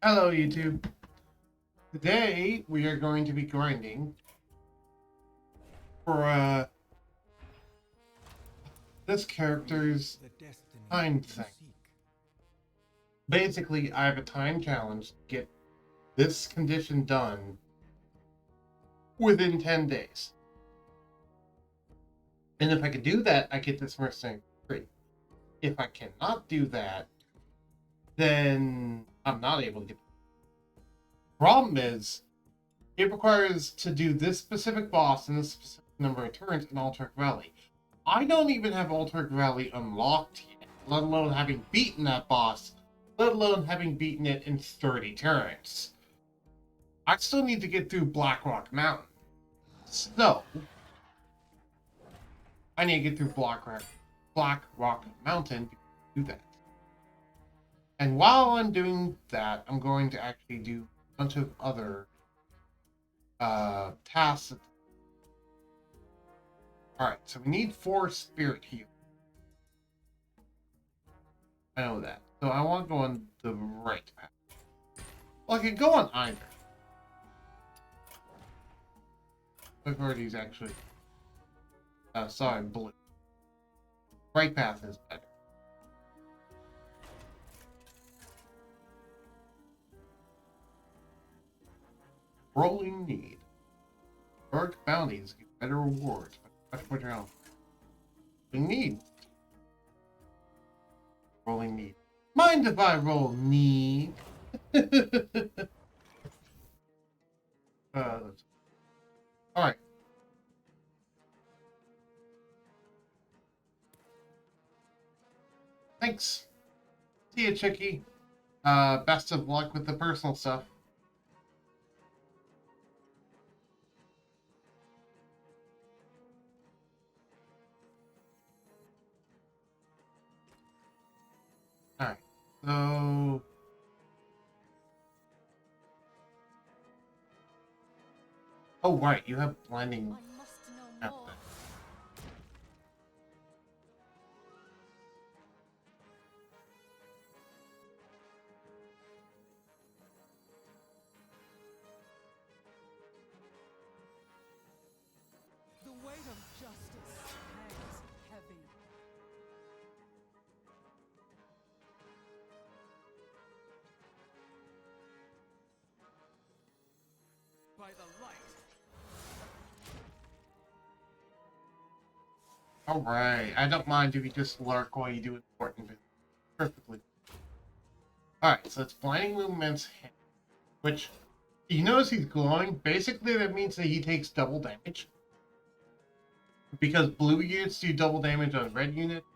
Hello, YouTube. Today we are going to be grinding for this character's time thing. Basically, I have a time challenge to get this condition done within 10 days. And if I can do that, I get this mercenary free. If I cannot do that, then I'm not able to get it. Problem is, it requires to do this specific boss in this specific number of turns in Alternate Valley. I don't even have Alternate Valley unlocked yet, let alone having beaten that boss, let alone having beaten it in 30 turns. I still need to get through Black Rock Mountain. So, I need to get through Black Rock Mountain to do that. And while I'm doing that, I'm going to actually do a bunch of other tasks. Alright, so we need 4 spirit heal. I know that. So I want to go on the right path. Well, I could go on either. These actually. Sorry, blue. Right path is better. Rolling need. Dark bounties give better rewards, but much more challenging. Need. Rolling need. Mind if I roll need? Alright. Thanks. See ya, Chicky. Best of luck with the personal stuff. Alright, so... Oh, right, you have blinding... The weight of justice hangs heavy. By the light. Alright, I don't mind if you just lurk while you do important business. Perfectly. Alright, so it's blinding movements, which you notice he's glowing. Basically, that means that he takes double damage. Because blue units do double damage on red units,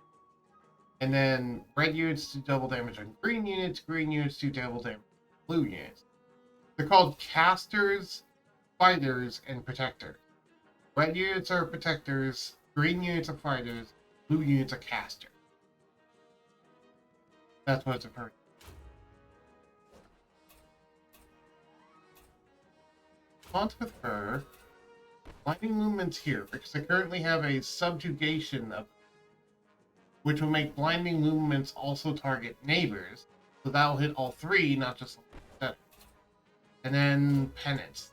and then red units do double damage on green units do double damage on blue units. They're called casters, fighters, and protectors. Red units are protectors, green units are fighters, blue units are casters. That's what it's referring to. Taunt with her. Blinding movements here, because I currently have a subjugation of, which will make blinding movements also target neighbors. So that will hit all 3, not just 7. And then penance.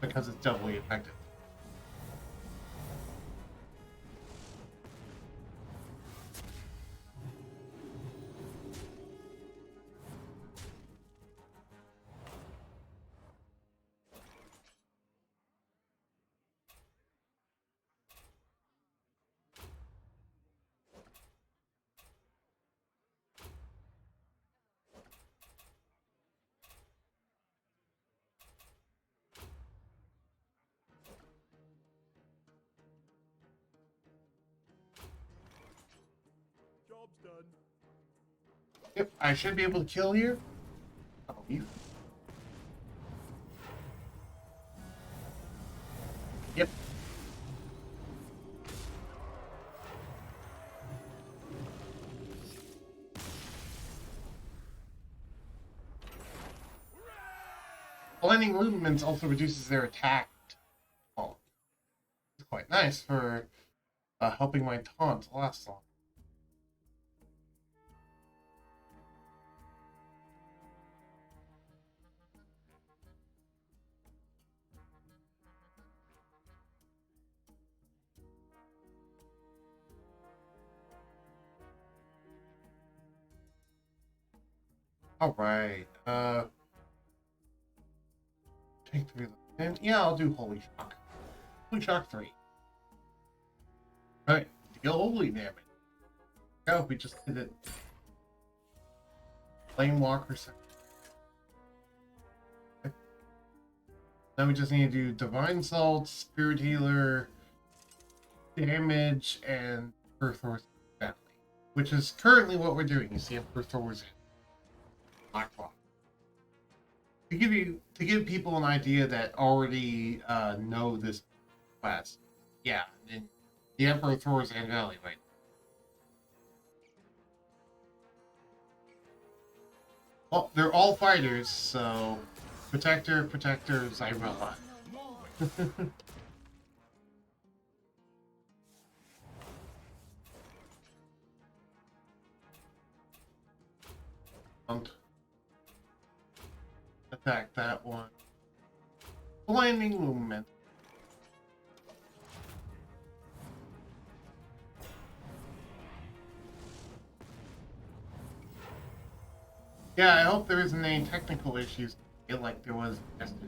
Because it's doubly effective. Job's done. Yep, I should be able to kill here. I believe. Yep. Blending movements also reduces their attack. Well, it's quite nice for helping my taunt last long. Alright, take 3 and yeah, I'll do Holy Shock. Holy Shock 3. Alright, deal holy damage. Oh, we just did it. Flame Walker. Then we just need to do Divine Salt, Spirit Healer, damage, and Perthor's family. Which is currently what we're doing. You see Perthor's Blackrock. To give people an idea that already know this class. Yeah, and the Emperor Thor's and Valley, right? Well, they're all fighters, so Protector, Zyrella. Don't attack that one. Blinding movement. Yeah, I hope there isn't any technical issues like there was yesterday.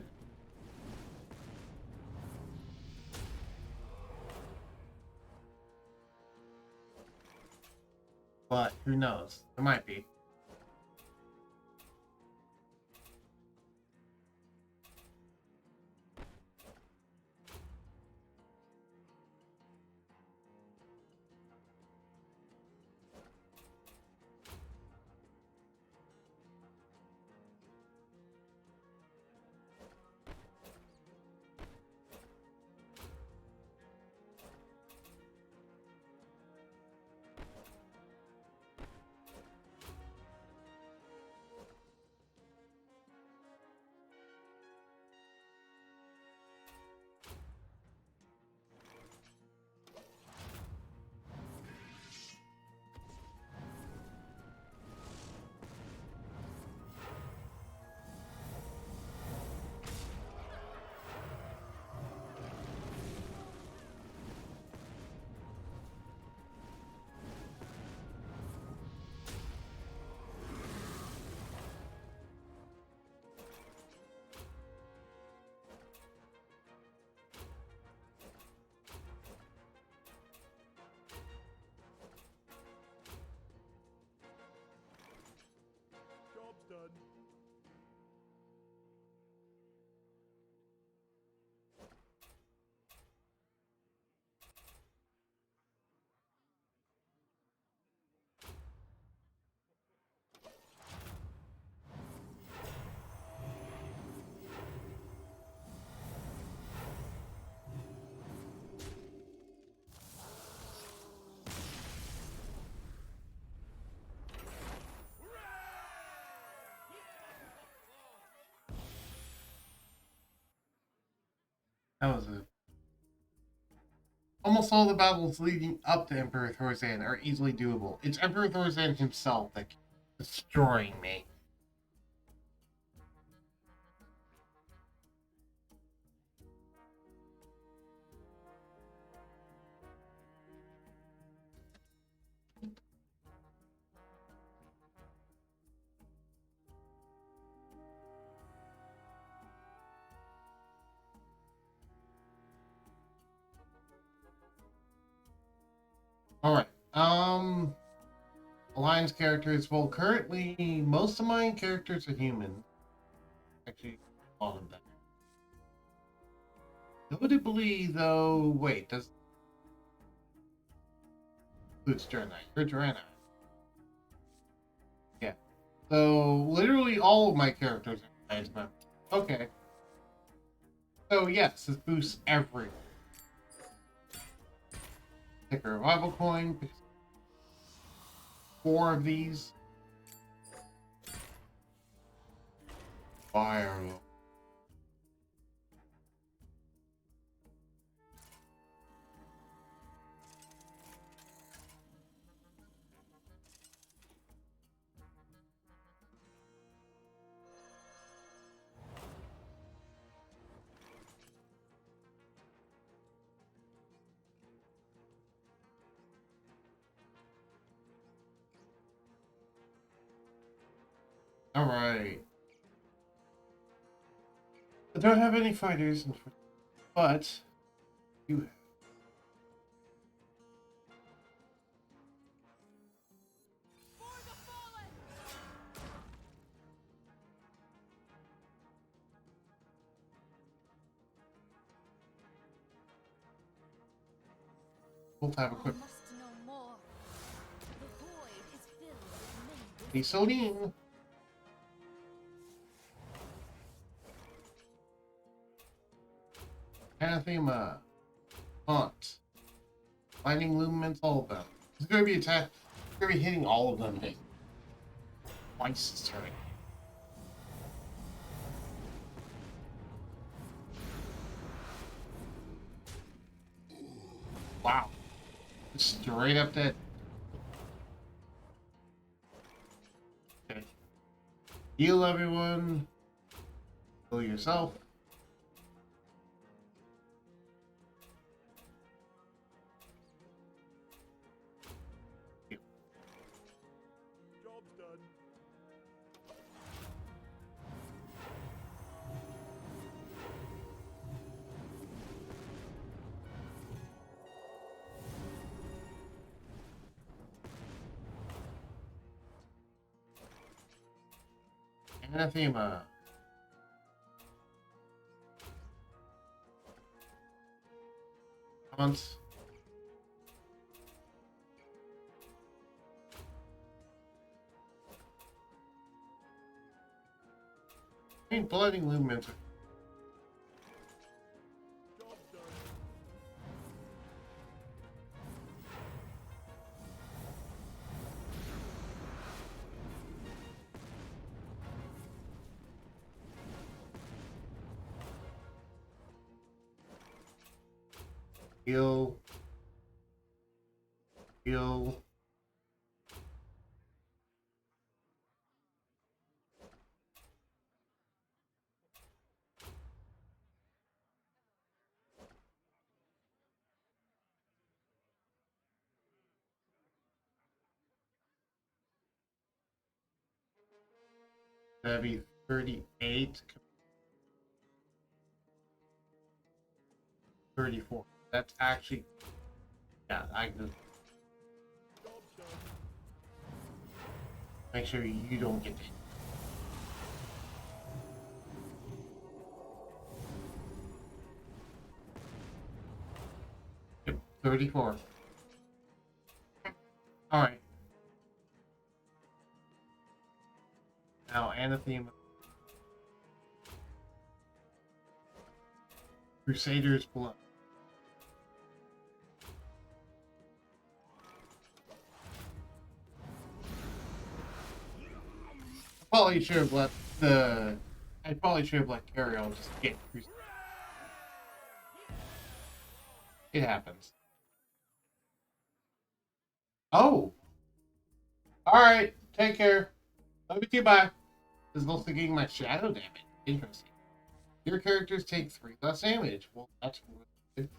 But who knows? There might be. Job's done. That was a. Almost all the battles leading up to Emperor Thorzan are easily doable. It's Emperor Thorzan himself that keeps destroying me. Alright. Alliance characters. Well, currently, most of my characters are human. Actually, all of them. Notably, though, wait, does. Who's Draenei? You're Draenei. Yeah. So, literally all of my characters are Alliance members. Okay. So, yes, this boosts everyone. Pick a revival coin, pick 4 of these. Fire. Alright. I don't have any fighters, but you have. For the fallen! We'll have I equipment. must know more. The void is filled with many Isolene. Anathema. Haunt. Lightning Luminance, all of them. It's gonna be attack. It's gonna be hitting all of them. Twice this turn. Wow. Straight up dead. Okay. Heal everyone. Heal yourself. Job's done. Anathema. Haunt. I mean, Blooding Luminance. Job's done. Heal. Heal. That'd be 38. 34. That's actually, yeah, I can Job's done. make sure you don't get hit. Yep, 34. Alright. Now, Anathema. Crusader's Blood. Probably should have let the. I probably should have let Ariel just get Crusader. It happens. Oh! Alright, take care. Love you too, bye. This is also getting my shadow damage. Interesting. Your characters take 3 less damage. Well, that's good.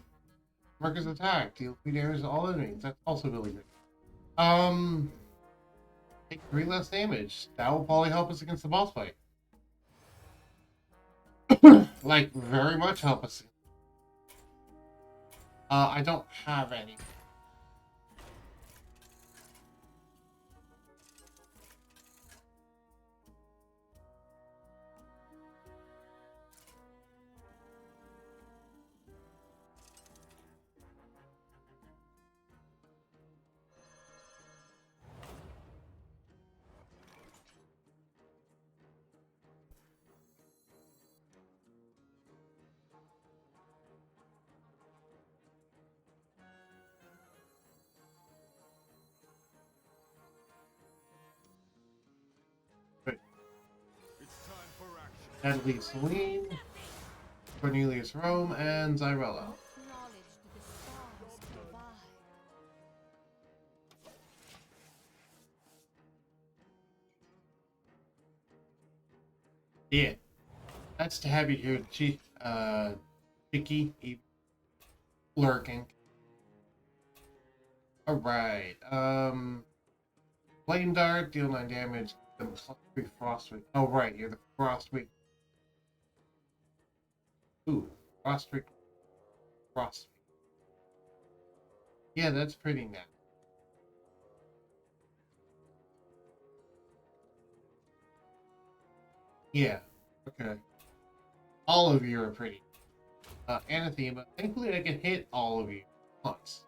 Marcus attack. Deal 3 damage to all enemies. That's also really good. Take 3 less damage. That will probably help us against the boss fight. Like, very much help us. I don't have any. It's time for action. Natalie Celine, Cornelius Rome, and Zyrella. What knowledge do the stars provide? Yeah. That's to have you here, Chicky, lurking. Alright, Flame Dart, deal 9 damage, The +3 frost week. Oh right, you're the frost week. Ooh, frost week. Frost week. Yeah, that's pretty neat. Yeah. Okay. All of you are pretty. Anathema. Thankfully, I can hit all of you once.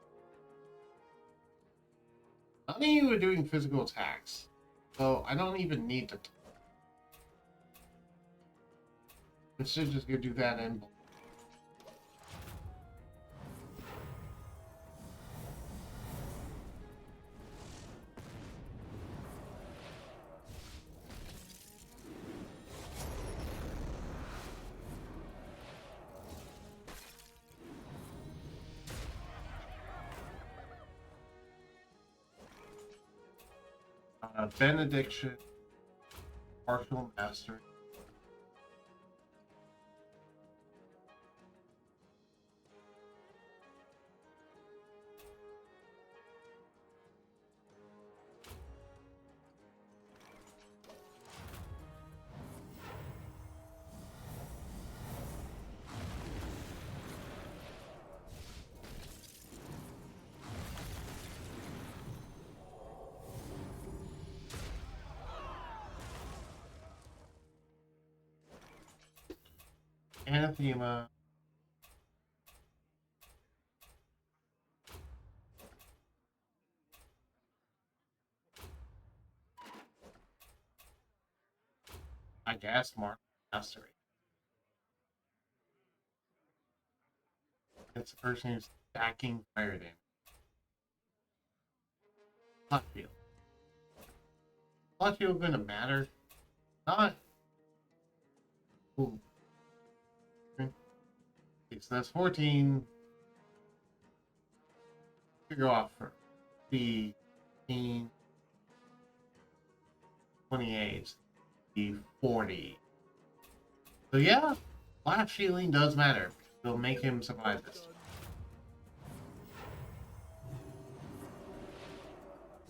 None of you are doing physical attacks, so I don't even need to. I should just go do that and. Benediction, partial mastery. Anathema. I guess mark mastery. It's the person who's stacking fire damage. Hot field. Hot field gonna matter? Not. Ooh. Okay, so that's 14. Figure off for the 15, 28, the 40. So yeah, blast shielding does matter. It'll make him survive this.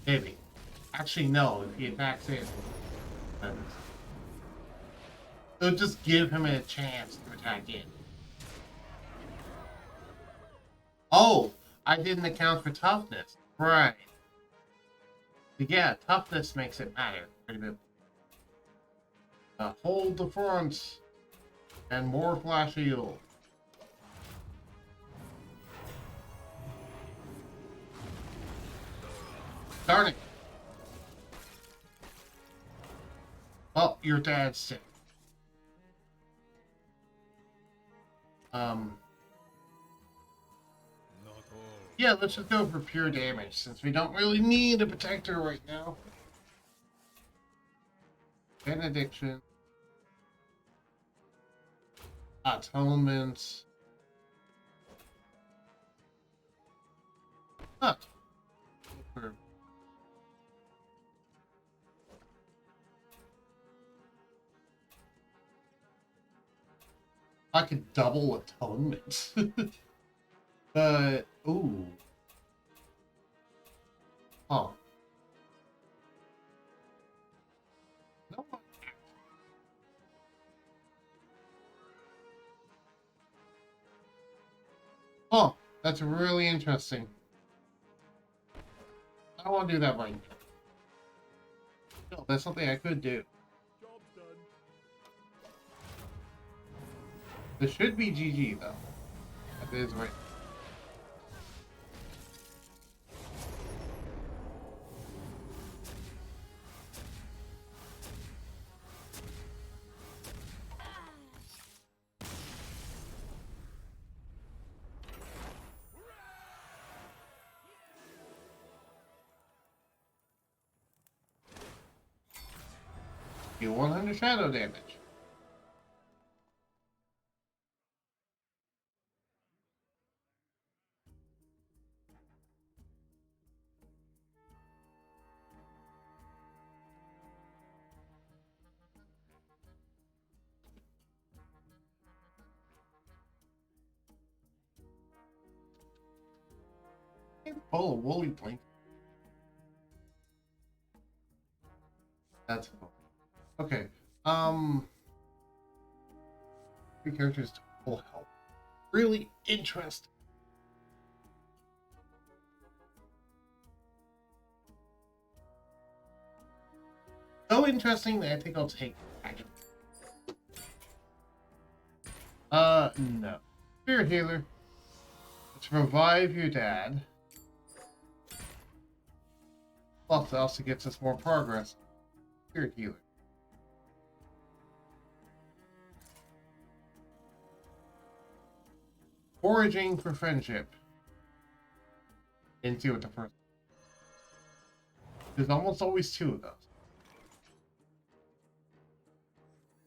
Maybe. Actually, no. If he attacks in, it'll just give him a chance to attack in. Oh, I didn't account for toughness. Right. Yeah, toughness makes it matter quite a bit. Hold the front. And more flash heal. Darn it. Oh, your dad's sick. Yeah, let's just go for pure damage, since we don't really need a protector right now. Benediction. Atonement. Huh. I could double atonement. But, ooh. Huh. No. Oh, that's really interesting. I don't want to do that right now. No, that's something I could do. Job's done. This should be GG, though. That is right. Do 100 shadow damage. Pull a woolly blink. That's fun. Okay. Three characters to full health. Really interesting. So interesting that I think I'll take action. No. Spirit healer. To revive your dad. Plus, it also gets us more progress. Spirit healer. Foraging for friendship. Didn't see what the first. There's almost always two of those.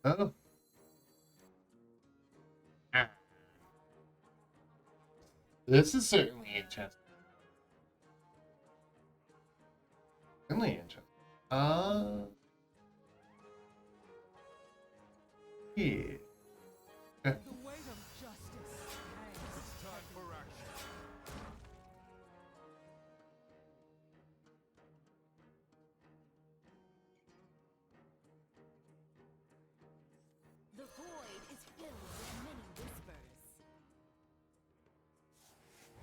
Oh. Ah. This is certainly interesting. Certainly interesting. Yeah. The weight of justice hangs It's time for action. The void is filled with many whispers.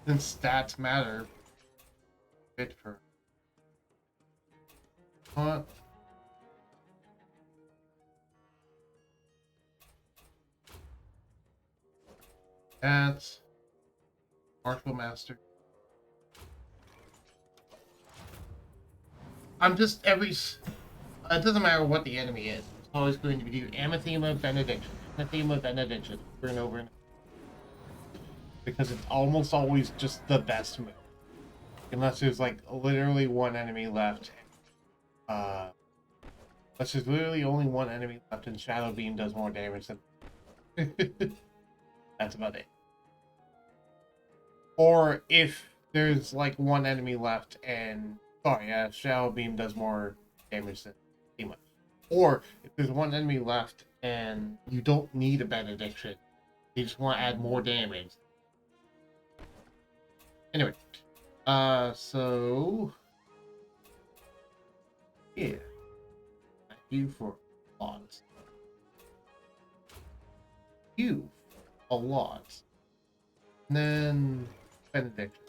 Since stats matter. Bit for. What? That's Martial Master. I'm just it doesn't matter what the enemy is. It's always going to be Anathema Benediction. Anathema Benediction over and over and over. Because it's almost always just the best move. Unless there's like literally one enemy left. Unless there's literally only one enemy left and Shadow Beam does more damage than that's about it. Or if there's like one enemy left and Shadow Beam does more damage than Ema. Or if there's one enemy left and you don't need a Benediction, you just want to add more damage. Anyway, so yeah, thank you for a lot. You a lot. And then Benediction.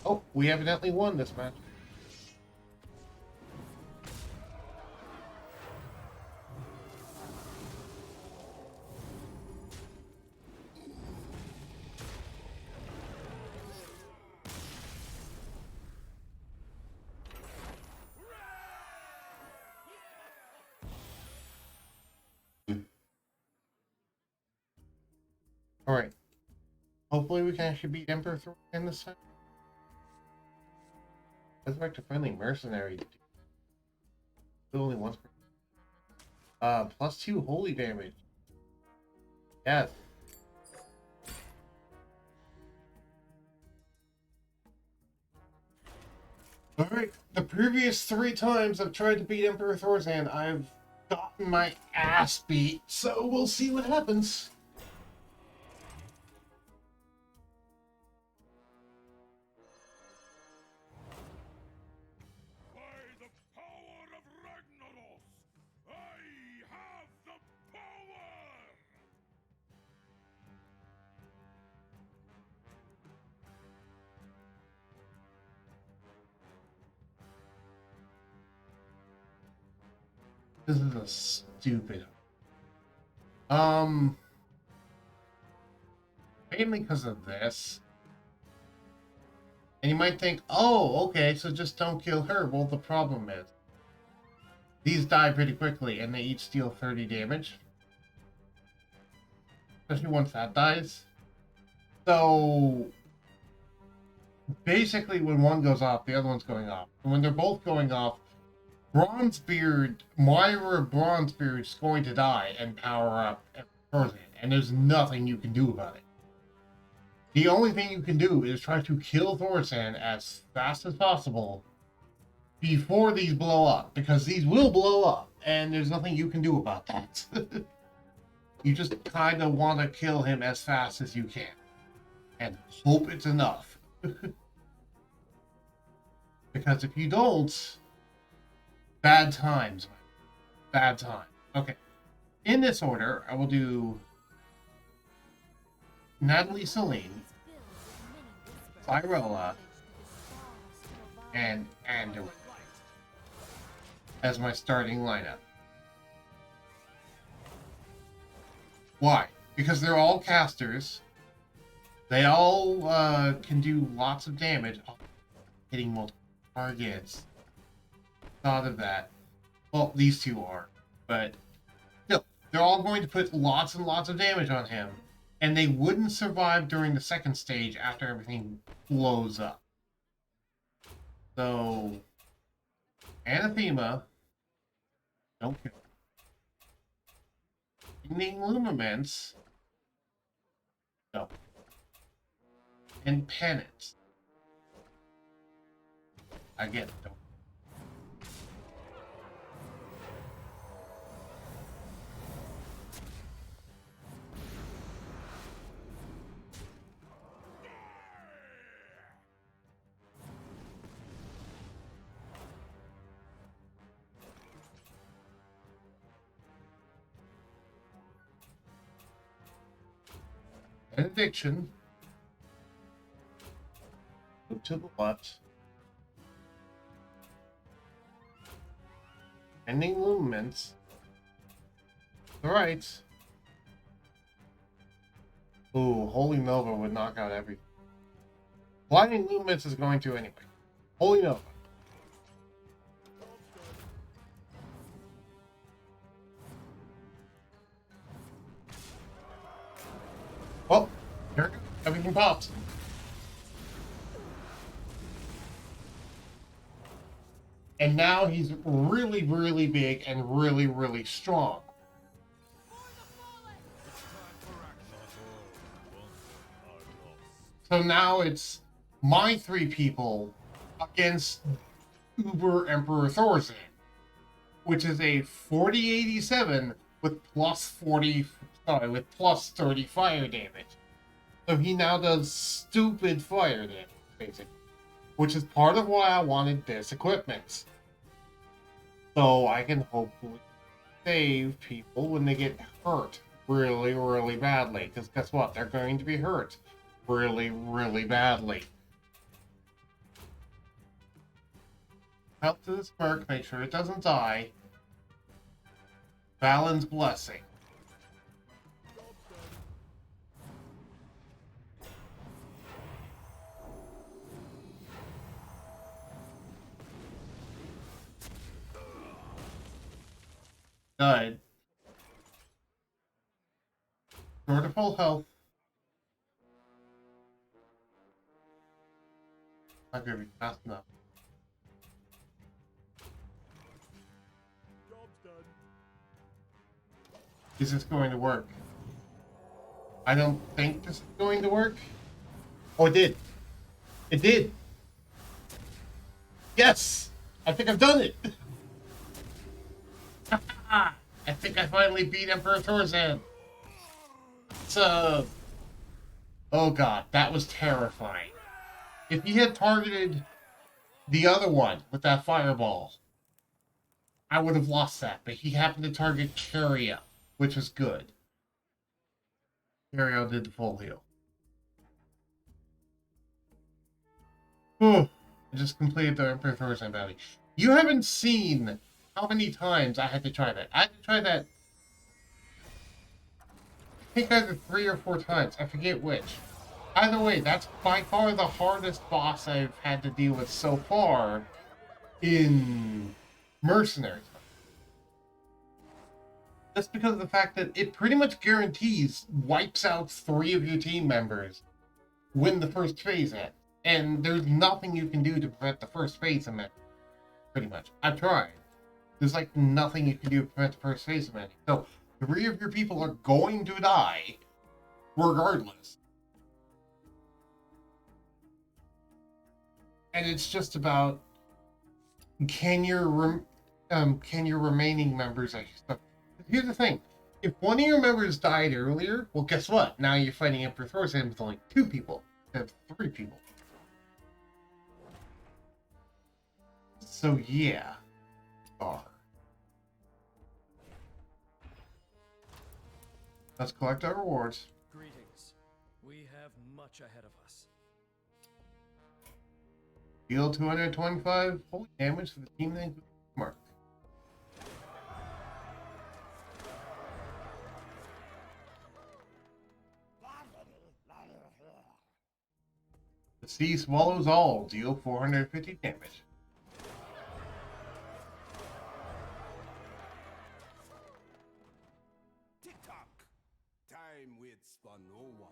Oh, we evidently won this match. Alright. Hopefully we can actually beat Emperor in this time. Resurrect a friendly mercenary. Only once per +2 holy damage. Yes. Alright, the previous 3 times I've tried to beat Emperor Thorzan, I've gotten my ass beat, so we'll see what happens. By the power of Ragnaros, I have the power! This is a stupid. Mainly because of this. And you might think, oh, okay, so just don't kill her. Well, the problem is, these die pretty quickly, and they each deal 30 damage. Especially once that dies. So, basically, when one goes off, the other one's going off. And when they're both going off, Myra Bronzebeard is going to die and power up Tarzan, and there's nothing you can do about it. The only thing you can do is try to kill Thorsan as fast as possible before these blow up, because these will blow up, and there's nothing you can do about that. You just kind of want to kill him as fast as you can, and hope it's enough. Because if you don't, Bad times. Bad time. Okay. In this order, I will do Natalie Celine, Cyrola, and Anduin as my starting lineup. Why? Because they're all casters. They all can do lots of damage, hitting multiple targets. Thought of that. Well, these two are, but still, they're all going to put lots and lots of damage on him, and they wouldn't survive during the second stage after everything blows up. So, Anathema, don't kill. Evening Lumaments, no. And Penance, again, don't. Benediction. Move to the left. Ending movements. Alright. Ooh, Holy Nova would knock out everything. Blinding movements is going to anyway. Holy Nova. Well, here it goes. Everything pops. And now he's really, really big and really, really strong. So now it's my three people against Uber Emperor Thorzan, which is a 4087 with plus 30 fire damage. So he now does stupid fire damage, basically. Which is part of why I wanted this equipment. So I can hopefully save people when they get hurt really, really badly. Because guess what? They're going to be hurt really, really badly. Help to this merc, make sure it doesn't die. Valen's Blessing. Died. Short of full health. Not gonna be fast enough. Job's done. Is this going to work? I don't think this is going to work. Oh, it did. It did. Yes! I think I've done it! I think I finally beat Emperor Thorzan. So, oh god, that was terrifying. If he had targeted the other one with that fireball, I would have lost that. But he happened to target Cario, which was good. Cario did the full heal. I just completed the Emperor Thorzan battle. You haven't seen how many times I had to try that. I had to try that, I think either 3 or 4 times. I forget which. Either way, that's by far the hardest boss I've had to deal with so far in Mercenaries. Just because of the fact that it pretty much guarantees wipes out 3 of your team members when the first phase ends. And there's nothing you can do to prevent the first phase of it. Pretty much. I've tried. There's like nothing you can do to prevent the first phase of it. So 3 of your people are going to die regardless. And it's just about can your remaining members actually stuff. Here's the thing: if one of your members died earlier, well, guess what? Now you're fighting Emperor Thorzan with only 2 people instead of 3 people. So yeah, sorry. Let's collect our rewards. Greetings. We have much ahead of us. Deal 225 holy damage to the team that includes Mark. The sea swallows all. Deal 450 damage. Tick-tock. Time waits for no one.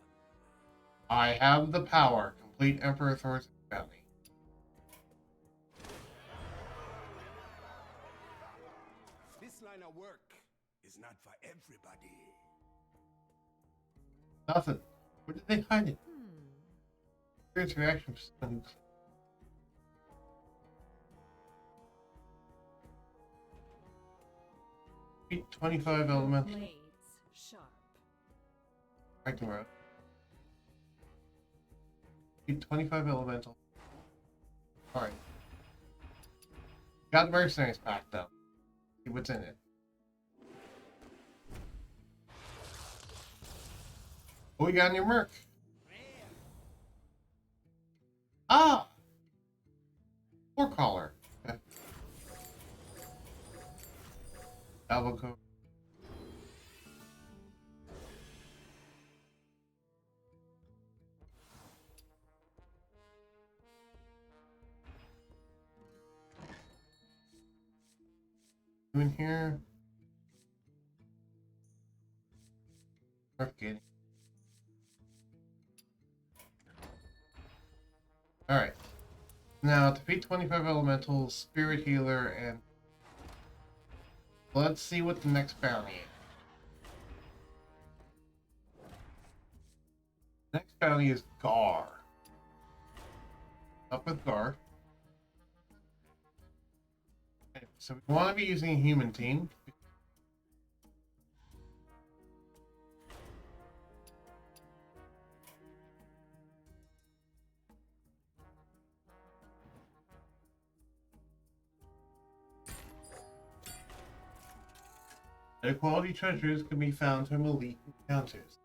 I have the power. Complete Emperor Thor's bounty. This line of work is not for everybody. Nothing. Where did they hide it? Here's reaction for someone who's... Beat 25 elemental. Blades sharp. Ragnarok. Beat 25 elemental. Alright. Got the mercenaries pack though. See what's in it. What we got in your merc? Ah! War collar. Okay. Albacore. In here. Okay. Alright. Now, defeat 25 elementals, spirit healer, and let's see what the next bounty is. Next bounty is Gar. Up with Gar. Okay, so we want to be using a human team. Their quality treasures can be found from elite encounters.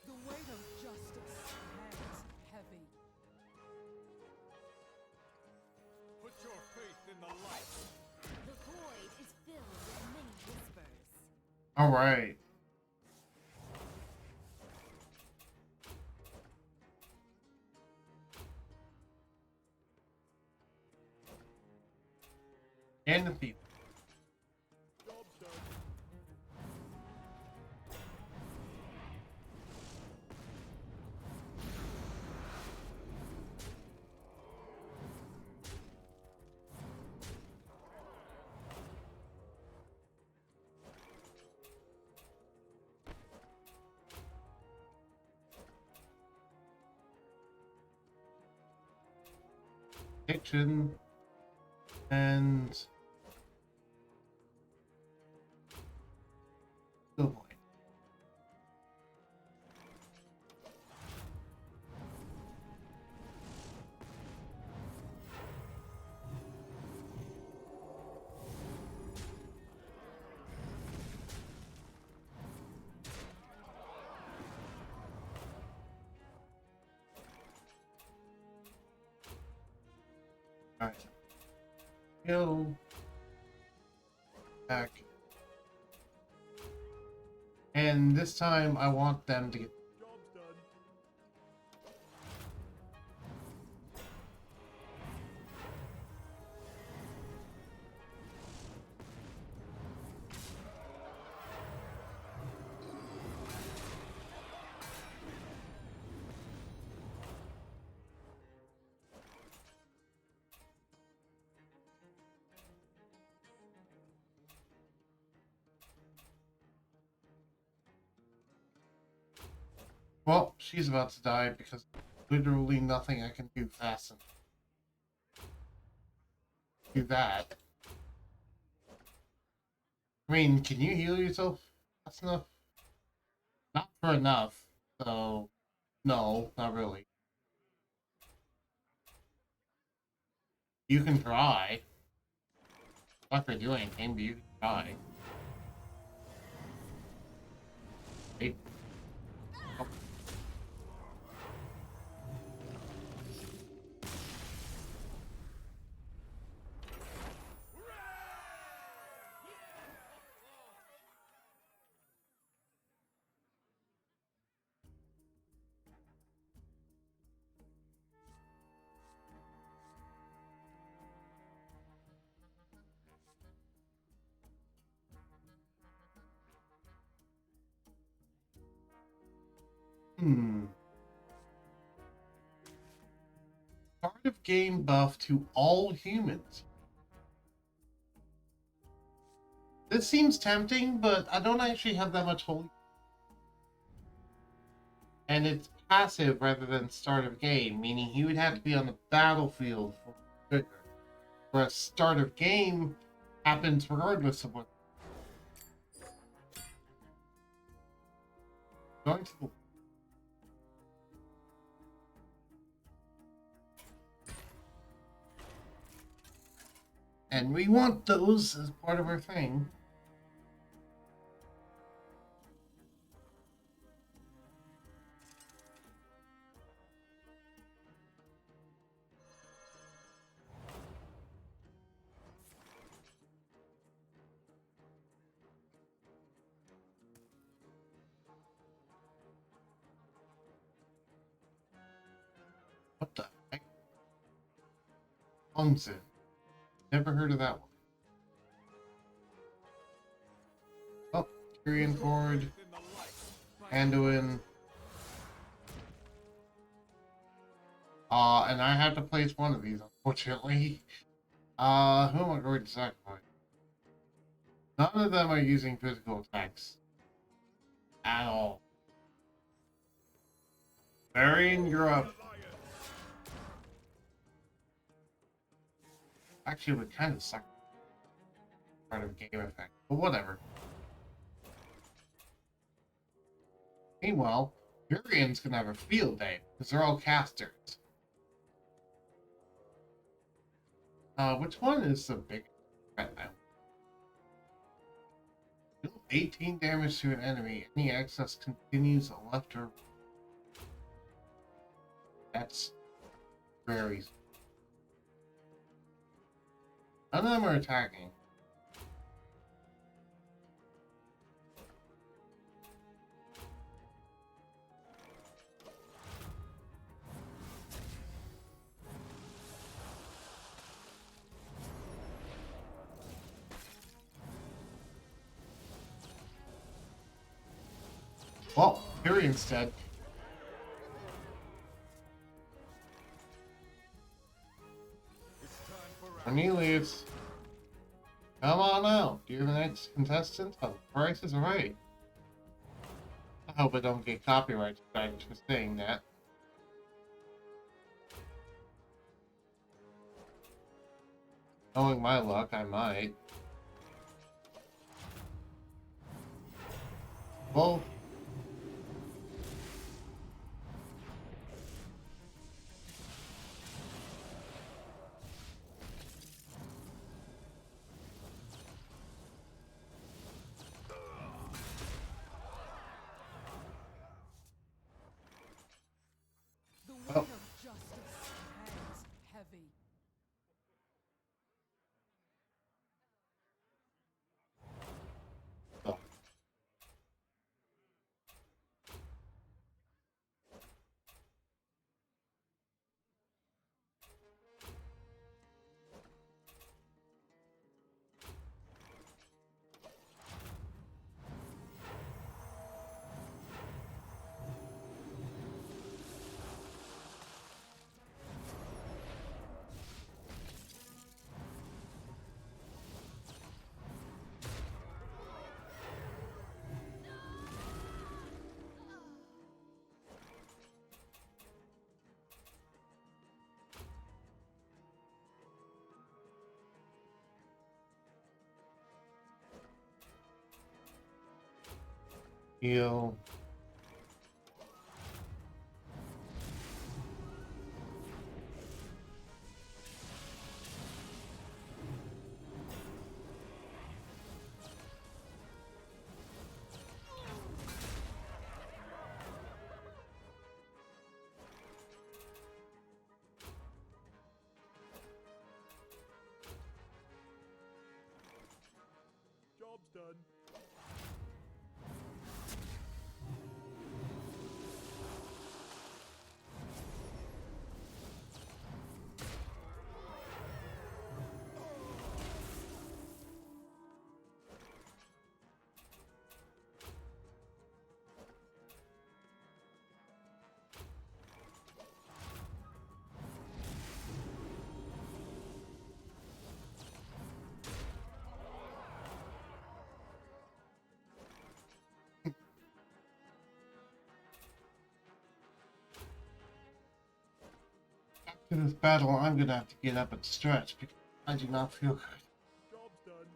The weight of justice hangs heavy. Put your faith in the light. The void is filled with many whispers. Alright. And the thief. Job done. Kitchen. And... Still point. Alright. Heal. Back. And this time I want them to get... Job's done. Well, she's about to die because literally nothing I can do fast enough. Do that. I mean, can you heal yourself fast enough? Not for enough, so no, not really. You can try. Not gonna do anything, but you can try. Hey. Oh. Hmm. Part of game buff to all humans. This seems tempting, but I don't actually have that much holy. And it's passive rather than start of game, meaning he would have to be on the battlefield for trigger. Whereas start of game happens regardless of what. Going to the. And we want those as part of our thing. What the heck? Hunted. Never heard of that one. Oh, Tyrion Ford, Anduin. And I have to place one of these, unfortunately. Who am I going to sacrifice? None of them are using physical attacks. At all. Varian, you're up. Actually, would kind of suck. Part of game effect, but whatever. Meanwhile, Varian's gonna have a field day because they're all casters. Which one is the biggest threat now? Deal 18 damage to an enemy. Any excess continues left or. That's very. None of them are attacking. Well, Tyrion's dead. Cornelius, come on out. You're the next contestant. Oh, the price is right. I hope I don't get copyright strikes for saying that. Knowing my luck, I might. Well, The weight Oh. of justice hangs heavy. oh. Heal. Job's done. After this battle, I'm gonna have to get up and stretch because I do not feel good. Job's done.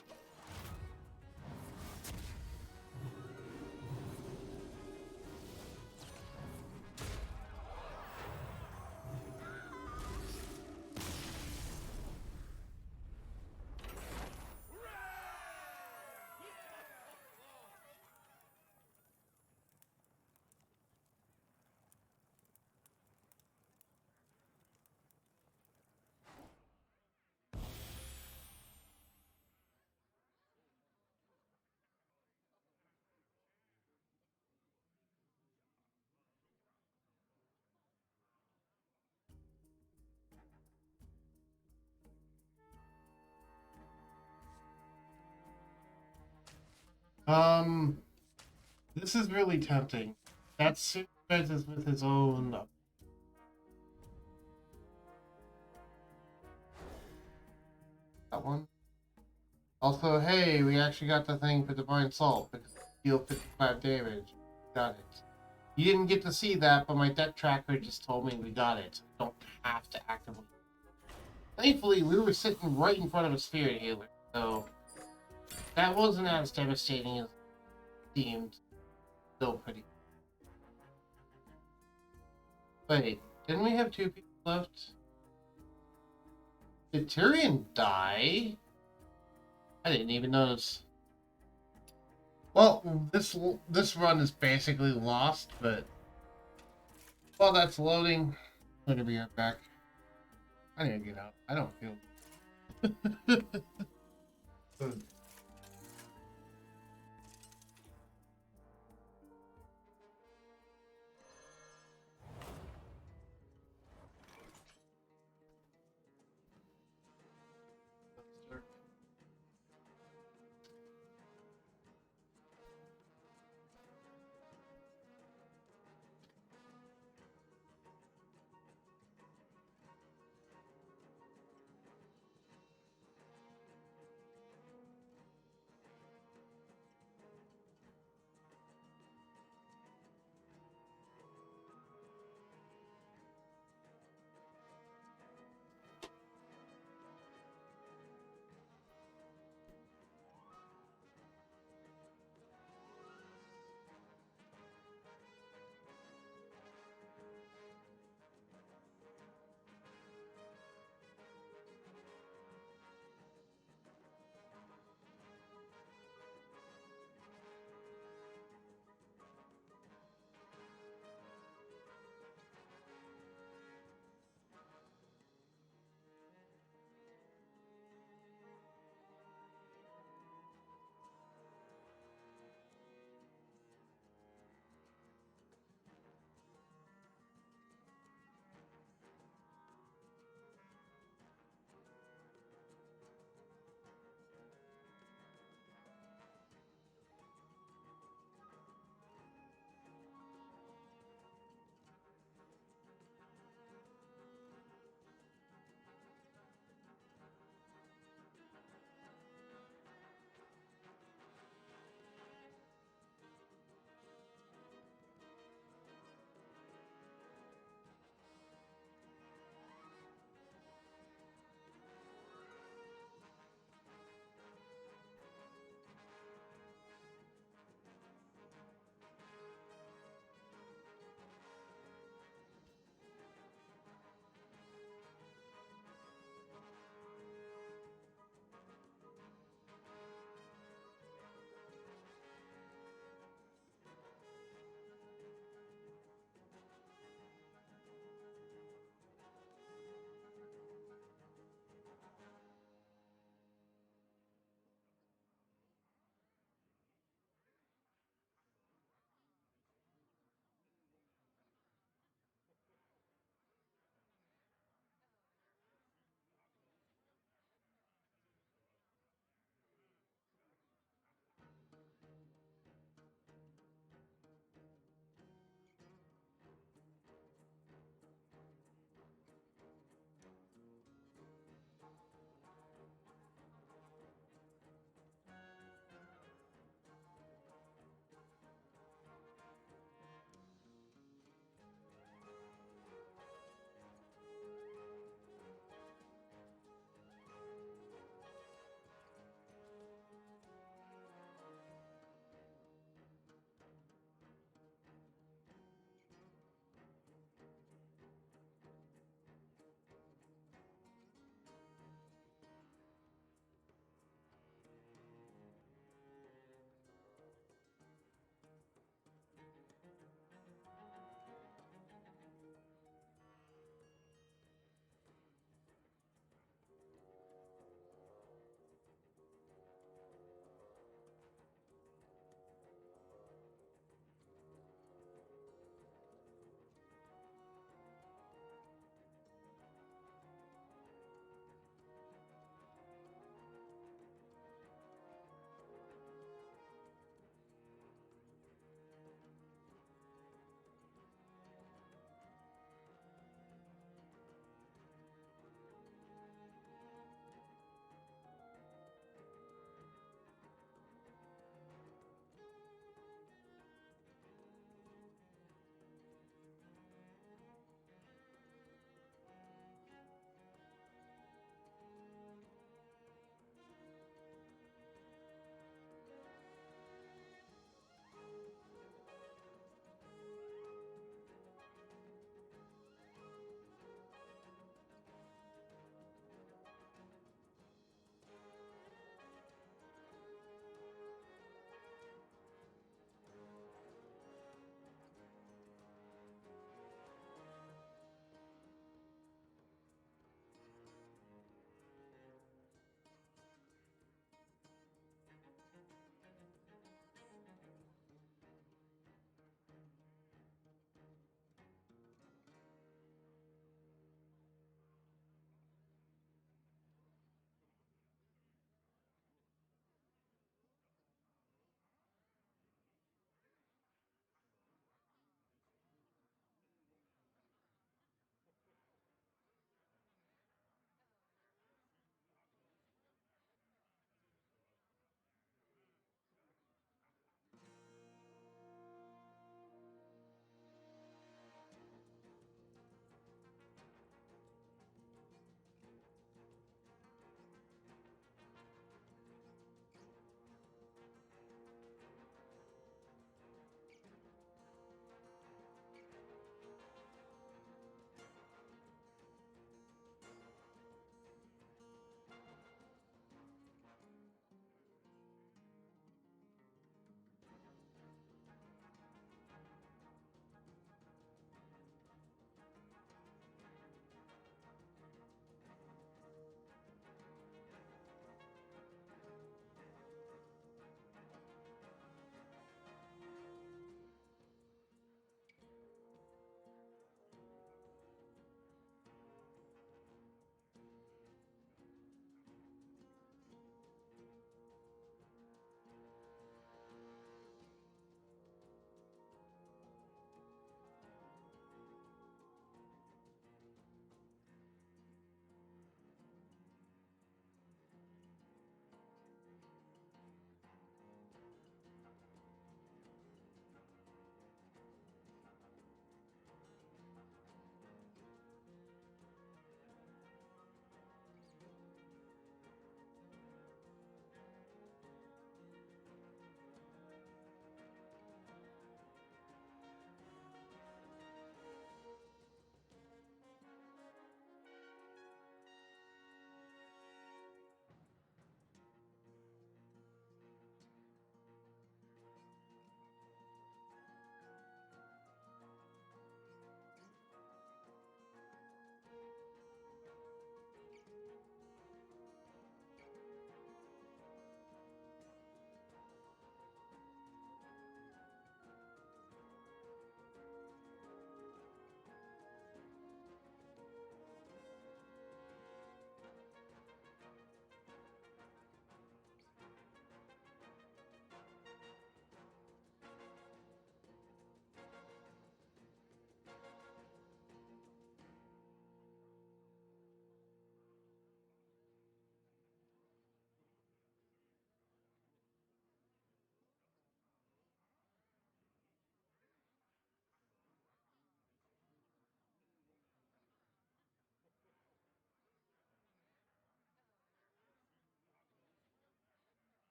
This is really tempting. That synergizes with his own. That one. Also, hey, we actually got the thing for Divine Salt because we deal 55 damage. Got it. You didn't get to see that, but my deck tracker just told me we got it. I don't have to actively. Thankfully, we were sitting right in front of a Spirit Healer, so that wasn't as devastating as it seemed. Still pretty. Wait, didn't we have 2 people left? Did Tyrion die? I didn't even notice. Well, this run is basically lost, but while that's loading, I'm gonna be right back. I need to get out. I don't feel good.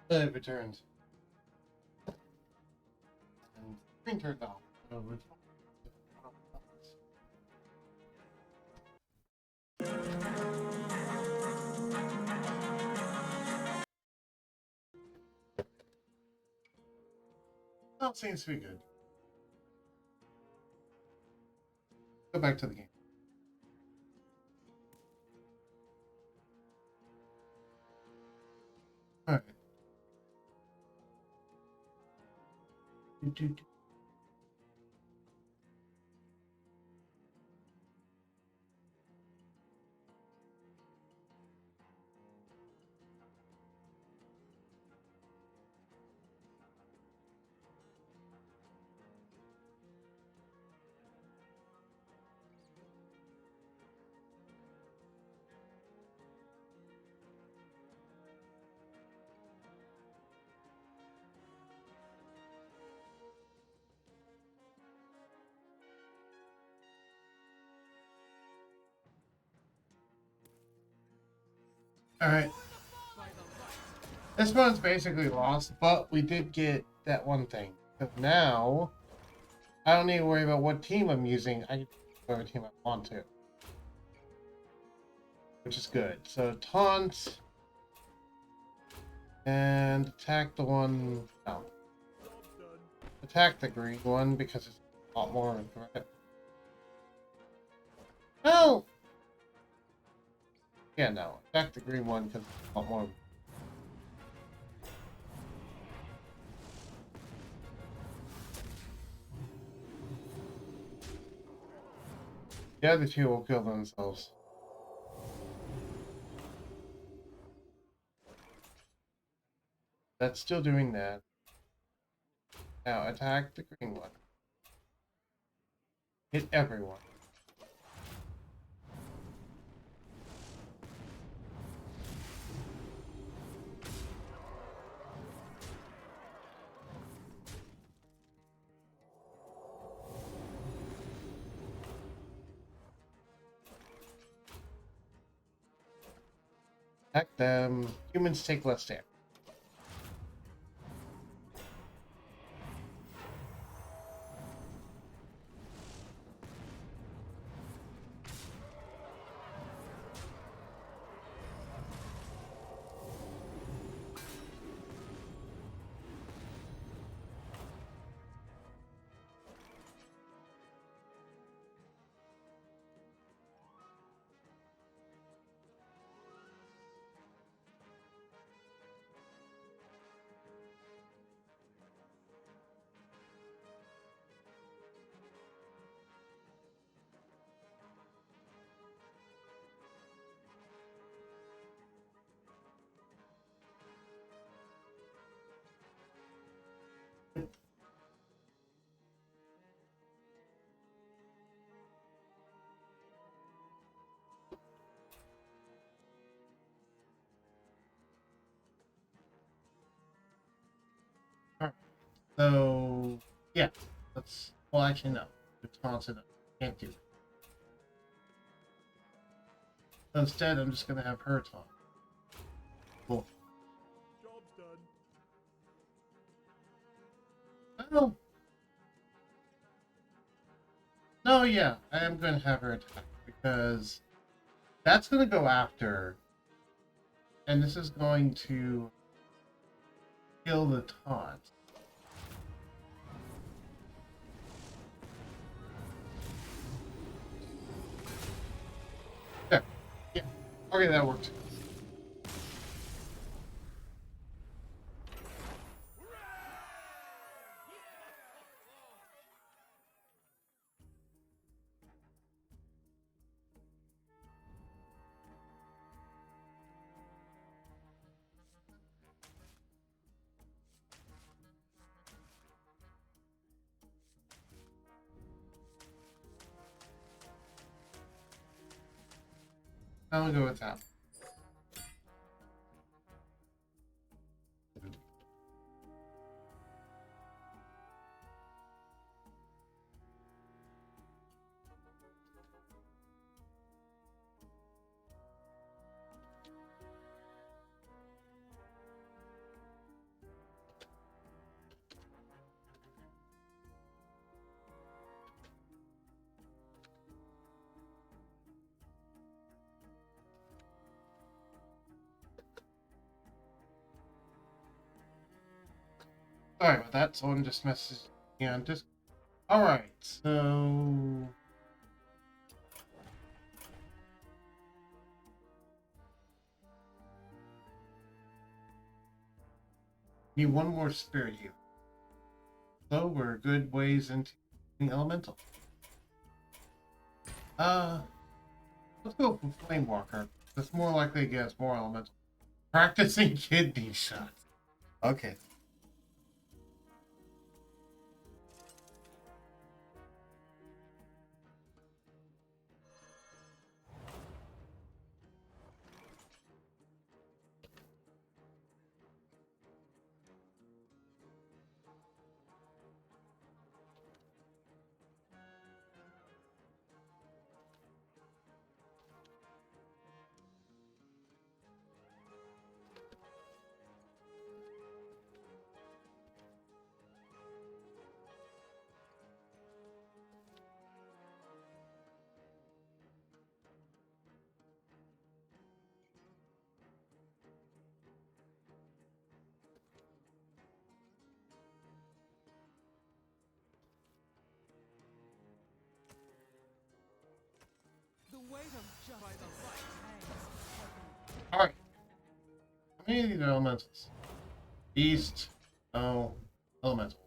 It returns. And screen turned off. So it's- Well, it seems to be good. Go back to the game. Alright. Alright. This one's basically lost, but we did get that one thing. So now, I don't need to worry about what team I'm using. I can use whatever team I want to. Which is good. So taunt. And attack the one. No. Attack the green one because it's a lot more of a threat. No! Yeah, no. Attack the green one because it's a lot more. The other two will kill themselves. That's still doing that. Now attack the green one. Hit everyone. Attack them. Humans take less damage. Alright. So, yeah. Let's. Well, actually, no. The taunts it up. Can't do it. So instead, I'm just gonna have her taunt. Cool. Job's done. Oh. No, yeah. I am gonna have her attack because that's gonna go after. And this is going to kill the taunt. There. Yeah. Okay, that worked. I'll go with that. Sorry about that. Someone just messaged me on Discord. Alright, so... Need one more spirit here. So we're a good ways into the elemental. Let's go for Flame Walker. That's more likely to get us more elemental. Practicing kidney shots. Okay. The weight of justice hangs heavy. Alright. How many of these are elementals? East. Oh. Elemental.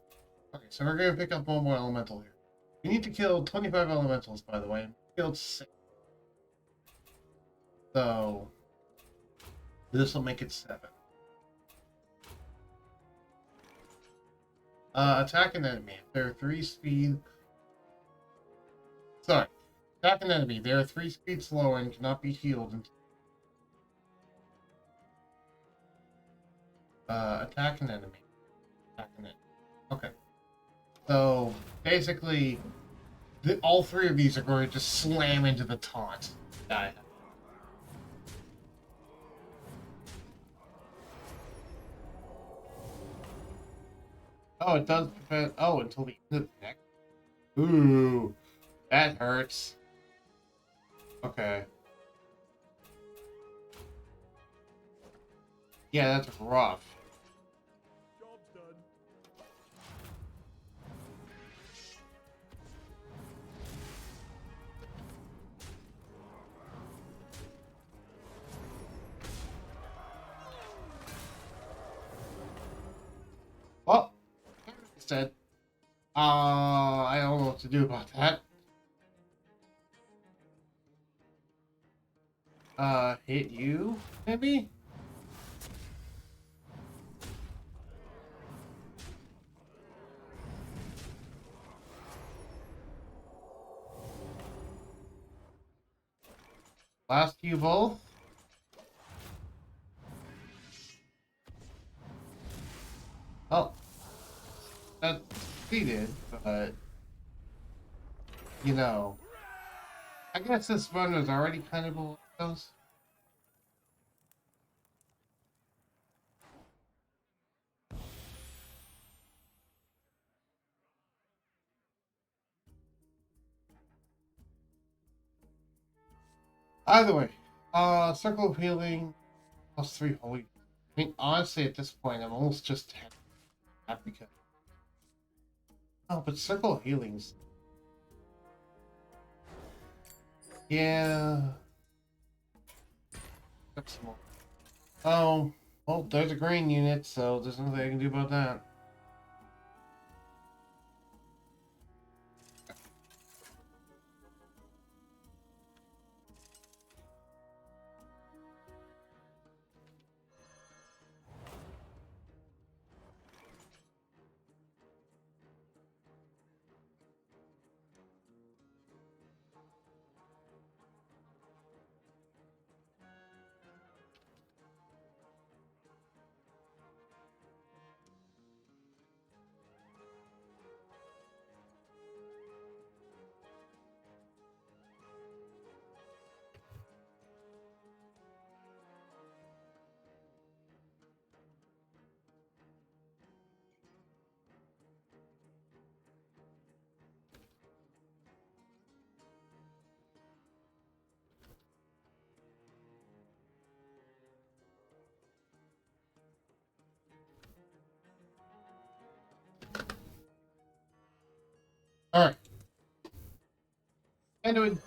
Okay, so we're gonna pick up one more elemental here. We need to kill 25 elementals, by the way. We killed 6. So... this will make it 7. Attack an enemy. If they're 3 speed... Sorry. Attack an enemy. They are 3 speed slower and cannot be healed until... attack an enemy. Attack an enemy. Okay. So, basically, all 3 of these are going to just slam into the taunt. Die. Oh, it does prevent... Oh, until the end of the next... Ooh. That hurts. Okay. Yeah, that's rough. Job's done. Well, instead, I don't know what to do about that. Hit you, maybe? Last you both? Oh. That succeeded, but... You know... I guess this run was already kind of below those. Either way, Circle of Healing plus 3 holy. I mean, honestly, at this point, I'm almost just happy because. Oh, but Circle of Healings. Yeah. That's more. Oh, well, there's a green unit, so there's nothing I can do about that. doing?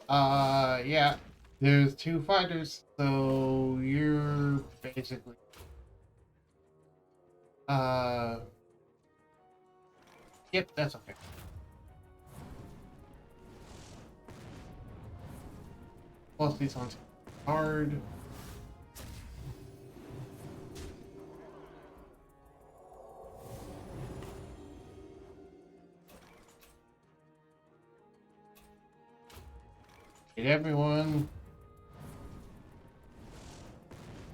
Yeah. There's two fighters, so you're basically yep, that's okay. Plus these ones hard. Get everyone.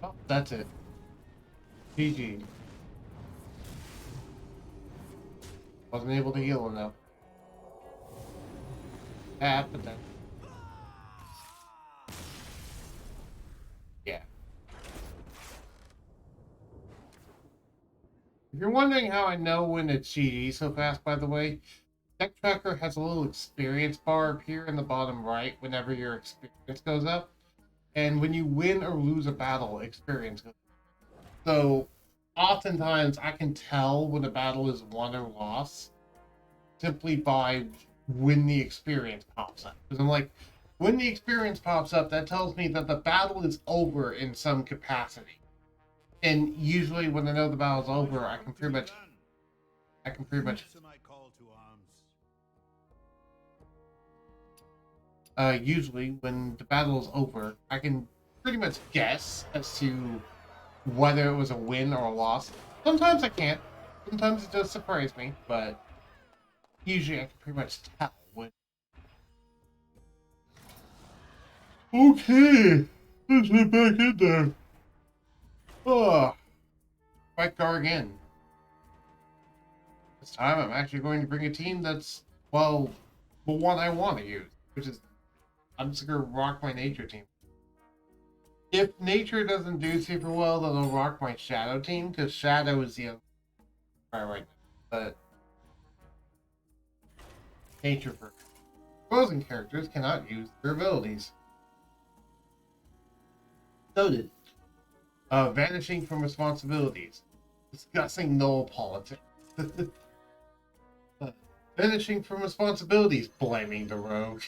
Oh, that's it. GG. Wasn't able to heal enough. But then. Yeah. If you're wondering how I know when it's GG so fast, by the way, Deck Tracker has a little experience bar up here in the bottom right whenever your experience goes up. And when you win or lose a battle, experience goes up. So oftentimes I can tell when a battle is won or lost simply by when the experience pops up. Because I'm like, when the experience pops up, that tells me that the battle is over in some capacity. And usually when I know the battle's over, I can pretty much Answer my call to arms. usually when the battle is over, I can pretty much guess as to whether it was a win or a loss. Sometimes I can't. Sometimes it does surprise me, but usually I can pretty much tell when. Okay, let's get back in there. Oh, fight Gar again. This time I'm actually going to bring a team that's, well, the one I want to use, which is, I'm just going to rock my nature team. If nature doesn't do super well, then I'll rock my shadow team, because shadow is the other right now. But nature first. Opposing characters cannot use their abilities. Noted. Vanishing from responsibilities. Discussing null politics. Vanishing from responsibilities. Blaming the rogue.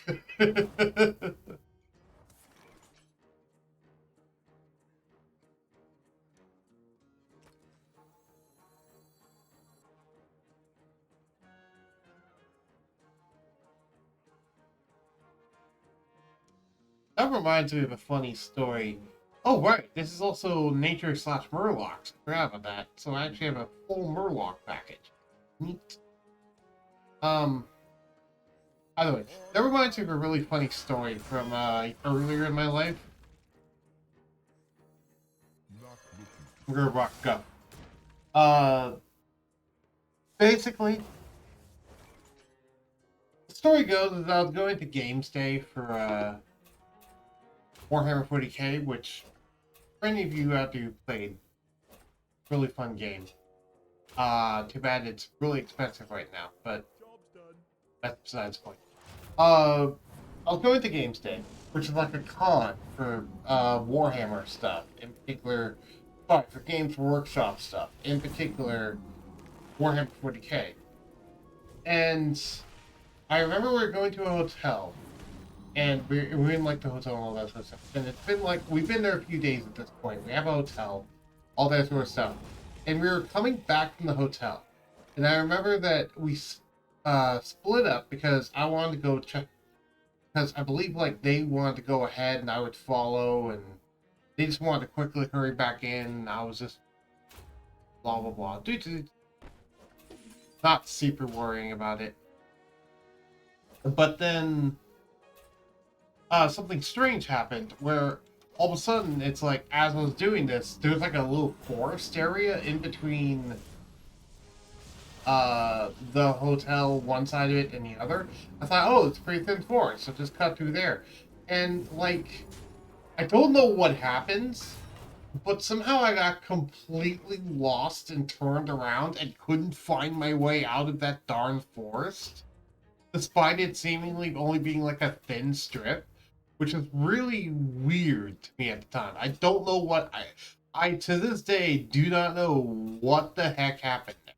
That reminds me of a funny story. Oh, right. This is also Nature slash Murlocs. I forgot about that. So I actually have a full Murloc package. Neat. By the way, that reminds me of a really funny story from earlier in my life. We're gonna rock up. Basically, the story goes is I was going to Games Day for Warhammer 40k, which for any of you out there who played, really fun game. Too bad it's really expensive right now, but that's besides the point. I was going to Games Day, which is like a con for Warhammer stuff, in particular, sorry, for Games Workshop stuff, in particular, Warhammer 40k. And I remember we were going to a hotel, and we're in like the hotel and all that sort of stuff. And it's been like, we've been there a few days at this point. We have a hotel, all that sort of stuff. And we were coming back from the hotel. And I remember that we split up because I wanted to go check, because I believe like they wanted to go ahead and I would follow, and they just wanted to quickly hurry back in. And I was just blah blah blah. Not super worrying about it. But then something strange happened where all of a sudden it's like, as I was doing this, there's like a little forest area in between the hotel, one side of it and the other. I thought, oh, it's a pretty thin forest, so just cut through there. And like, I don't know what happens, but somehow I got completely lost and turned around and couldn't find my way out of that darn forest, despite it seemingly only being like a thin strip, which is really weird to me at the time. I don't know what I to this day do not know what the heck happened there.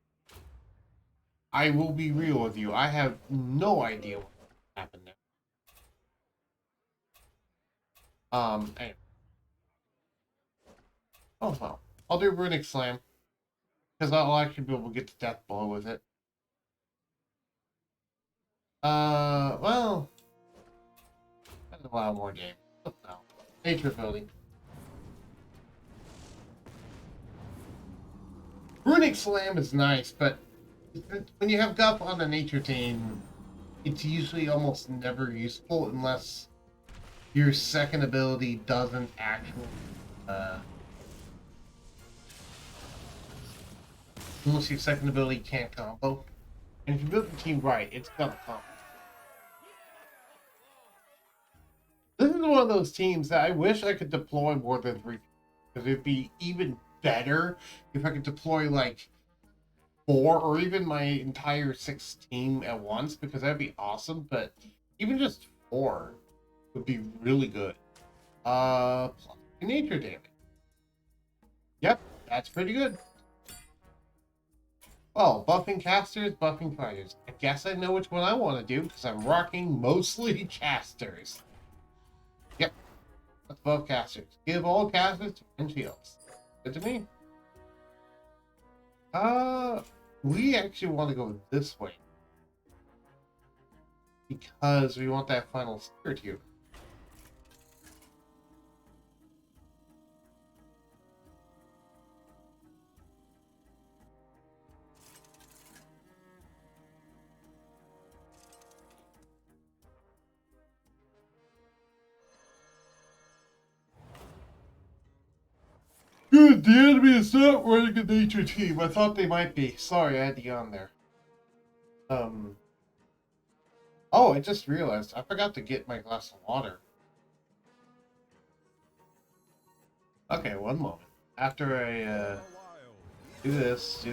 I will be real with you. I have no idea what happened there. Anyway. Oh well. I'll do Runic Slam. Because I'll actually be able to get the death blow with it. Well, that's a lot more game. No. Nature ability. Runic Slam is nice, but when you have Gup on the nature team, it's usually almost never useful unless your second ability doesn't actually, unless your second ability can't combo. And if you build the team right, it's gonna combo. This is one of those teams that I wish I could deploy more than 3, because it'd be even better if I could deploy like 4 or even my entire 6 team at once, because that'd be awesome. But even just 4 would be really good. Plus nature damage. Yep, that's pretty good. Well, buffing casters, buffing fighters. I guess I know which one I want to do because I'm rocking mostly casters. Yep, let's buff casters. Give all casters 10 shields. Good to me. We actually want to go this way because we want that final spirit here. Good, the enemy is not running a nature team. I thought they might be. Sorry, I had the on there. Oh, I just realized I forgot to get my glass of water. Okay, one moment. After I do this.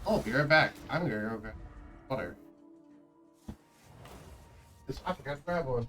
Oh, be right back. I'm gonna go grab water. I forgot to grab one.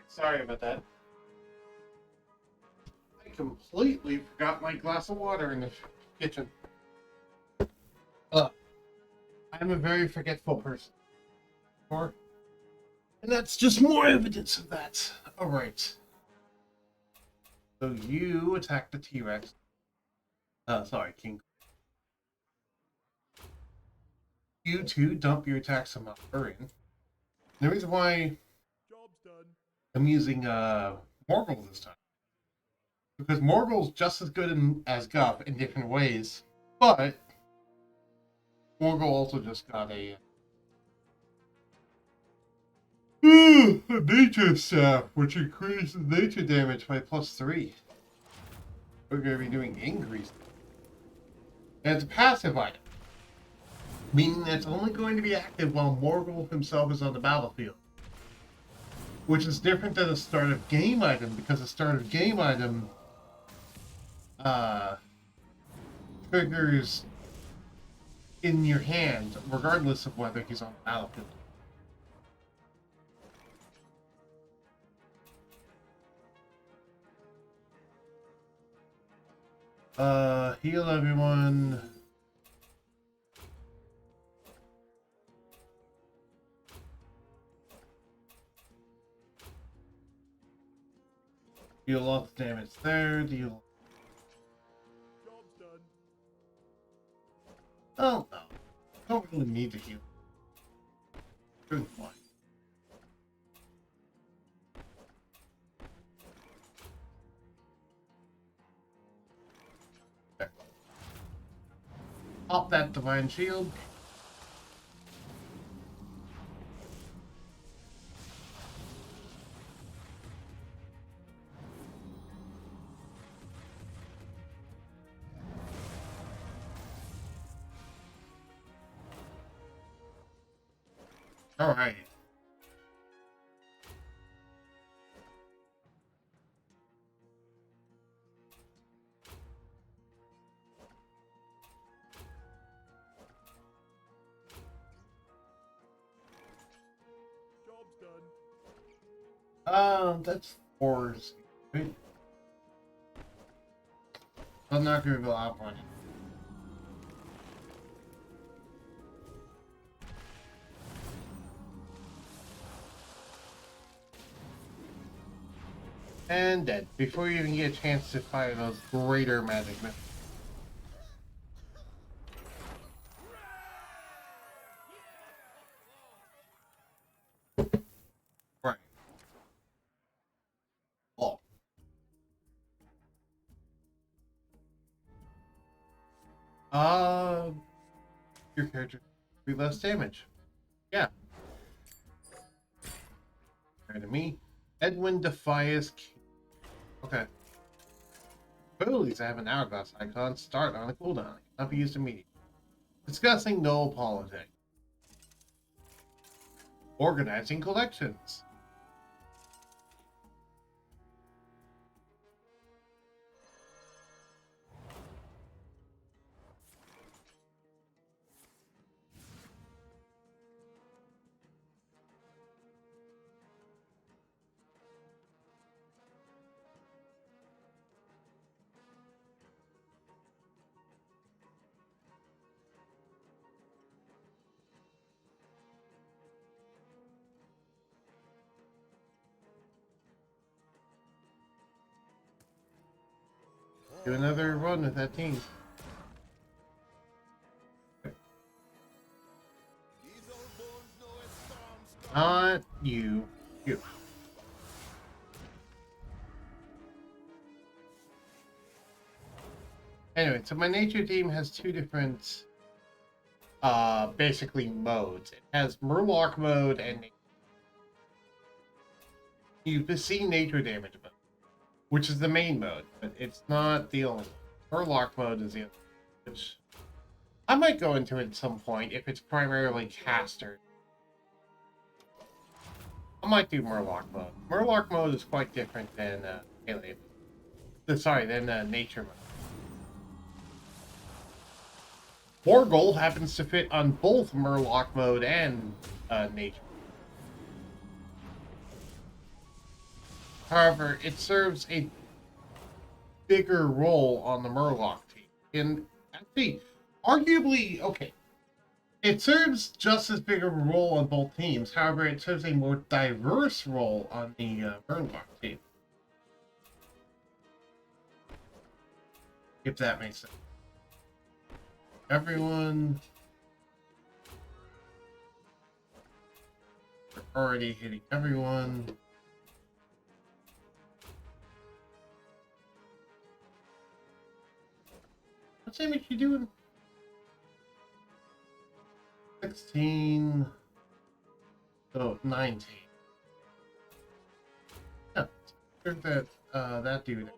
Sorry about that. I completely forgot my glass of water in the kitchen. I'm a very forgetful person. And that's just more evidence of that. Alright. So you attack the T-Rex. Sorry, King. You two dump your attacks on Malfurion. The reason why Job's done. I'm using Morgul this time, because Morgul's just as good as Gup in different ways, but Morgul also just got a nature staff, which increases nature damage by +3. We're going to be doing increase. And it's a passive item, meaning that it's only going to be active while Morgul himself is on the battlefield. Which is different than a start of game item, because a start of game item triggers in your hand, regardless of whether he's on the battlefield. Heal everyone. Deal lots of damage there. Deal. Job's done. Oh no, don't really need to heal. Good point. There. Pop that divine shield. All right. Job's done. That's fours. Right? I'm not gonna go out on it. And dead. Before you even get a chance to fire those greater magic missiles. Right. Oh. Your character do less damage. Yeah. Right to me. Edwin Defias. Okay. Abilities I have an hourglass icon. Start on a cooldown. Cannot be used immediately. Discussing no politics. Organizing collections. Do another run with that team. These old bones know a storm's Not you. You. Anyway, so my nature team has two different basically modes. It has Murloc mode and you've seen nature damage mode, which is the main mode, but it's not the only one. Murloc mode is the other, which I might go into at some point if it's primarily caster. I might do Murloc mode. Murloc mode is quite different than alien. Sorry, than nature mode. Morgul happens to fit on both Murloc mode and nature. However, it serves a bigger role on the Murloc team. And actually, arguably, okay, it serves just as big of a role on both teams. However, it serves a more diverse role on the Murloc team. If that makes sense. Everyone... We're already hitting everyone. What damage you doing? 16. So 19. Yeah. There's that dude. done.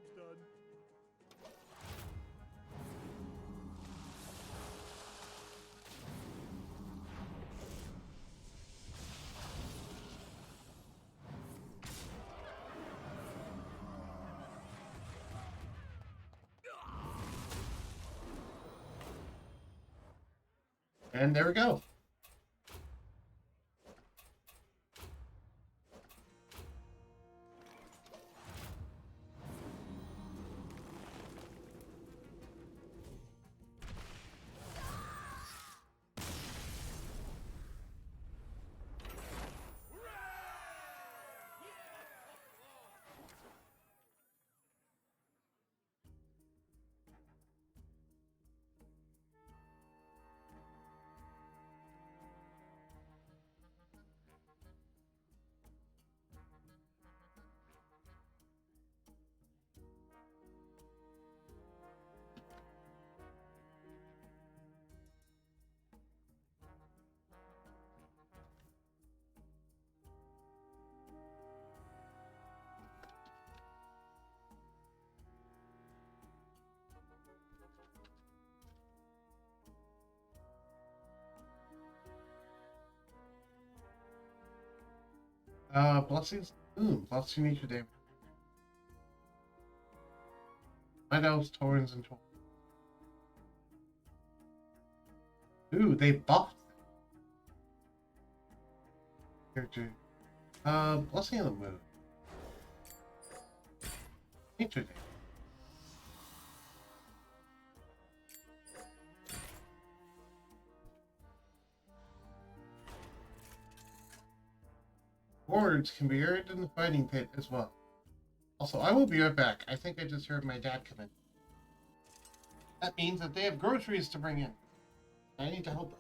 And there we go. Blessings. Plus 2 nature damage. Night elves, taurens, and taurens. Ooh, they buffed character. Blessing of the moon. Nature damage. Words can be earned in the fighting pit as well. Also, I will be right back. I think I just heard my dad come in. That means that they have groceries to bring in. I need to help them.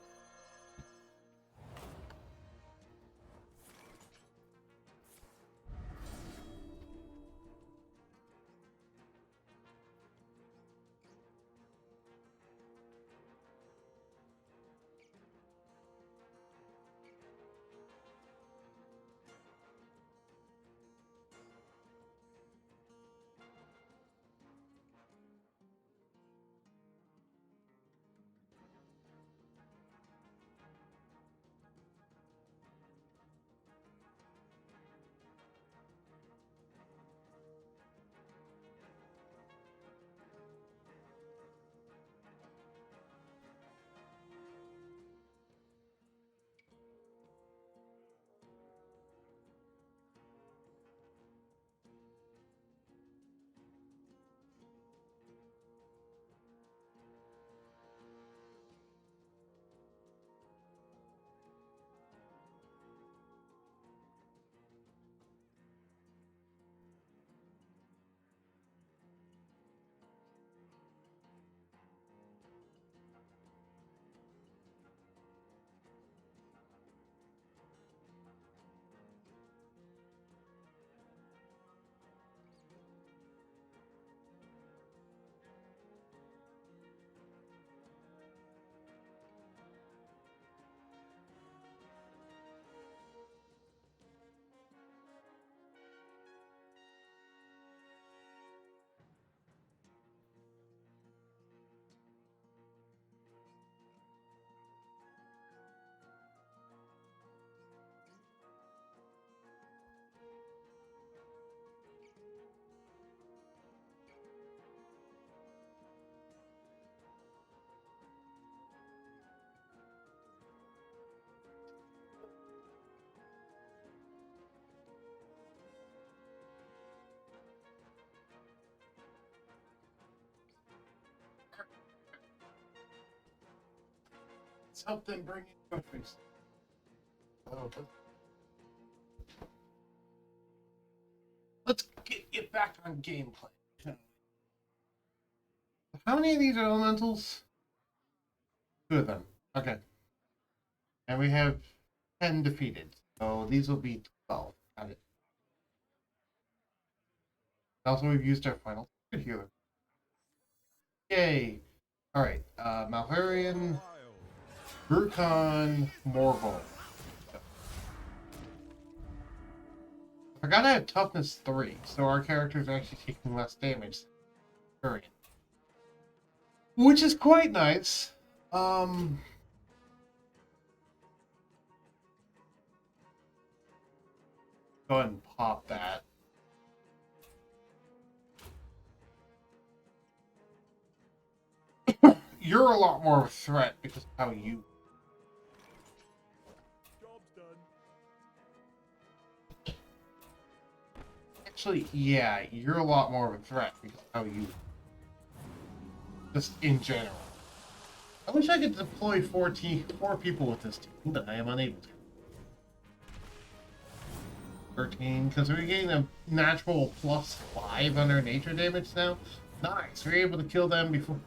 Let's help them bring in groceries. Oh, let's get back on gameplay. How many of these are elementals? 2 of them. Okay. And we have 10 defeated. So these will be 12. Got it. Also, we've used our final healer. Yay! Alright. Malharian, Brucon, Morgul. I forgot I have toughness 3, so our character is actually taking less damage than Malharian. Which is quite nice. Go ahead and pop that. You're a lot more of a threat because of how you actually, yeah, you're a lot more of a threat because of how you, just in general. I wish I could deploy four people with this team, but I am unable to. 13, because we're getting a natural +5 under nature damage now. Nice, we're able to kill them before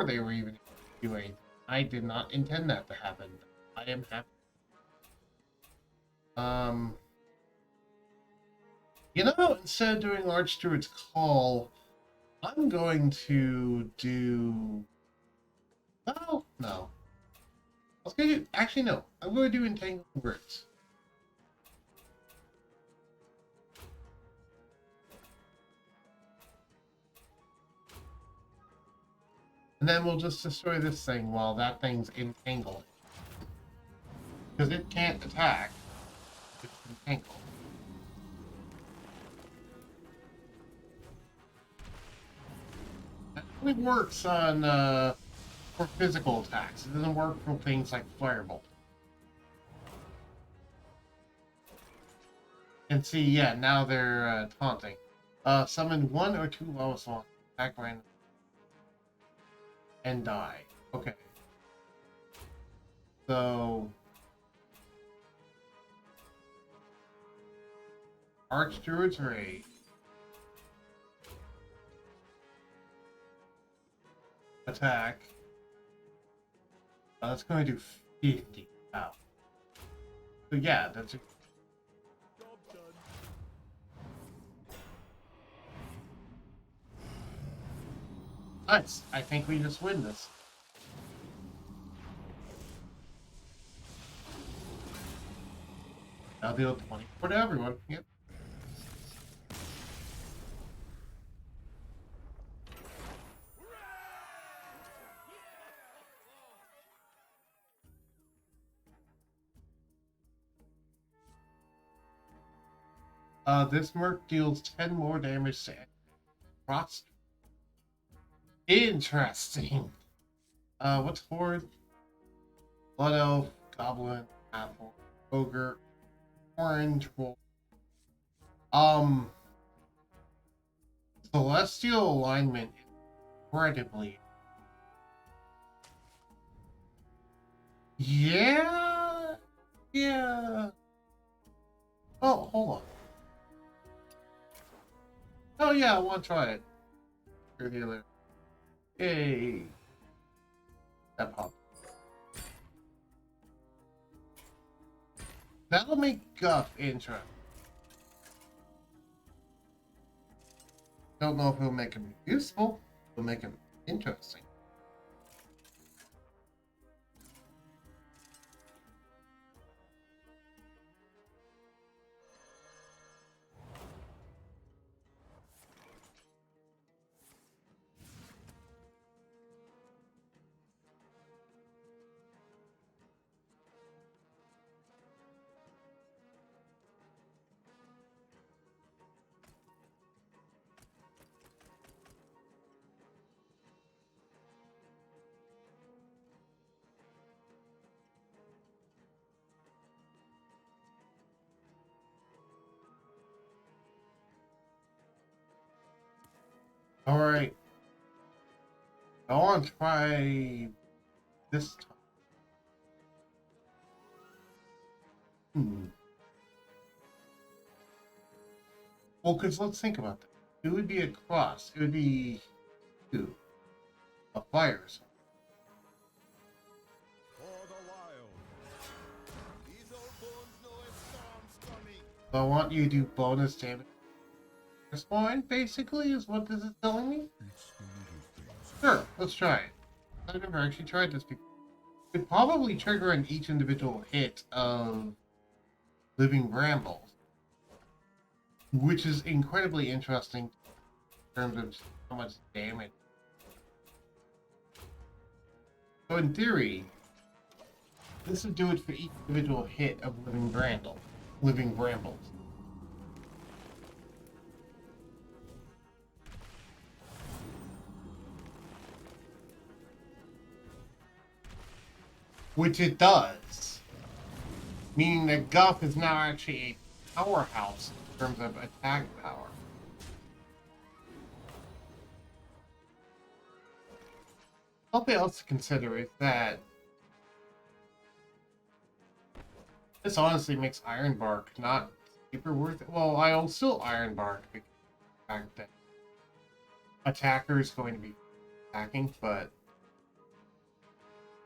they were even doing anything. I did not intend that to happen. I am happy. You know, instead of doing Large Steward's Call, I'm going to do... Oh, no. I was going to do... Actually, no. I'm going to do Entangled Roots. And then we'll just destroy this thing while that thing's entangled. Because it can't attack. It's entangled. That only works on, for physical attacks. It doesn't work for things like Firebolt. And see, yeah, now they're, taunting. Summon 1 or 2 lava swans. Attack random. And die. Okay. So... Archdruid's Raid. Attack. That's going to do 50. Wow. So yeah, that's a... Nice. I think we just win this. I'll deal 24 to everyone. Yep. This Merc deals 10 more damage to Frost. Interesting. What's Horde? Blood Elf, Goblin, Apple, Ogre, Orange, Wolf. Celestial alignment is incredibly. Yeah. Yeah. Oh, hold on. Oh yeah, I want to try it. Your healer. Hey. That popped. That'll make Guff interesting. Don't know if it'll make him useful. It'll make him interesting. Alright. I want to try this time. Well, because let's think about that. It would be a cross. It would be two. A fire. For the wild. These old bones know a storm's coming. So I want you to do bonus damage. Spawn, basically, is what this is telling me? Sure, let's try it. I've never actually tried this before. It could probably trigger on each individual hit of living brambles, which is incredibly interesting in terms of how much damage. So in theory, this would do it for each individual hit of living brambles. Which it does. Meaning that Guff is now actually powerhouse in terms of attack power. Something else to consider is that this honestly makes Ironbark not super worth it. Well, I'll still Ironbark because of the fact that attacker is going to be attacking, but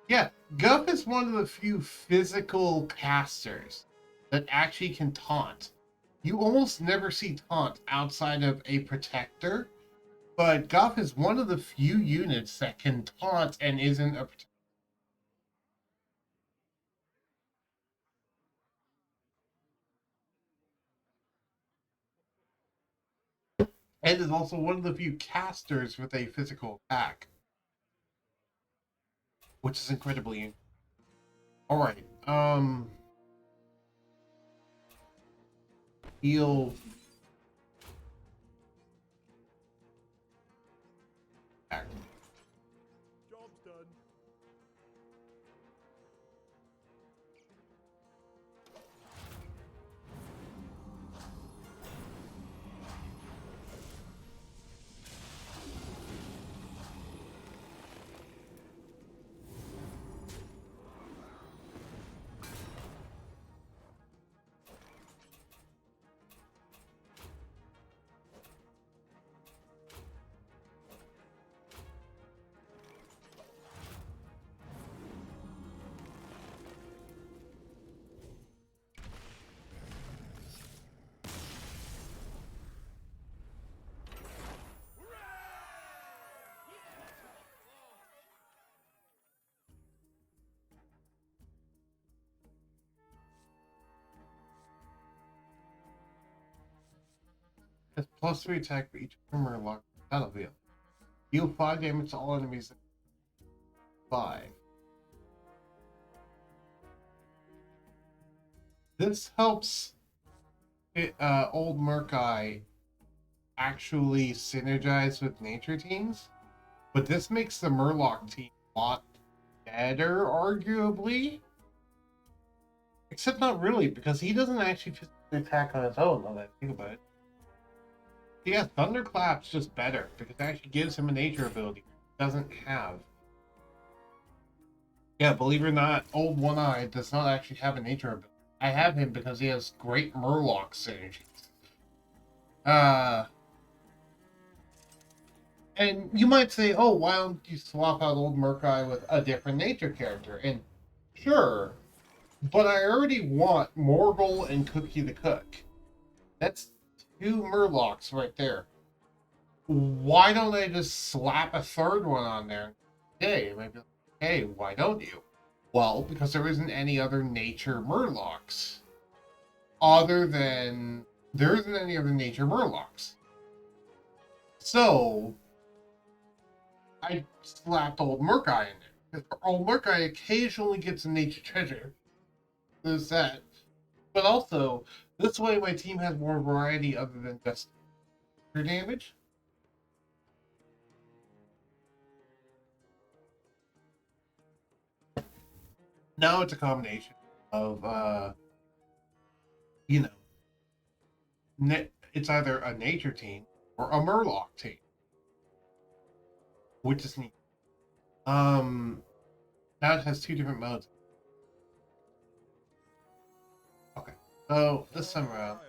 yeah, Guff is one of the few physical casters that actually can taunt. You almost never see taunt outside of a protector, but Guff is one of the few units that can taunt and isn't a protector. And is also one of the few casters with a physical attack, which is incredibly. Alright, heal. Job's done. Has +3 attack for each armor locked battlefield. Deal 5 damage to all enemies. 5. This helps old Murkai actually synergize with nature teams, but this makes the Murloc team a lot better, arguably. Except not really, because he doesn't actually physically attack on his own, now that I think about it. Yeah, Thunderclap's just better, because it actually gives him a nature ability he doesn't have. Yeah, believe it or not, Old One Eye does not actually have a nature ability. I have him because he has great Murloc synergies. And you might say, oh, why don't you swap out Old Murkai with a different nature character? And sure, but I already want Morgul and Cookie the Cook. That's 2 Murlocs right there. Why don't I just slap a third one on there? Hey, maybe, hey, why don't you? Well, because there isn't any other nature Murlocs. There isn't any other nature Murlocs. So, I slapped Old Murkai in there. Old Murkai occasionally gets a nature treasure. There's that. But also, this way my team has more variety other than just damage. Now it's a combination of, you know, it's either a nature team or a Murloc team, which is neat. Now it has 2 different modes. Okay, so this time around,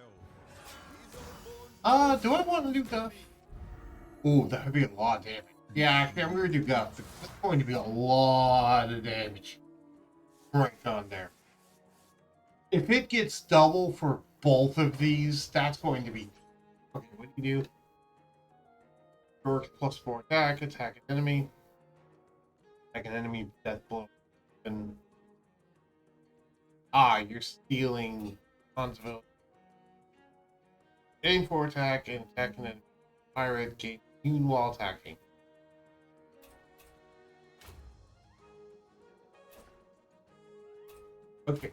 do I want to do Guff? Ooh, that would be a lot of damage. Yeah, actually, I'm going to do Guff. It's going to be a lot of damage right on there. If it gets double for both of these, that's going to be... Okay, what do you do? Work +4 attack, attack an enemy. Attack an enemy, death blow. And... you're stealing tons of it. Gain 4 attack and attack an enemy. Pirate, gain immune while attacking. Okay.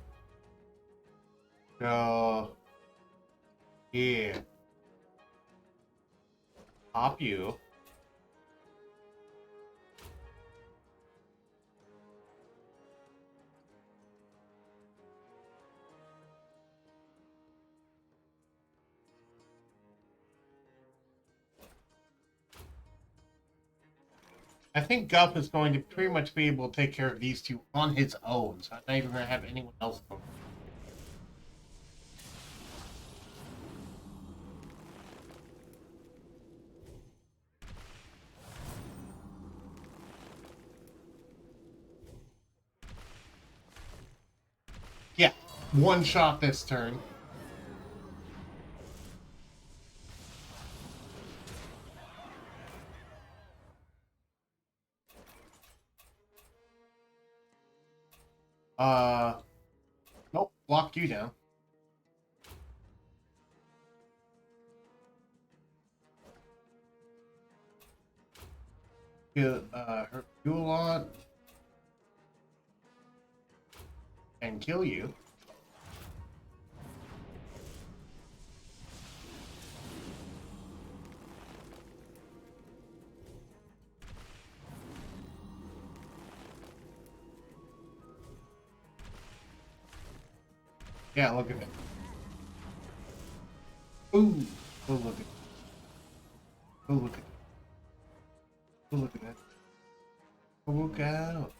Yeah. Pop you. I think Guff is going to pretty much be able to take care of these two on his own, so I'm not even going to have anyone else go. Yeah, one shot this turn. Nope, blocked you down. Hurt you a lot. And kill you. Yeah, look at it. Ooh, oh look at it. Oh look at it. Oh look at that. Oh look out.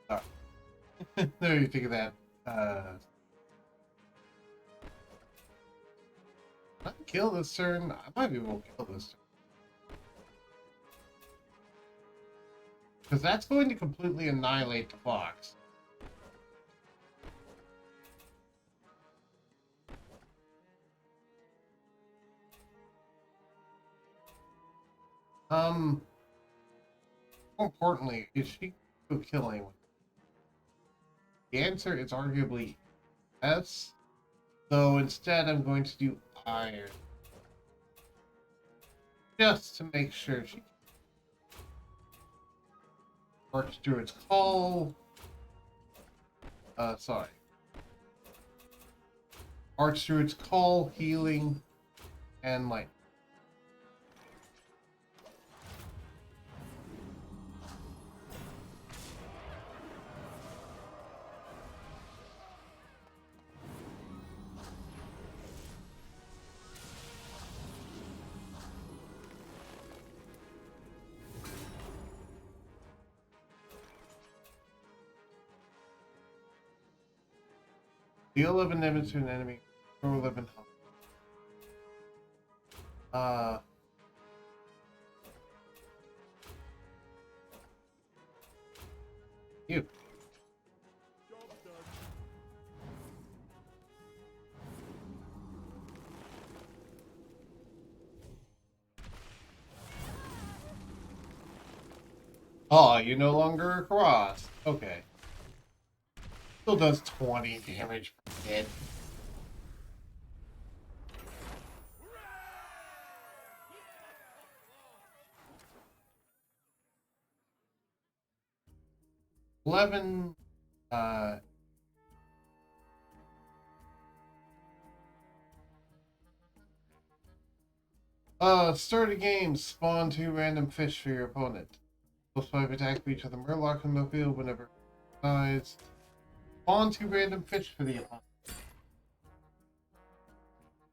Sorry. There you think of that. I kill this turn. I might be able to kill this turn. Because that's going to completely annihilate the fox. More importantly, is she going to kill anyone? The answer is arguably yes. So instead, I'm going to do iron. Just to make sure she works through its call. Sorry. Arch through its call, healing, and light. Deal 11 damage to an enemy. Throw 11 health. You. Job done. Oh, you no longer cross. Okay. Still does 20 damage per hit. $11. Start a game. Spawn 2 random fish for your opponent. Plus 5 attack for each of the Murloc in the field whenever it dies. Spawn 2 random fish for the opponent.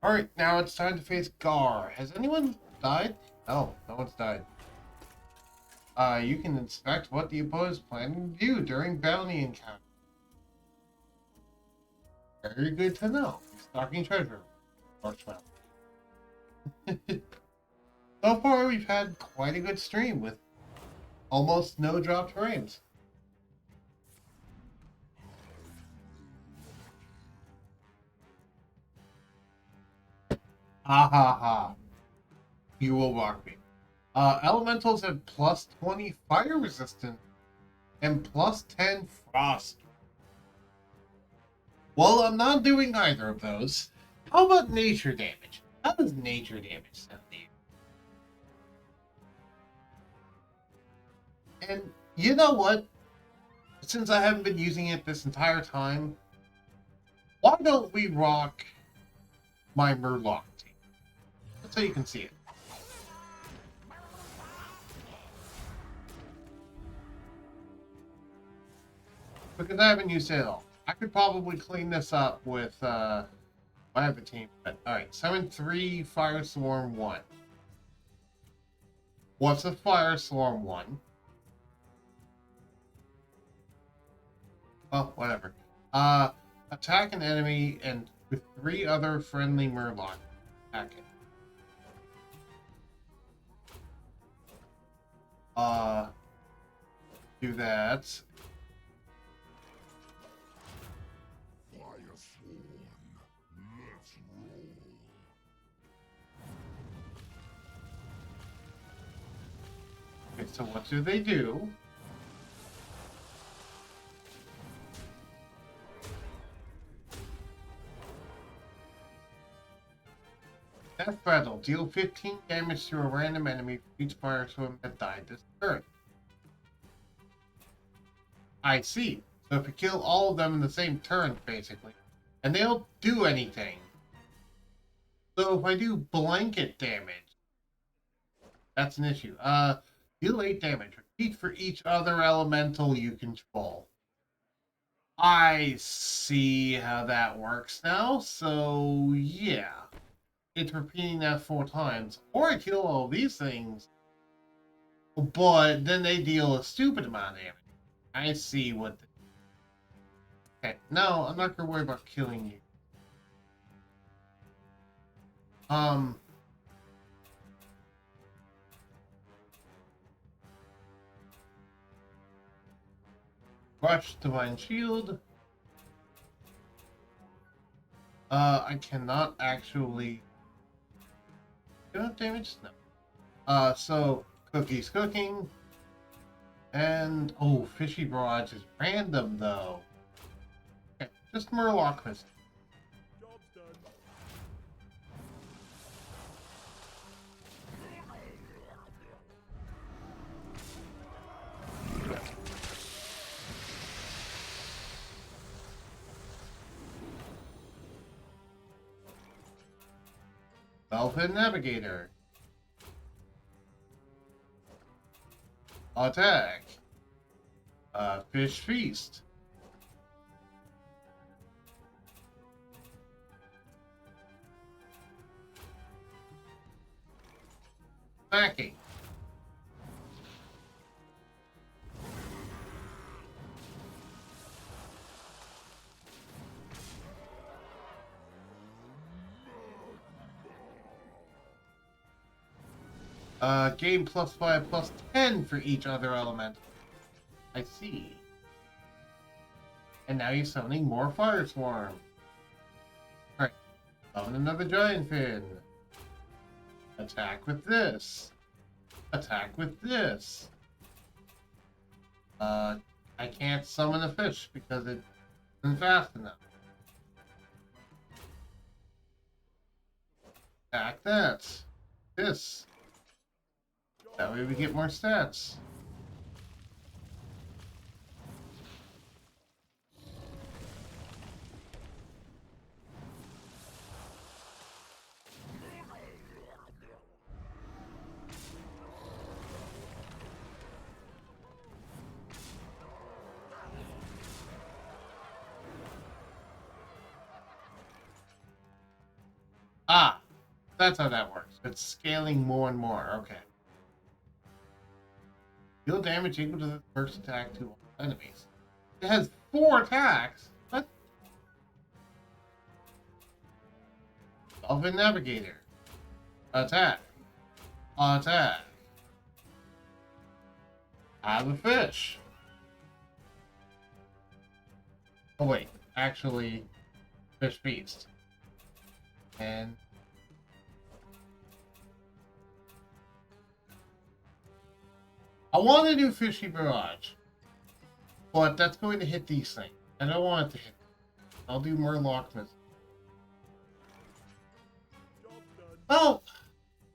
Alright, now it's time to face Gar. Has anyone died? No, no one's died. You can inspect what the opponent is planning to do during bounty encounter. Very good to know. Stocking treasure. Marshmallow. So far, we've had quite a good stream with almost no dropped frames. Ha ha ha. You will rock me. Elementals have plus 20 fire resistance and plus 10 frost. Well, I'm not doing either of those. How about nature damage? How does nature damage sound to you? And you know what? Since I haven't been using it this entire time, why don't we rock my Murloc team? So you can see it. Because I haven't used it at all. I could probably clean this up with my other team. But alright, summon 3 Firestorm 1. What's a Firestorm 1? Well, whatever. Attack an enemy and with 3 other friendly Murloc. Attack it. Do that. Fire sworn. Let's roll. Okay, so what do they do? Death Battle. Deal 15 damage to a random enemy for each fire swim that died this turn. I see. So if you kill all of them in the same turn, basically, and they don't do anything. So if I do blanket damage, that's an issue. Deal 8 damage. Repeat for each other elemental you control. I see how that works now. So yeah. It's repeating that 4 times. Or I kill all these things, but then they deal a stupid amount of damage. I see what okay, no, I'm not gonna worry about killing you. Rush Divine Shield. I cannot actually... Do I have damage? No. So, Cookie's cooking. And, oh, Fishy Barrage is random, though. Okay, just Murloc Mist. Job's done. Elfin Navigator. Attack. Fish Feast. Attacking. Gain +5, +10 for each other element. I see. And now you're summoning more Fire Swarm. Alright. Summon another Giant Fin. Attack with this. Attack with this. I can't summon a fish because it isn't fast enough. Attack that. This. That way we get more stats. Ah, that's how that works. It's scaling more and more. Okay. Deal damage equal to the first attack to all enemies. It has 4 attacks? What? Elfin Navigator. Attack. Attack. I have a fish. Oh wait, actually, Fish Feast. And I want to do Fishy Barrage, but that's going to hit these things. I don't want it to hit. I'll do Murloc Mist. Oh!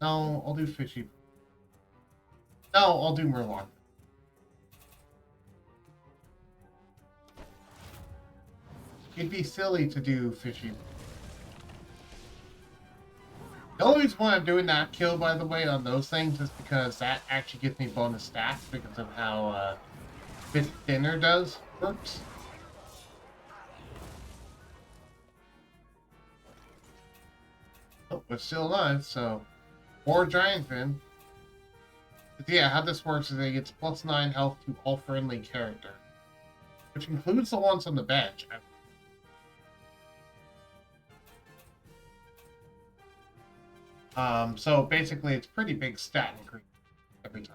No, I'll do Fishy. No, I'll do Murloc. It'd be silly to do Fishy. The only reason why I'm doing that kill, by the way, on those things is because that actually gives me bonus stats because of how Fifth Dinner works. Oh, we're still alive, so... Or Giant Fin. But yeah, how this works is it gets +9 health to all friendly characters. which includes the ones on the bench. So basically, it's pretty big stat increase every time.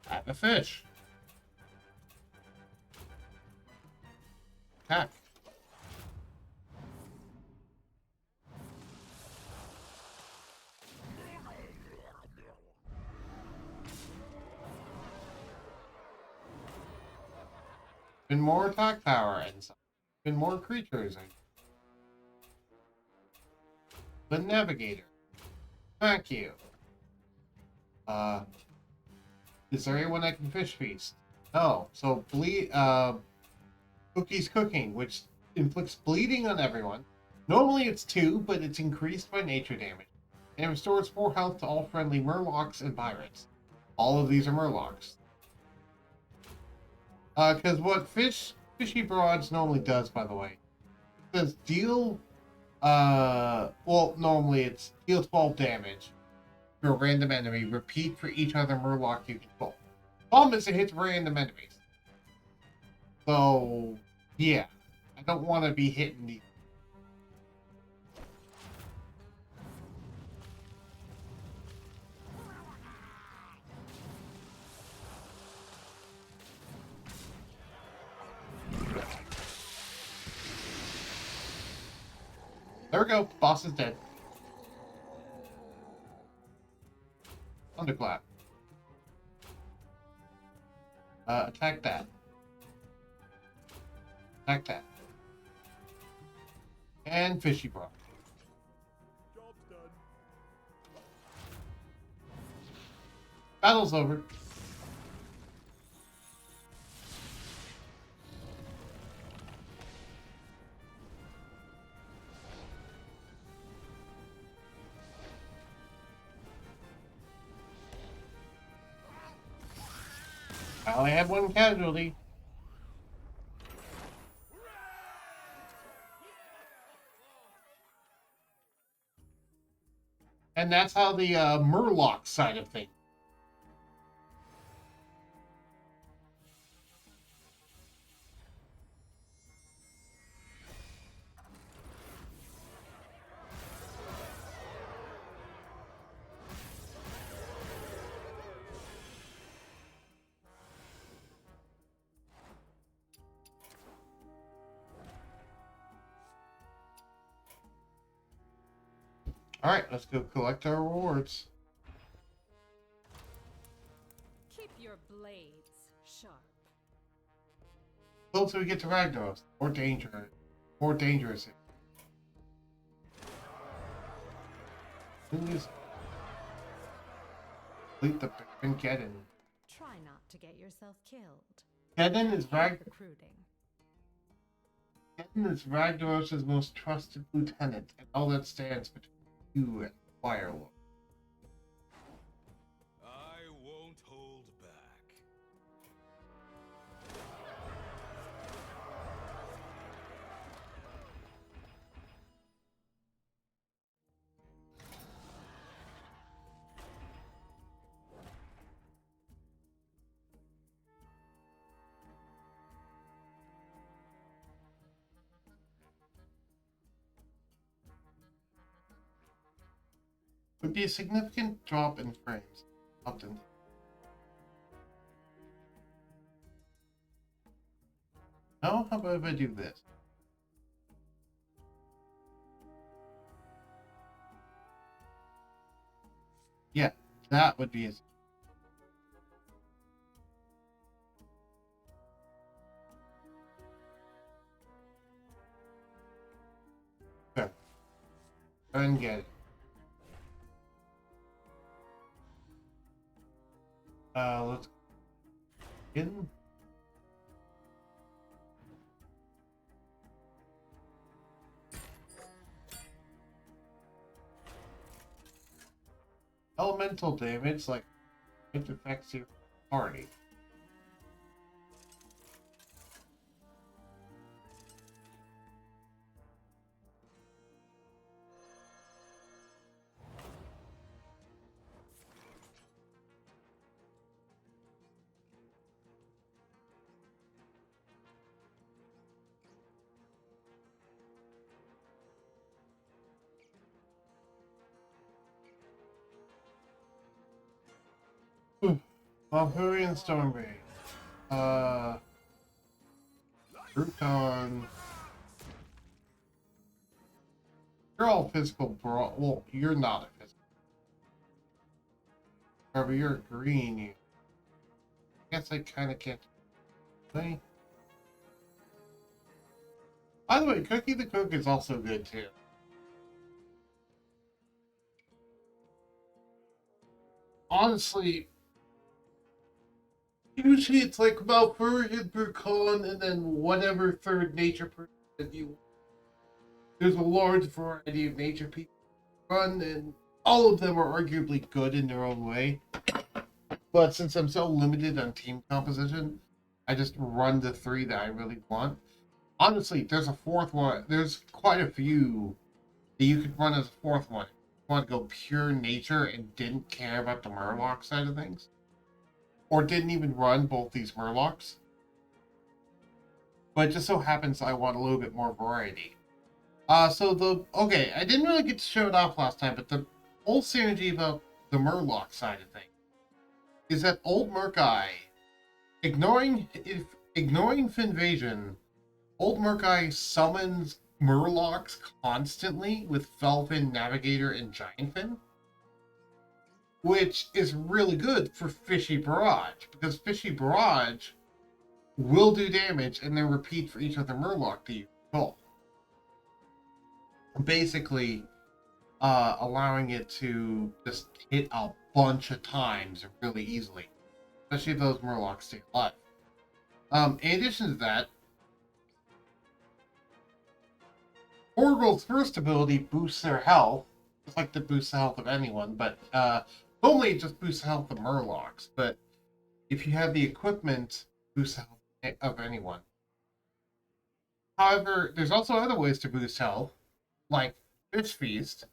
Have a fish. Attack. Been more attack power and some. Been more creatures and the navigator. Thank you. Is there anyone that can fish feast? No. So Cookie's cooking, which inflicts bleeding on everyone. Normally it's 2, but it's increased by nature damage. And restores 4 health to all friendly murlocs and pirates. All of these are murlocs. Because what Fishy Broads normally does, by the way, it says deal, well, normally it's deal 12 damage to a random enemy, repeat for each other murloc you control. Problem is it hits random enemies. So, yeah, I don't want to be hitting these. There we go. Boss is dead. Thunderclap. Attack that. Attack that. And Fishy Broad. Job's done. Battle's over. I only had one casualty. And that's how the Murloc side of things. Alright, let's go collect our rewards. Keep your blades sharp. Closer we get to Ragnaros, more dangerous. Please complete the Baron Geddon. Try not to get yourself killed. Geddon is Recruiting. Ragnaros' most trusted lieutenant, and all that stands between you and Firelord. I won't hold back. Would be a significant drop in frames. Often. No? How about if I do this? Yeah, that would be a... Sure. Go and get it. Let's in. Elemental damage, like it affects your party. Valkyrian Stormray. Bruton. You're all physical, bro. Well, you're not a physical. But you're green. I guess I kind of can't. Play. By the way, Cookie the Cook is also good too. Honestly, usually it's like Valkyrian, Brucon, and then whatever third nature person that you. There's a large variety of nature people run, and all of them are arguably good in their own way. But since I'm so limited on team composition, I just run the three that I really want. Honestly, there's a fourth one. There's quite a few that you could run as a fourth one. If you want to go pure nature and didn't care about the Murloc side of things. Or didn't even run both these Murlocs. But it just so happens I want a little bit more variety. Okay, I didn't really get to show it off last time, but the whole synergy about the Murloc side of things is that old Murkai, ignoring Finvasion, old Murkai summons Murlocs constantly with Felfin, Navigator, and Giantfin, which is really good for Fishy Barrage, because Fishy Barrage will do damage and then repeat for each other Murloc that you control. Basically, allowing it to just hit a bunch of times really easily, especially if those Murlocs stay alive. In addition to that, Orgul's first ability boosts their health, just like it boosts the health of anyone, but normally it just boosts the health of Murlocs, but if you have the equipment, boosts the health of anyone. However, there's also other ways to boost health, like Fish Feast,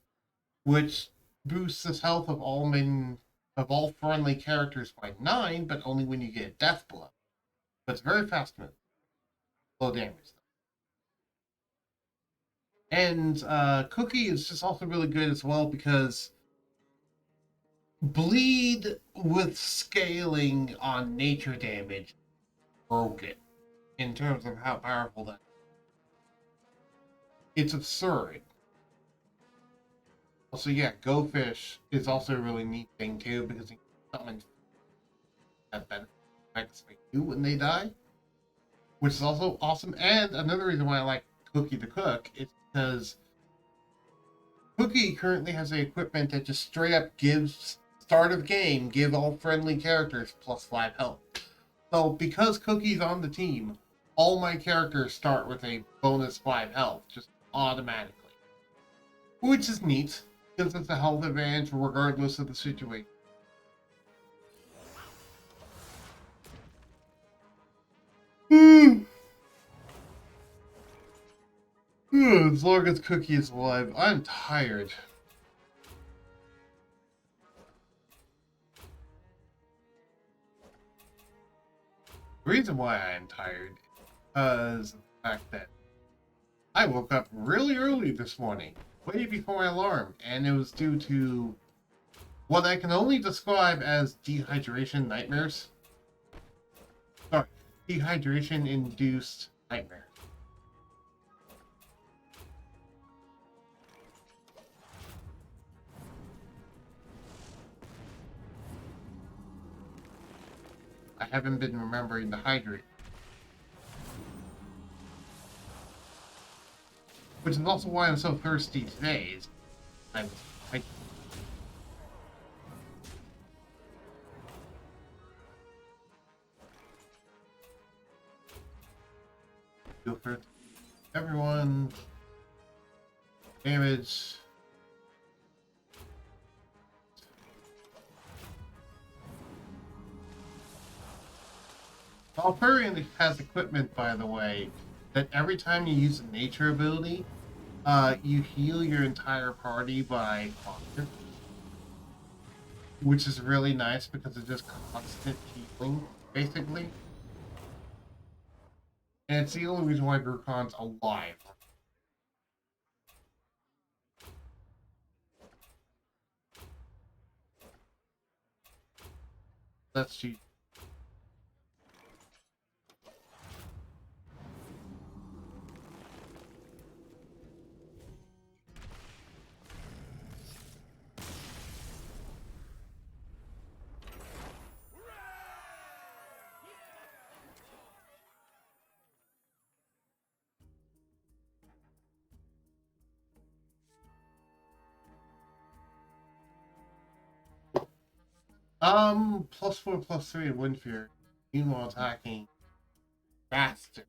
which boosts the health of all friendly characters by 9, but only when you get a death blow. But it's very fast move. Low damage. And Cookie is just also really good as well because bleed with scaling on nature damage broke it in terms of how powerful that is. It's absurd. Also, yeah, Go Fish is also a really neat thing too because you can summon that benefits you when they die, which is also awesome. And another reason why I like Cookie the Cook is because Cookie currently has the equipment that just straight up gives start of game, give all friendly characters plus 5 health. So because Cookie's on the team, all my characters start with a bonus 5 health, just automatically. Which is neat, because it's a health advantage regardless of the situation. As long as Cookie is alive, I'm tired. The reason why I am tired is because of the fact that I woke up really early this morning, way before my alarm, and it was due to what I can only describe as dehydration nightmares. Sorry, dehydration-induced nightmares. I haven't been remembering to hydrate. Which is also why I'm so thirsty today. I go for it. Everyone. Damage. Valkyrian has equipment, by the way, that every time you use a nature ability, you heal your entire party by 5, which is really nice because it's just constant healing, basically. And it's the only reason why Brucon's alive. That's cheap. +4/+3 Wind Fury. Meanwhile attacking faster.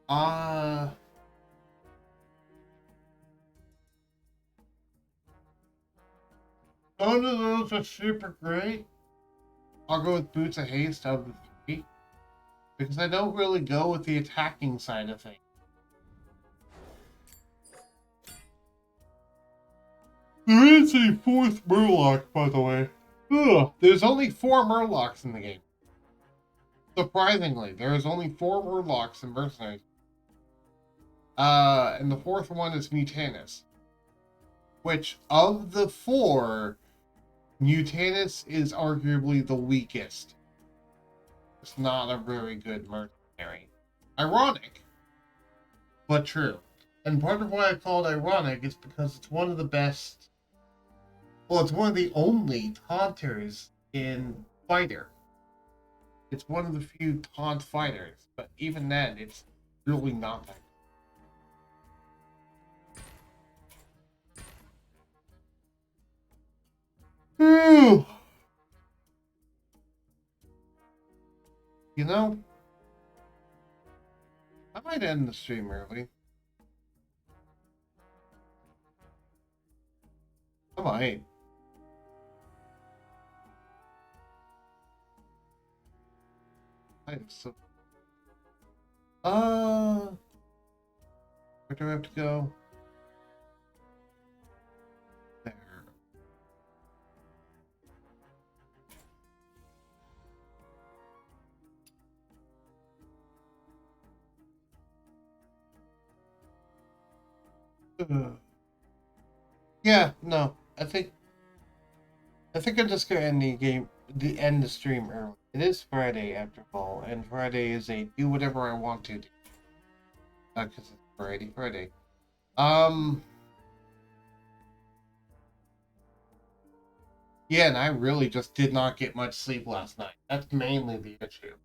None of those are super great. I'll go with Boots of Haste out of the three. Because I don't really go with the attacking side of things. There is a fourth Murloc, by the way. Ugh. There's only 4 Murlocs in the game. Surprisingly, there is only 4 Murlocs in Mercenaries. And the fourth one is Mutanus. Which, of the 4, Mutanus is arguably the weakest. It's not a very good mercenary. Ironic, but true. And part of why I call it ironic is because it's one of the best. Well, it's one of the only taunters in Fighter. It's one of the few taunt fighters, but even then, it's really not that good. You know, I might end the stream early. I might. I am so. Where do I have to go? There. Yeah, no. I think I'm just gonna end end the stream early. It is Friday after all, and Friday is a do whatever I want to do. Because it's Friday. Yeah, and I really just did not get much sleep last night. That's mainly the issue.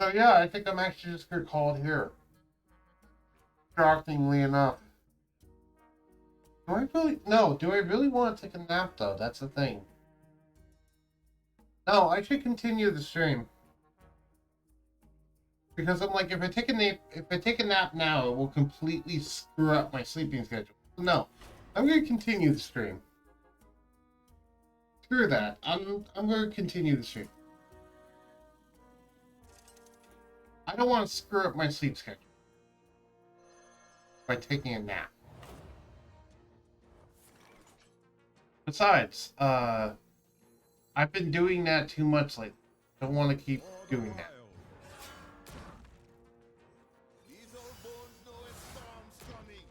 So yeah, I think I'm actually just gonna call it here. Shockingly enough. Do I really want to take a nap though? That's the thing. No, I should continue the stream. Because I'm like, if I take a nap now, it will completely screw up my sleeping schedule. No. I'm gonna continue the stream. Screw that. I'm gonna continue the stream. I don't want to screw up my sleep schedule by taking a nap. Besides, I've been doing that too much lately. I don't want to keep doing that. These old bones know a storm's coming.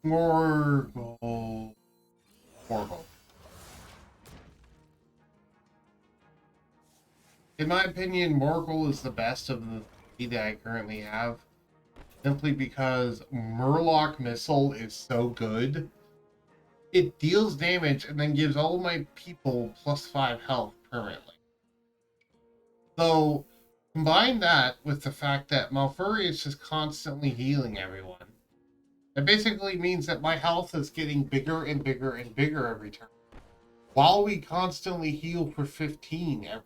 More gold. More gold. In my opinion, Morgul is the best of the 3 that I currently have. Simply because Murloc Missile is so good. It deals damage and then gives all of my people +5 health permanently. So, combine that with the fact that Malfuri is just constantly healing everyone. It basically means that my health is getting bigger and bigger and bigger every turn. While we constantly heal for 15 every.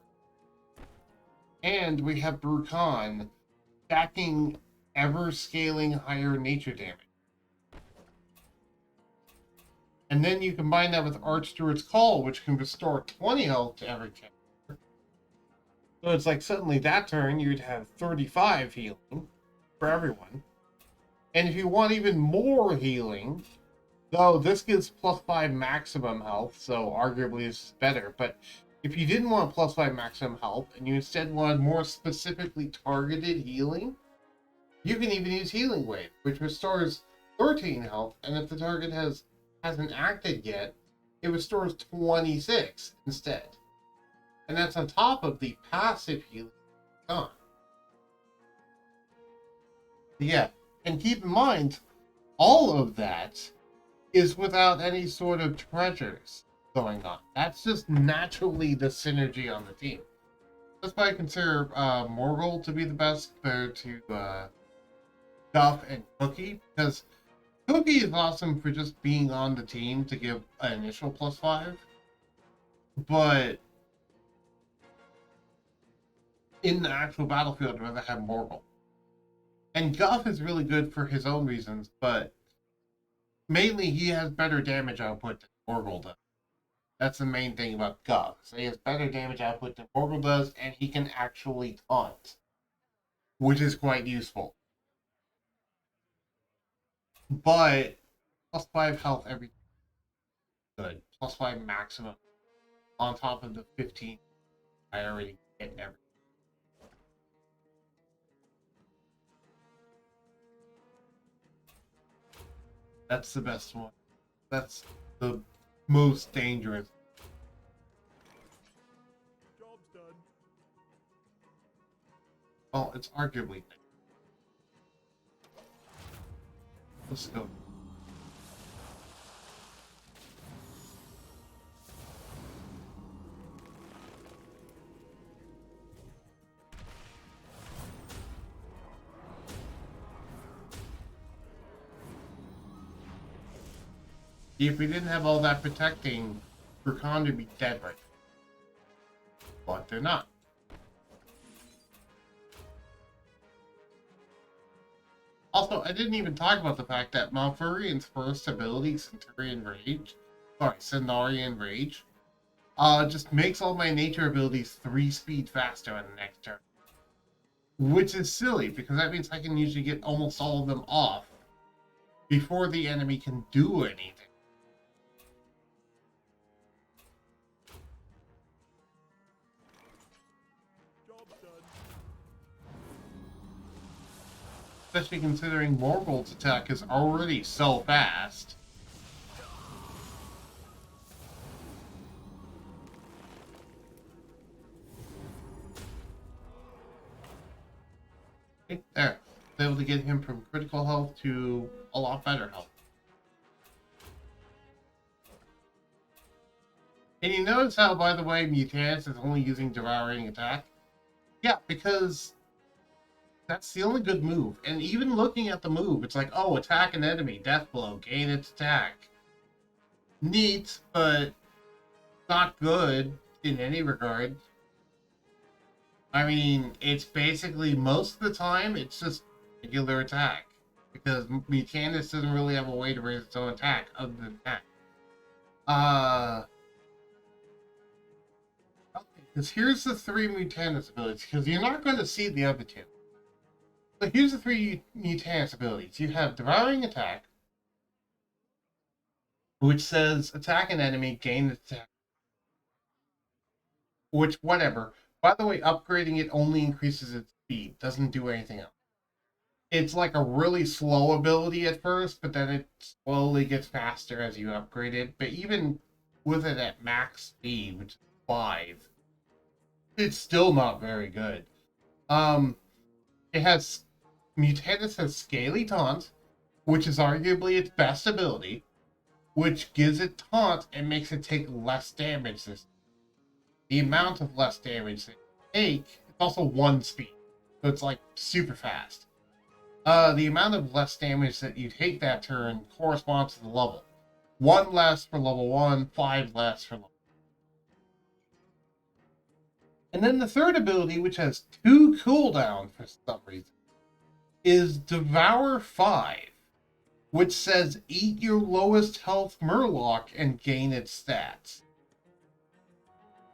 And we have Brukan stacking ever scaling higher nature damage. And then you combine that with Archsteward's Call, which can restore 20 health to every character. So it's like suddenly that turn you'd have 35 healing for everyone. And if you want even more healing, though this gives +5 maximum health, so arguably this is better, but if you didn't want +5 maximum health and you instead wanted more specifically targeted healing, you can even use Healing Wave, which restores 13 health, and if the target hasn't acted yet, it restores 26 instead. And that's on top of the passive healing on. Yeah, and keep in mind, all of that is without any sort of treasures going on. That's just naturally the synergy on the team. That's why I consider Morgul to be the best compared to Duff and Cookie, because Cookie is awesome for just being on the team to give an initial +5, but in the actual battlefield, I'd rather have Morgul. And Guff is really good for his own reasons, but mainly he has better damage output than Morgul does. That's the main thing about Guff. So he has better damage output than Morgul does, and he can actually taunt, which is quite useful. But +5 health every good. +5 maximum on top of the 15 I already get every. That's the best one. That's the most dangerous. Job's done. Well, it's arguably. Let's go. If we didn't have all that protecting, Rakan would be dead right now. But they're not. Also, I didn't even talk about the fact that Malfurion's first ability, Cenarian Rage, just makes all my nature abilities 3 speed faster on the next turn. Which is silly, because that means I can usually get almost all of them off before the enemy can do anything. Job's done. Especially considering Morgul's attack is already so fast. Okay, there. I was able to get him from critical health to a lot better health. And you notice how, by the way, Mutanus is only using Devouring Attack? Yeah, because that's the only good move. And even looking at the move, it's like, oh, attack an enemy, death blow, gain its attack. Neat, but not good in any regard. I mean, it's basically, most of the time, it's just regular attack. Because Mutanus doesn't really have a way to raise its own attack other than that. Okay, because here's the 3 Mutanus abilities, because you're not going to see the other 2. So here's the 3 Mutanus abilities. You have Devouring Attack, which says attack an enemy, gain its attack. Which, whatever. By the way, upgrading it only increases its speed, doesn't do anything else. It's like a really slow ability at first, but then it slowly gets faster as you upgrade it. But even with it at max speed, which is 5, it's still not very good. It has Mutanus has Scaly Taunt, which is arguably its best ability, which gives it taunt and makes it take less damage. The amount of less damage that you take, it's also 1 speed, so it's like super fast. The amount of less damage that you take that turn corresponds to the level. 1 less for level 1, 5 less for level 2. And then the third ability, which has 2 cooldowns for some reason, is Devour 5, which says eat your lowest health Murloc and gain its stats.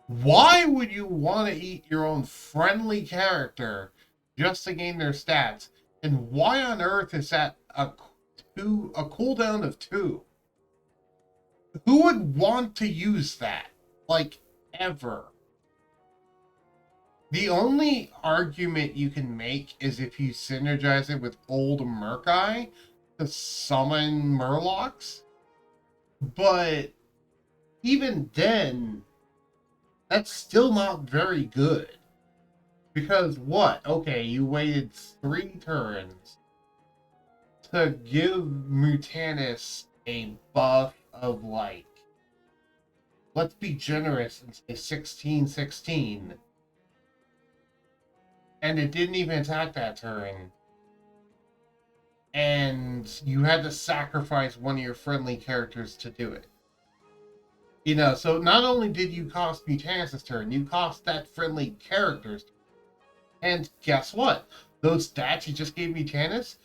Why would you want to eat your own friendly character just to gain their stats? And why on earth is that a cooldown of 2? Who would want to use that? Like, ever? The only argument you can make is if you synergize it with old Murkai to summon Murlocs. But even then, that's still not very good. Because what? Okay, you waited 3 turns to give Mutanus a buff of, like, let's be generous and say 16/16. and it didn't even attack that turn, and you had to sacrifice one of your friendly characters to do it. You know, so not only did you cost Mutanus' turn, you cost that friendly character's turn. And guess what? Those stats you just gave Mutanus,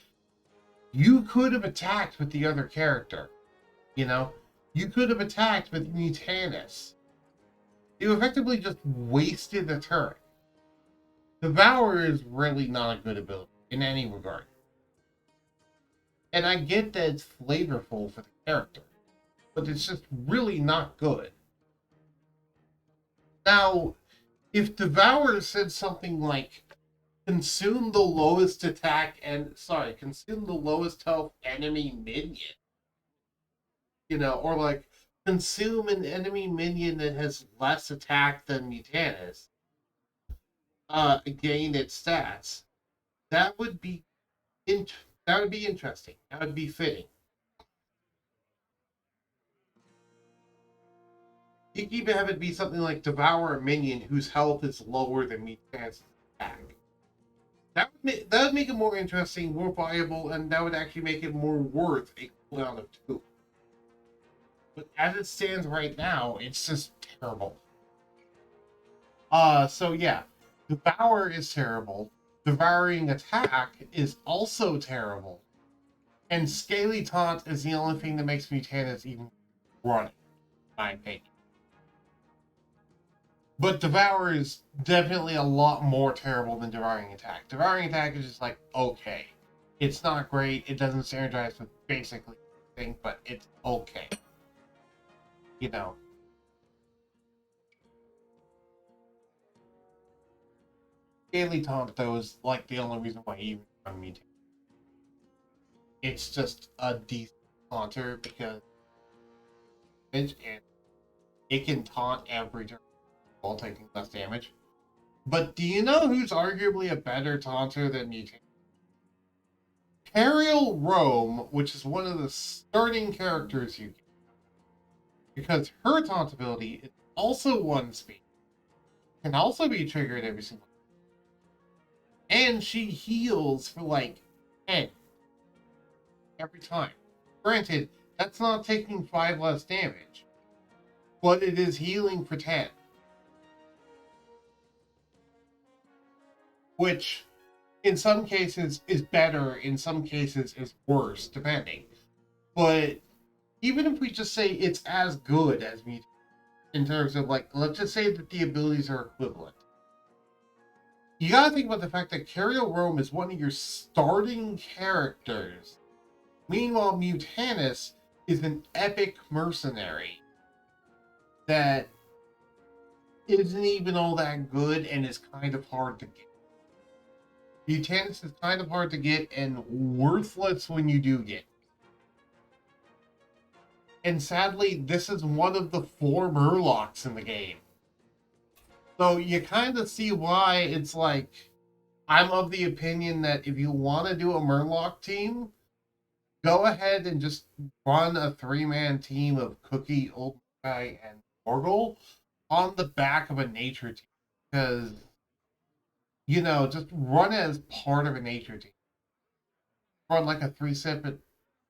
you could have attacked with the other character. You know? You could have attacked with Mutanus. You effectively just wasted a turn. Devour is really not a good ability in any regard. And I get that it's flavorful for the character, but it's just really not good. Now, if Devour said something like, consume the lowest attack and, sorry, consume the lowest health enemy minion, you know, or like, consume an enemy minion that has less attack than Mutanus, gain its stats, that would be that would be interesting. That would be fitting. You could even have it be something like devour a minion whose health is lower than Mutanus' attack. That would make it more interesting, more viable, and that would actually make it more worth a cooldown of 2. But as it stands right now, it's just terrible. So yeah, Devour is terrible. Devouring Attack is also terrible. And Scaly Taunt is the only thing that makes Mutanus even run, in my opinion. But Devour is definitely a lot more terrible than Devouring Attack. Devouring Attack is just like, okay. It's not great, it doesn't synergize with basically anything, but it's okay. You know. Scaly Taunt, though, is like the only reason why you even run Mutanus. It's just a decent taunter because and it can taunt every turn while taking less damage. But do you know who's arguably a better taunter than Mutanus? Aerial Roam, which is one of the starting characters you get. Because her taunt ability is also 1 speed. Can also be triggered every single time. And she heals for like 10 every time. Granted, that's not taking 5 less damage. But it is healing for 10. Which in some cases is better, in some cases is worse, depending. But even if we just say it's as good as Mutanus, in terms of like, let's just say that the abilities are equivalent. You gotta think about the fact that Cariel Rome is one of your starting characters. Meanwhile, Mutanus is an epic mercenary that isn't even all that good and is kind of hard to get. Mutanus is kind of hard to get and worthless when you do get. And sadly, this is one of the 4 Murlocs in the game. So you kind of see why it's like, I'm of the opinion that if you want to do a Murloc team, go ahead and just run a 3-man team of Cookie, Old Guy, and Morgul on the back of a nature team. Because, you know, just run it as part of a nature team. Run like a 3-separate.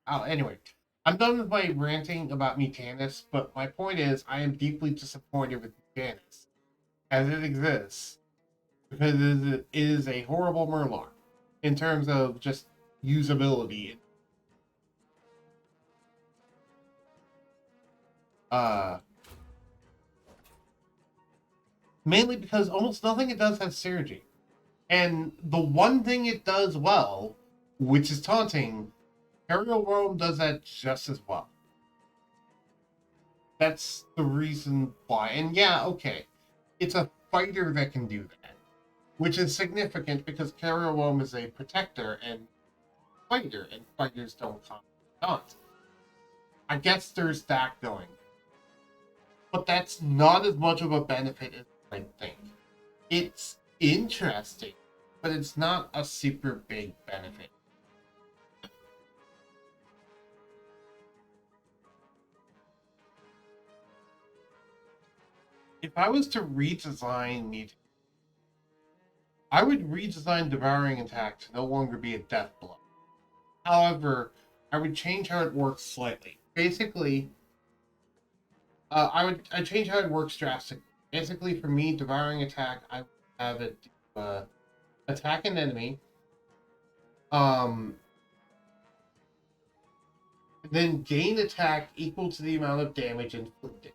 Oh, anyway, I'm done with my ranting about Mutanus, but my point is, I am deeply disappointed with Mutanus as it exists because it is a horrible Murloc in terms of just usability. Mainly because almost nothing it does has synergy. And the one thing it does well, which is taunting, Aerial Roam does that just as well. That's the reason why. And yeah, okay. It's a fighter that can do that. Which is significant because Aerial Roam is a protector and fighter, and fighters don't taunt. I guess there's that going. But that's not as much of a benefit as I think. It's interesting, but it's not a super big benefit. If I was to redesign Mutanus, I would redesign Devouring Attack to no longer be a death blow. However, I would change how it works slightly. Basically, I'd change how it works drastically. Basically, for me, Devouring Attack, I would have it attack an enemy, um, then gain attack equal to the amount of damage inflicted.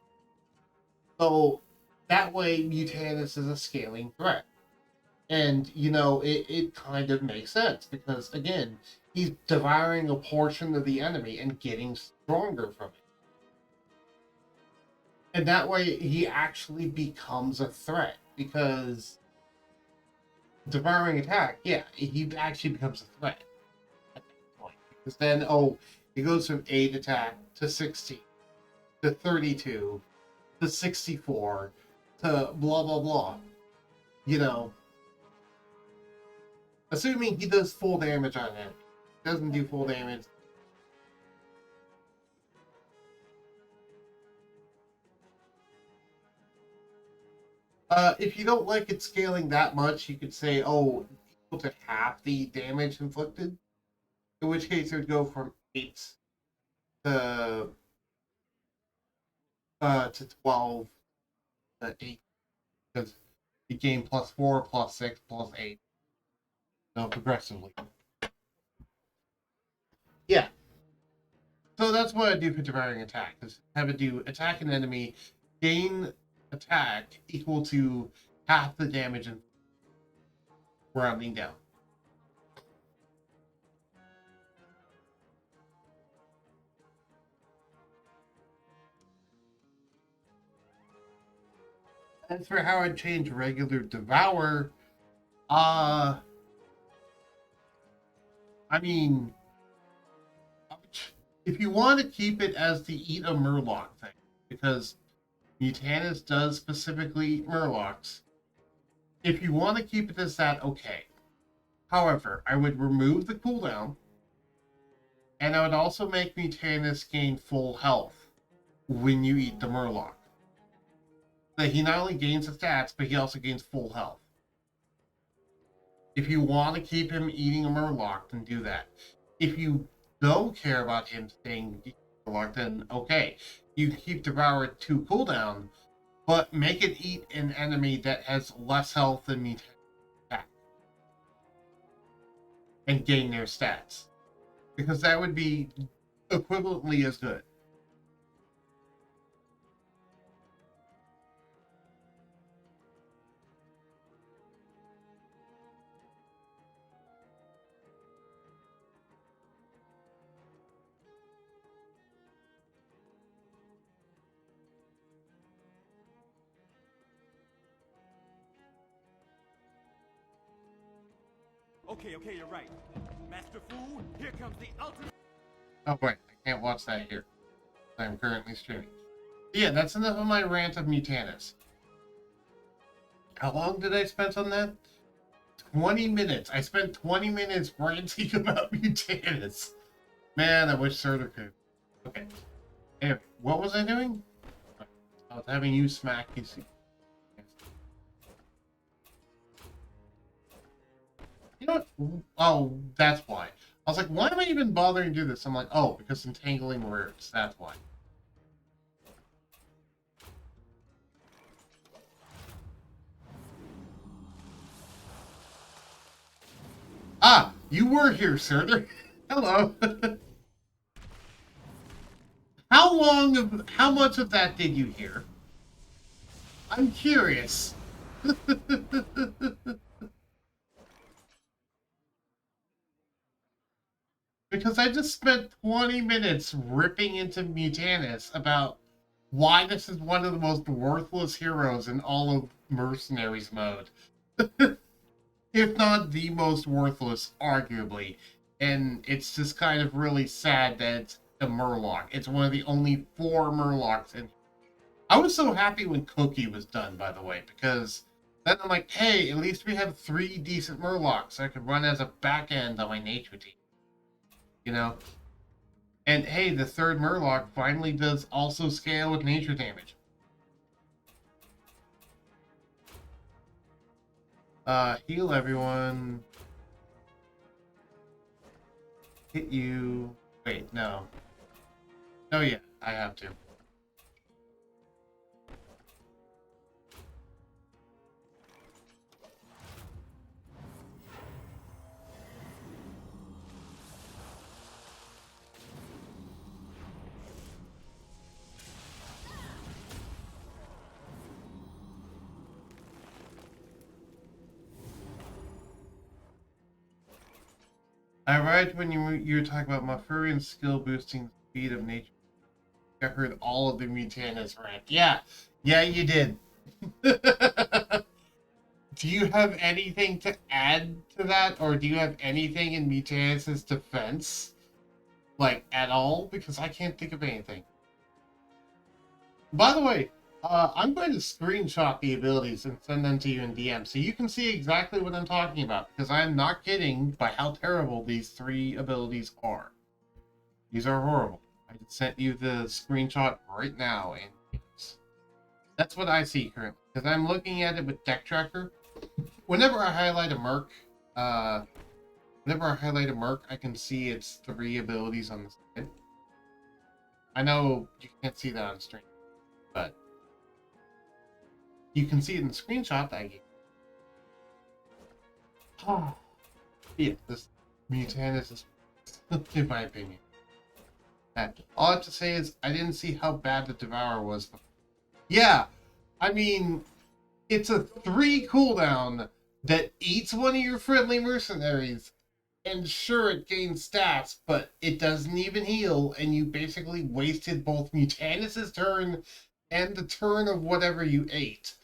So that way, Mutanus is a scaling threat. And, it kind of makes sense because, again, he's devouring a portion of the enemy and getting stronger from it. And that way, he actually becomes a threat because devouring attack, yeah, he actually becomes a threat at that point. Because then, it goes from 8 attack to 16 to 32 to 64 to blah, blah, blah. Assuming he does full damage on it. Doesn't do full damage. If you don't like it scaling that much, you could say, equal to half the damage inflicted. In which case it would go from 8 to 12 to 8. Because you gain +4, +6, +8. Progressively. Yeah. So that's what I do for devouring attack. Is have it do attack an enemy, gain attack equal to half the damage and rounding down. As for how I'd change regular devour, I mean, if you want to keep it as the eat a murloc thing, because Mutanus does specifically eat murlocs, if you want to keep it as that, okay. However, I would remove the cooldown, and I would also make Mutanus gain full health when you eat the murloc. So he not only gains the stats, but he also gains full health. If you want to keep him eating a murloc, then do that. If you don't care about him staying murloc, then okay. You keep Devour 2 cooldown, but make it eat an enemy that has less health than me attack. And gain their stats. Because that would be equivalently as good. Okay, you're right. Master Fu, here comes the ultimate. Oh wait, I can't watch that here. I'm currently streaming. Yeah, that's enough of my rant of Mutanus. How long did I spend on that? 20 minutes. I spent 20 minutes ranting about Mutanus. Man, I wish Surtur could. Okay. Anyway, what was I doing? I was having you smack you see. You know what? Oh, that's why. I was like, why am I even bothering to do this? I'm like, oh, because entangling words. That's why. Ah, you were here, Surtur. Hello. How much of that did you hear? I'm curious. Because I just spent 20 minutes ripping into Mutanus about why this is one of the most worthless heroes in all of Mercenaries mode. If not the most worthless, arguably. And it's just kind of really sad that it's a Murloc. It's one of the only 4 Murlocs in. I was so happy when Koki was done, by the way, because then I'm like, hey, at least we have 3 decent Murlocs I could run as a back end on my nature team. And hey, the 3rd Murloc finally does also scale with nature damage. Heal everyone. Hit you. Wait, no. Oh yeah, I have to. I arrived when you were talking about Mafurian's skill boosting the speed of nature. I heard all of the Mutanus rant. Yeah, yeah, you did. Do you have anything to add to that, or do you have anything in Mutanus' defense, like at all? Because I can't think of anything. By the way, I'm going to screenshot the abilities and send them to you in DM so you can see exactly what I'm talking about, because I am not kidding by how terrible these 3 abilities are. These are horrible. I just sent you the screenshot right now, and that's what I see currently. Because I'm looking at it with Deck Tracker. Whenever I highlight a Merc, uh, I can see its 3 abilities on the side. I know you can't see that on stream, but you can see it in the screenshot that I gave. Yeah, this Mutanus is, in my opinion. All I have to say is, I didn't see how bad the Devourer was. Yeah, I mean, it's a 3 cooldown that eats one of your friendly mercenaries, and sure, it gains stats, but it doesn't even heal, and you basically wasted both Mutanus' turn and the turn of whatever you ate.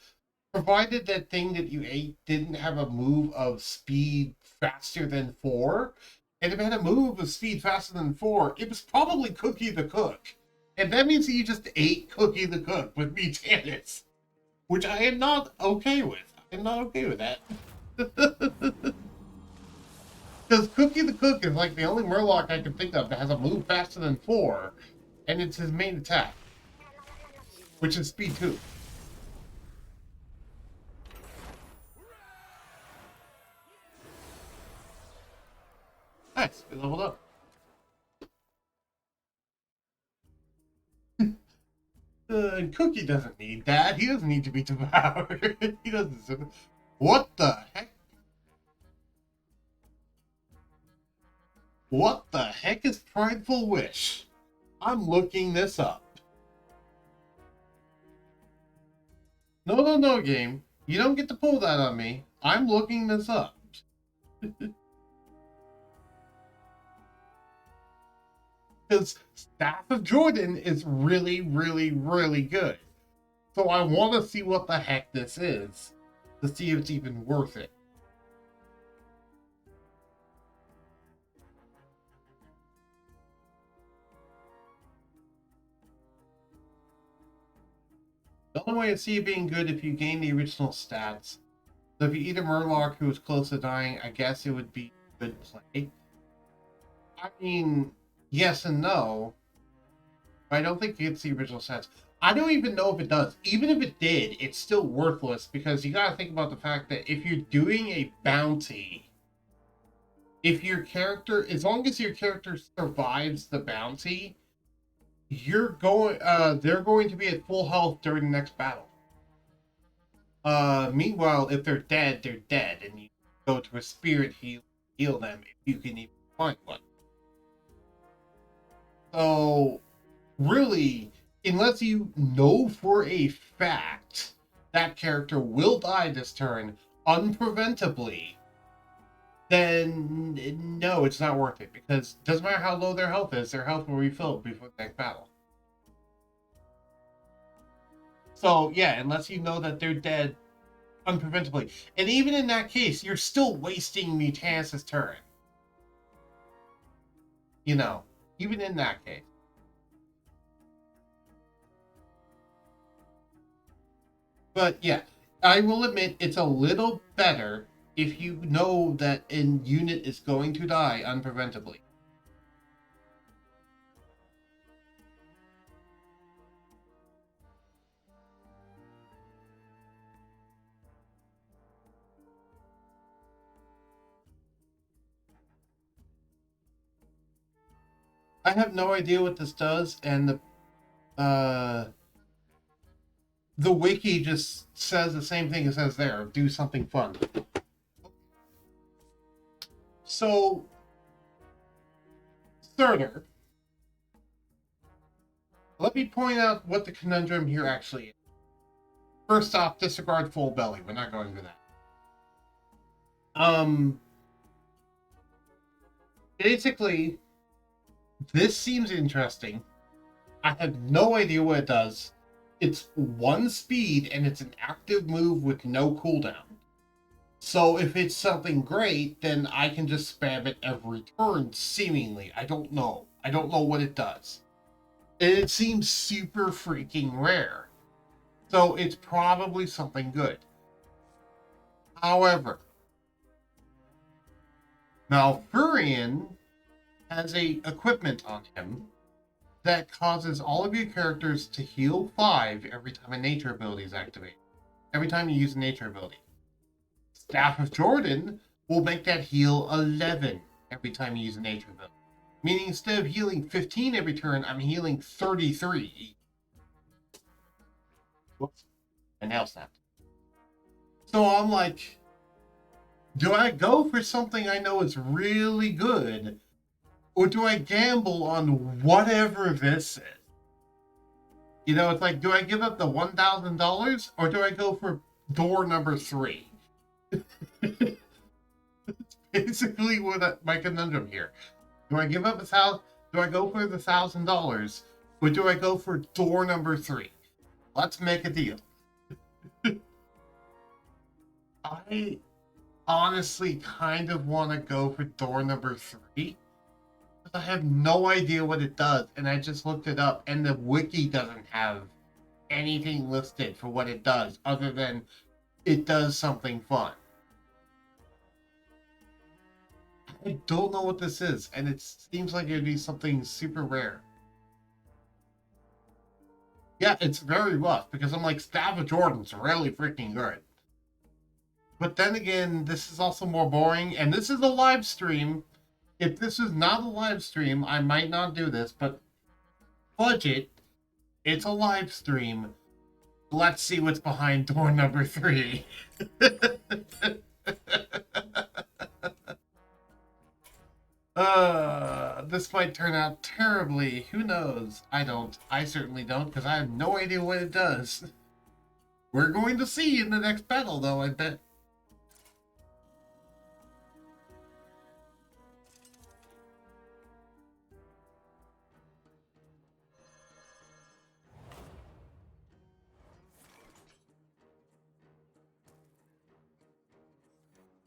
Provided that thing that you ate didn't have a move of speed faster than 4, and if it had a move of speed faster than 4, it was probably Cookie the Cook. And that means that you just ate Cookie the Cook with Mutanus, which I am not okay with. I'm not okay with that. Because Cookie the Cook is like the only Murloc I can think of that has a move faster than 4, and it's his main attack, which is speed 2. Nice, we leveled up. And Cookie doesn't need that. He doesn't need to be devoured. He doesn't. What the heck? What the heck is Prideful Wish? I'm looking this up. No, no, no, game. You don't get to pull that on me. I'm looking this up. Because Staff of Jordan is really, really, really good. So I want to see what the heck this is to see if it's even worth it. The only way to see it being good if you gain the original stats. So if you eat a Murloc who is close to dying, I guess it would be good play. I mean, yes and no. But I don't think it gets the original stats. I don't even know if it does. Even if it did, it's still worthless because you gotta think about the fact that if you're doing a bounty, if your character, as long as your character survives the bounty, they're going to be at full health during the next battle. Meanwhile, if they're dead, and you go to a spirit heal them if you can even find one. So, really, unless you know for a fact that character will die this turn unpreventably, then no, it's not worth it because it doesn't matter how low their health is, their health will refill before the next battle. So, yeah, unless you know that they're dead unpreventably. And even in that case, you're still wasting Mutanus' turn. You know, even in that case. But yeah, I will admit it's a little better if you know that a unit is going to die unpreventably. I have no idea what this does, and the wiki just says the same thing it says there. Do something fun. So, Surtur, let me point out what the conundrum here actually is. First off, disregard full belly. We're not going for that. Basically, this seems interesting. I have no idea what it does. It's 1 speed and it's an active move with no cooldown. So if it's something great, then I can just spam it every turn, seemingly. I don't know. I don't know what it does. And it seems super freaking rare. So it's probably something good. However, Malfurion has a equipment on him that causes all of your characters to heal 5 every time a nature ability is activated. Every time you use a nature ability. Staff of Jordan will make that heal 11 every time you use a nature ability. Meaning instead of healing 15 every turn, I'm healing 33. Whoops. And now snapped. So I'm like, do I go for something I know is really good? Or do I gamble on whatever this is? You know, it's like, do I give up the $1,000 or do I go for door number 3? That's basically what my conundrum here. Do I give up do I go for the $1,000 or do I go for door number 3? Let's make a deal. I honestly kind of want to go for door number 3. I have no idea what it does, and I just looked it up, and the wiki doesn't have anything listed for what it does, other than it does something fun. I don't know what this is, and it seems like it would be something super rare. Yeah, it's very rough, because I'm like, Staff of Jordan's really freaking good. But then again, this is also more boring, and this is a live stream. If this is not a live stream, I might not do this, but budget, it's a live stream. Let's see what's behind door number 3. This might turn out terribly. Who knows? I don't. I certainly don't, because I have no idea what it does. We're going to see in the next battle, though, I bet.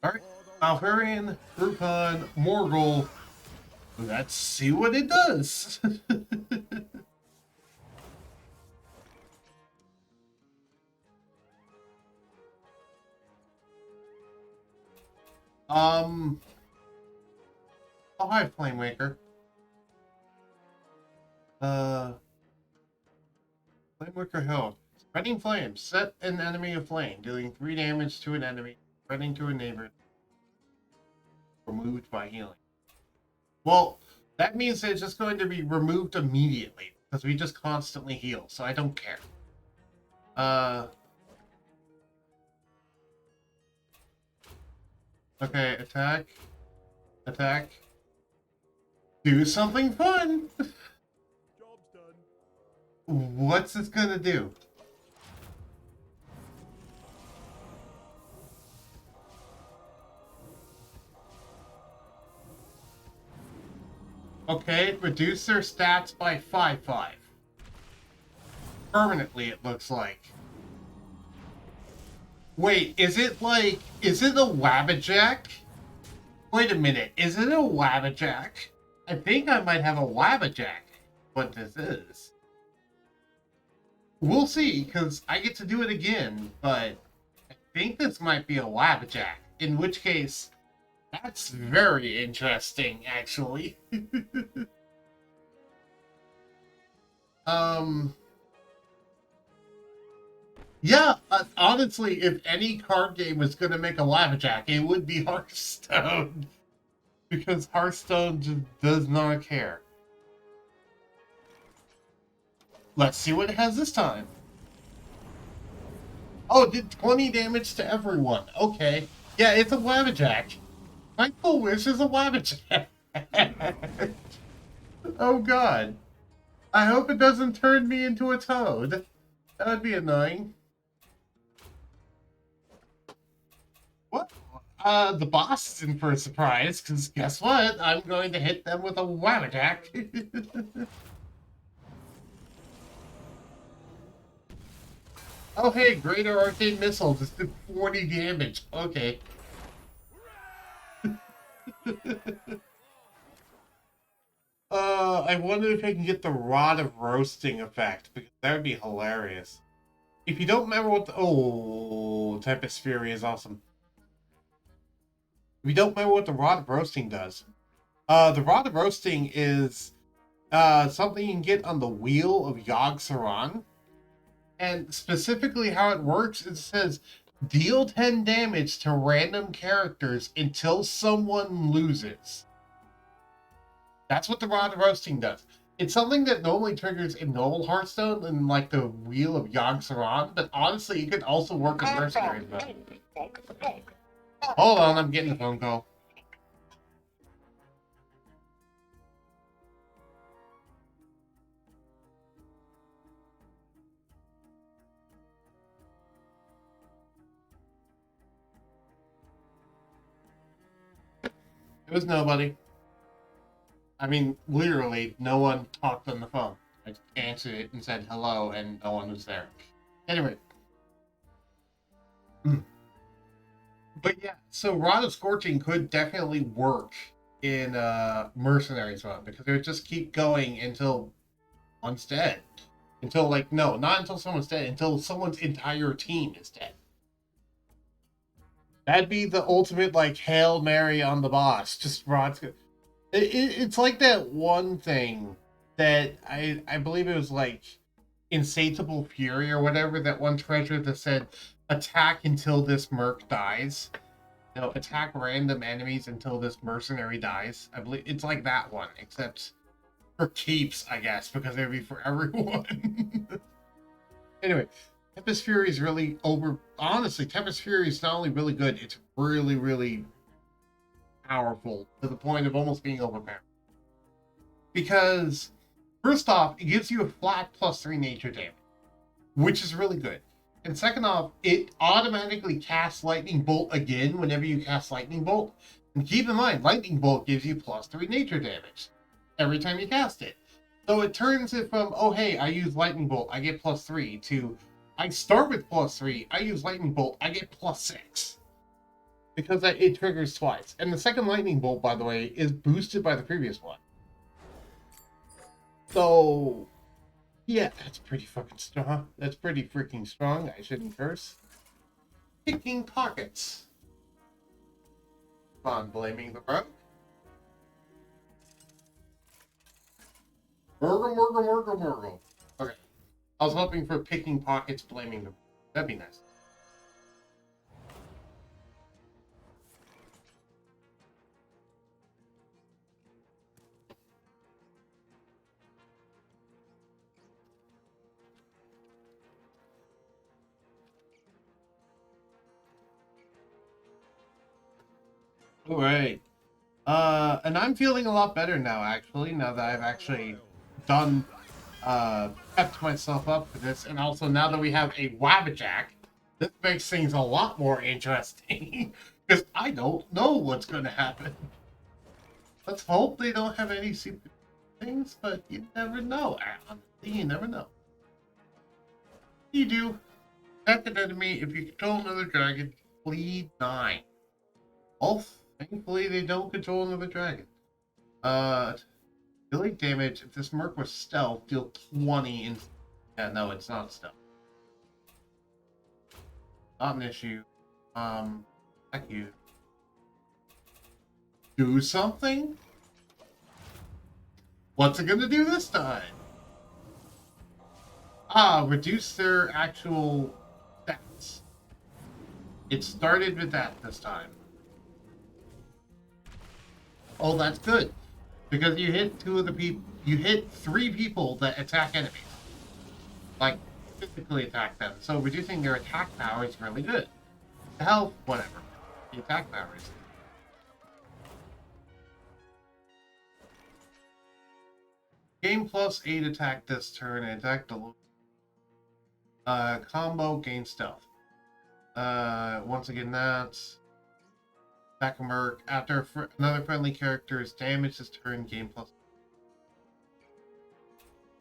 Alright, Malfurion, Groupon, Morgul. Let's see what it does. Oh, hi, Flamewaker. Flamewaker Hill. Spreading Flame. Set an enemy aflame, dealing 3 damage to an enemy, spreading to a neighbor. Removed by healing. Well, that means that it's just going to be removed immediately, because we just constantly heal, so I don't care. Okay, attack. Attack. Do something fun! Job's done. What's this gonna do? Okay, reduce their stats by 5/5. Permanently, it looks like. Wait, is it a Wabbajack? Wait a minute, is it a Wabbajack? I think I might have a Wabbajack. What this is. We'll see, because I get to do it again, but I think this might be a Wabbajack. In which case, that's very interesting, actually. Yeah, honestly, if any card game was going to make a Lavajack, it would be Hearthstone. Because Hearthstone just does not care. Let's see what it has this time. Oh, it did 20 damage to everyone. Okay. Yeah, it's a Wabbajack. My full wish is a Wabbajack. Oh god. I hope it doesn't turn me into a toad. That would be annoying. What? The boss is in for a surprise, because guess what? I'm going to hit them with a Wabbajack. Oh hey, Greater Arcane Missile just did 40 damage. Okay. I wonder if I can get the Rod of Roasting effect, because that would be hilarious. If you don't remember what the... Oh, Tempest Fury is awesome. If you don't remember what the Rod of Roasting does, the Rod of Roasting is something you can get on the Wheel of Yogg-Saron. And specifically how it works, it says, deal 10 damage to random characters until someone loses. That's what the Rod of Roasting does. It's something that normally triggers in normal Hearthstone and like the Wheel of Yogg-Saron, but honestly, it could also work in Mercenaries mode. Hold on, I'm getting a phone call. It was nobody. I mean, literally, no one talked on the phone. I just answered it and said hello, and no one was there. Anyway. But yeah, so Rod of Scorching could definitely work in Mercenaries mode, because it would just keep going until someone's dead. Until, like, no, not until someone's dead, until someone's entire team is dead. That'd be the ultimate, like, Hail Mary on the boss. Just Rod's... It's like that one thing that I believe it was like Insatiable Fury or whatever, that one treasure that said attack until this merc dies. You know, attack random enemies until this mercenary dies. I believe it's like that one, except for keeps, I guess, because it would be for everyone. Anyway, Tempest Fury is really over. Honestly, Tempest Fury is not only really good, it's really, really powerful to the point of almost being overpowered. Because, first off, it gives you a flat +3 nature damage, which is really good. And second off, it automatically casts Lightning Bolt again whenever you cast Lightning Bolt. And keep in mind, Lightning Bolt gives you +3 nature damage every time you cast it. So it turns it from, oh hey, I use Lightning Bolt, I get +3, to I start with +3, I use Lightning Bolt, I get +6. Because it triggers twice. And the second Lightning Bolt, by the way, is boosted by the previous one. So, yeah, that's pretty fucking strong. That's pretty freaking strong. I shouldn't curse. Picking pockets. On blaming the broke. Murgle. Okay. I was hoping for picking pockets, blaming the... That'd be nice. All right. And I'm feeling a lot better now, actually, now that I've actually done, prepped myself up for this, and also now that we have a Wabbajack, this makes things a lot more interesting, because I don't know what's going to happen. Let's hope they don't have any super things, but you never know, honestly, you never know. You do. Attack an enemy if you control another dragon, bleed 9. Thankfully, they don't control another dragon. Delayed damage. If this merc was stealth, deal 20 in... Yeah, no, it's not stealth. Not an issue. Thank you. Do something? What's it gonna do this time? Reduce their actual stats. It started with that this time. Oh, that's good. Because you hit 3 people that attack enemies. like, physically attack them. So reducing their attack power is really good. The health, whatever. The attack power is. Gain plus 8 attack this turn, and attack the combo, gain stealth. Once again, that's attack a merc. After another friendly character is damaged this turn, gain plus.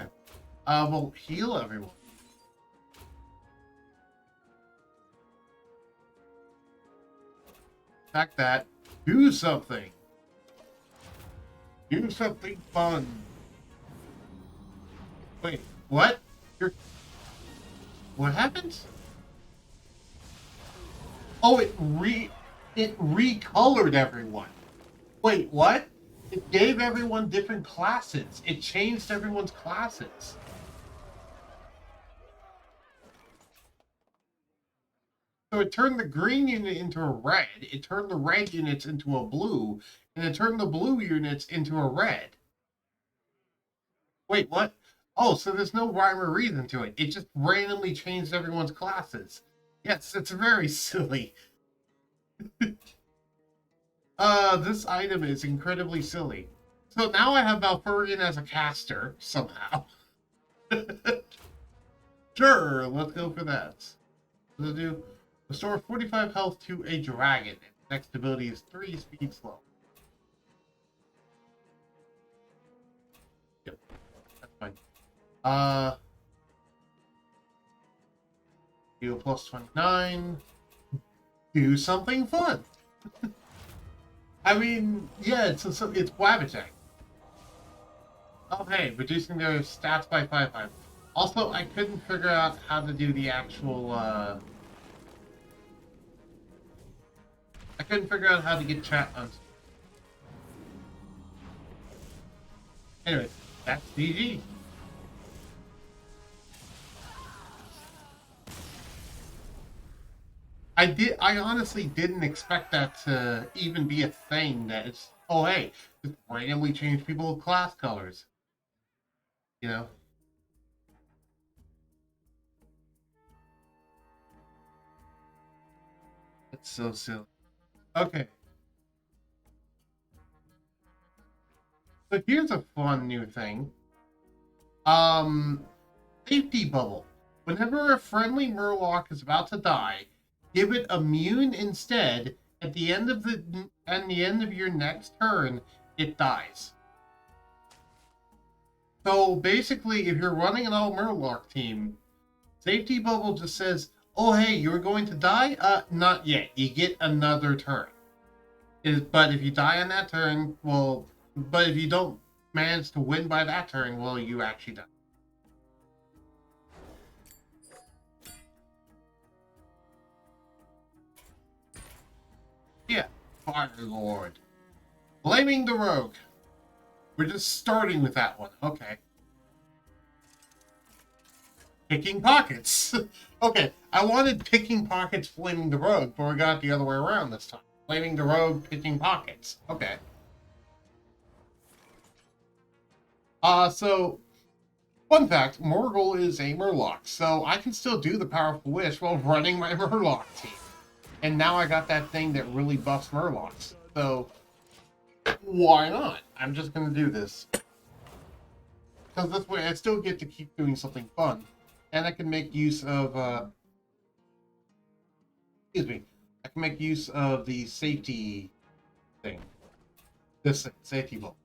Okay. We'll heal everyone. Attack that. Do something. Do something fun. Wait, what? What happens? Oh, it recolored everyone. Wait, what? It gave everyone different classes. It changed everyone's classes. So it turned the green unit into a red, it turned the red units into a blue, and it turned the blue units into a red. Wait, what? Oh, so there's no rhyme or reason to it. It just randomly changed everyone's classes. Yes, it's very silly. This item is incredibly silly. So now I have Valfurion as a caster, somehow. Sure, let's go for that. Let's do restore 45 health to a dragon. Next ability is 3 speed slow. Yep, that's fine. Do plus 29. Do something fun. I mean, yeah, it's Wabajack. Oh, hey, reducing their stats by 5. Also, I couldn't figure out how to do the actual, I couldn't figure out how to get chat on. Anyway, that's DG. I honestly didn't expect that to even be a thing that it's, oh hey, just randomly change people's class colors. You know? It's so silly. Okay. So here's a fun new thing. Safety bubble. Whenever a friendly Murloc is about to die, give it immune instead. At the end of your next turn, it dies. So basically, if you're running an all Murloc team, safety bubble just says, "Oh hey, you're going to die? Not yet. You get another turn." But if you die on that turn, well, but if you don't manage to win by that turn, well, you actually die. Yeah, Fire Lord. Blaming the rogue. We're just starting with that one. Okay. Picking pockets. Okay, I wanted picking pockets, blaming the rogue, but we got it the other way around this time. Blaming the rogue, picking pockets. Okay. So, fun fact, Morgul is a Murloc, so I can still do the Powerful Wish while running my Murloc team. And now I got that thing that really buffs Murlocs. So, why not? I'm just going to do this. Because this way I still get to keep doing something fun. And I can make use of, excuse me, I can make use of the safety thing. This safety bolt.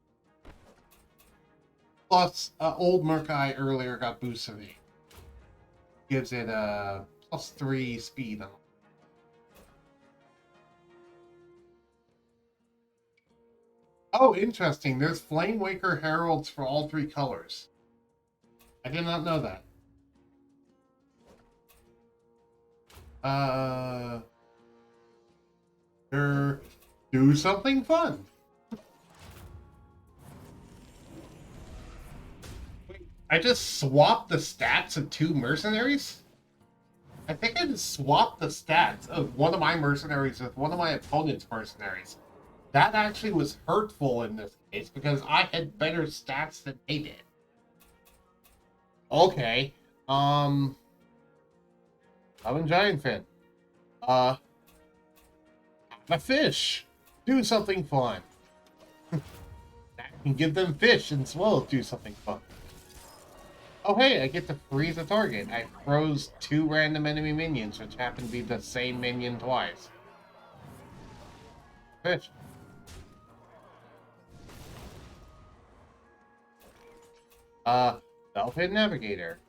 Plus, old Murkai earlier got boost of 8. Gives it a +3 speed on. Oh, interesting. There's Flame Waker Heralds for all 3 colors. I did not know that. Do something fun. Wait, I just swapped the stats of 2 mercenaries? I think I just swapped the stats of one of my mercenaries with one of my opponent's mercenaries. That actually was hurtful in this case because I had better stats than they did. Okay. I'm a giant fan. Have a fish. Do something fun. That can give them fish as well as do something fun. Oh hey, I get to freeze a target. I froze 2 random enemy minions, which happen to be the same minion twice. Fish. Dolphin Navigator.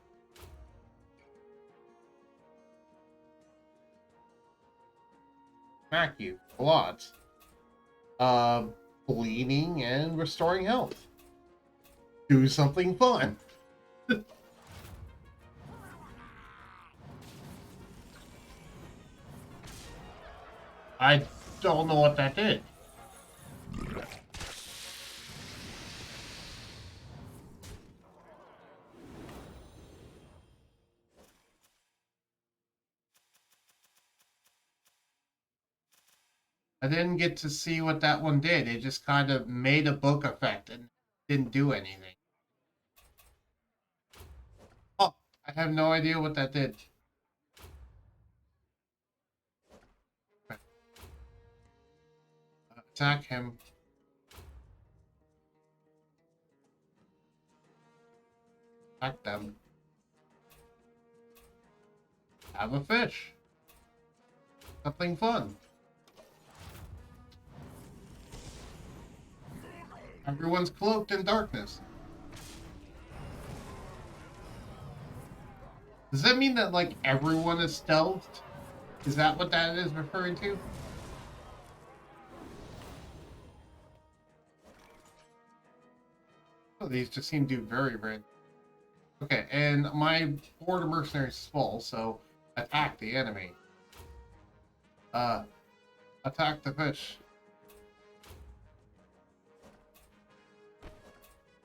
Smack you. A lot. Bleeding and restoring health. Do something fun. I don't know what that did. I didn't get to see what that one did. It just kind of made a book effect and didn't do anything. Oh, I have no idea what that did. Attack him. Attack them. Have a fish. Something fun. Everyone's cloaked in darkness. Does that mean that, like, everyone is stealthed? Is that what that is referring to? Oh, these just seem to do very red. Okay, and my border mercenaries is full, so attack the enemy. Attack the fish.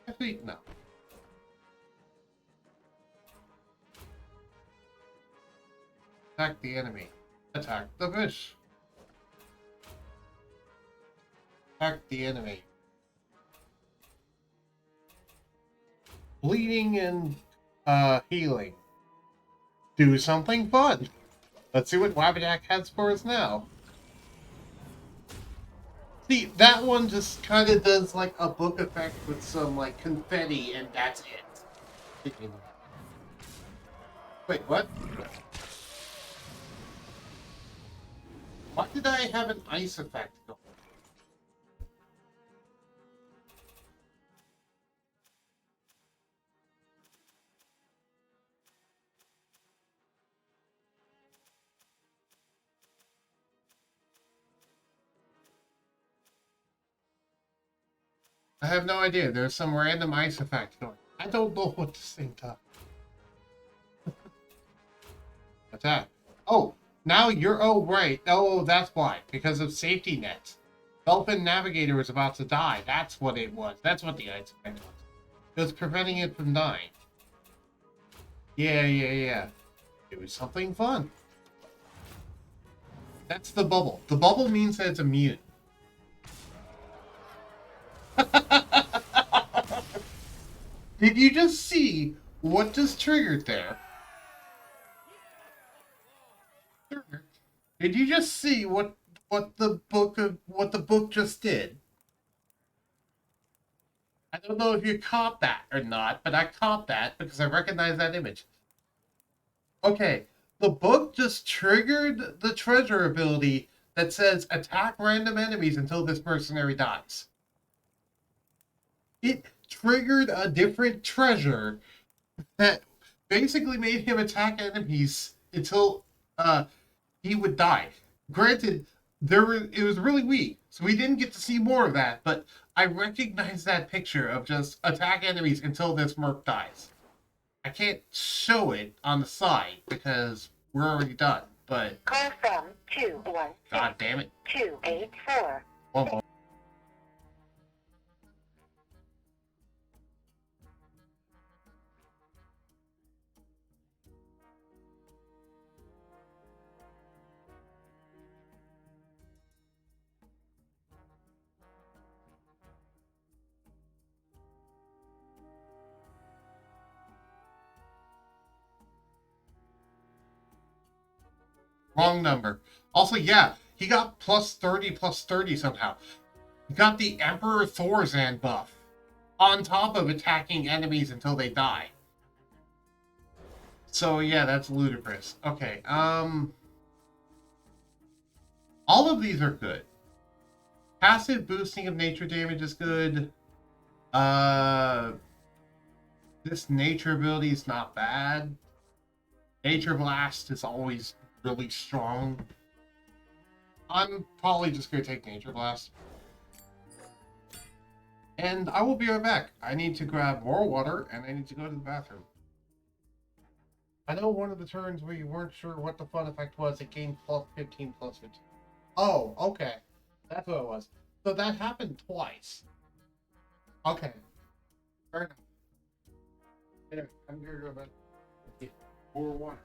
Actually, no. Attack the enemy. Attack the fish. Attack the enemy. Bleeding and healing. Do something fun. Let's see what Wabadak has for us now. See, that one just kind of does like a book effect with some like confetti, and that's it. Wait, what? Why did I have an ice effect going? I have no idea. There's some random ice effect going. I don't know what this thing does. Attack. Oh, now you're. Oh, right. Oh, that's why. Because of safety nets. Dolphin Navigator was about to die. That's what it was. That's what the ice effect was. It was preventing it from dying. Yeah. It was something fun. That's the bubble. The bubble means that it's immune. Did you just see what just triggered there? Did you just see what the book just did? I don't know if you caught that or not, but I caught that because I recognize that image. Okay, the book just triggered the treasure ability that says attack random enemies until this mercenary dies. It triggered a different treasure that basically made him attack enemies until he would die. Granted, it was really weak, so we didn't get to see more of that, but I recognize that picture of just attack enemies until this merc dies. I can't show it on the side because we're already done, but Call from 216 god damn it. 284. One more. Wrong number. Also, yeah, he got plus 30 somehow. He got the Emperor Thorzan buff on top of attacking enemies until they die. So yeah, that's ludicrous. Okay, all of these are good. Passive boosting of nature damage is good. This nature ability is not bad. Nature Blast is always really strong. I'm probably just gonna take Nature Blast. And I will be right back. I need to grab more water and I need to go to the bathroom. I know one of the turns where you weren't sure what the fun effect was, it gained plus 15, plus 15. Oh, okay. That's what it was. So that happened twice. Okay. Fair enough. Anyway, I'm gonna go back. More water.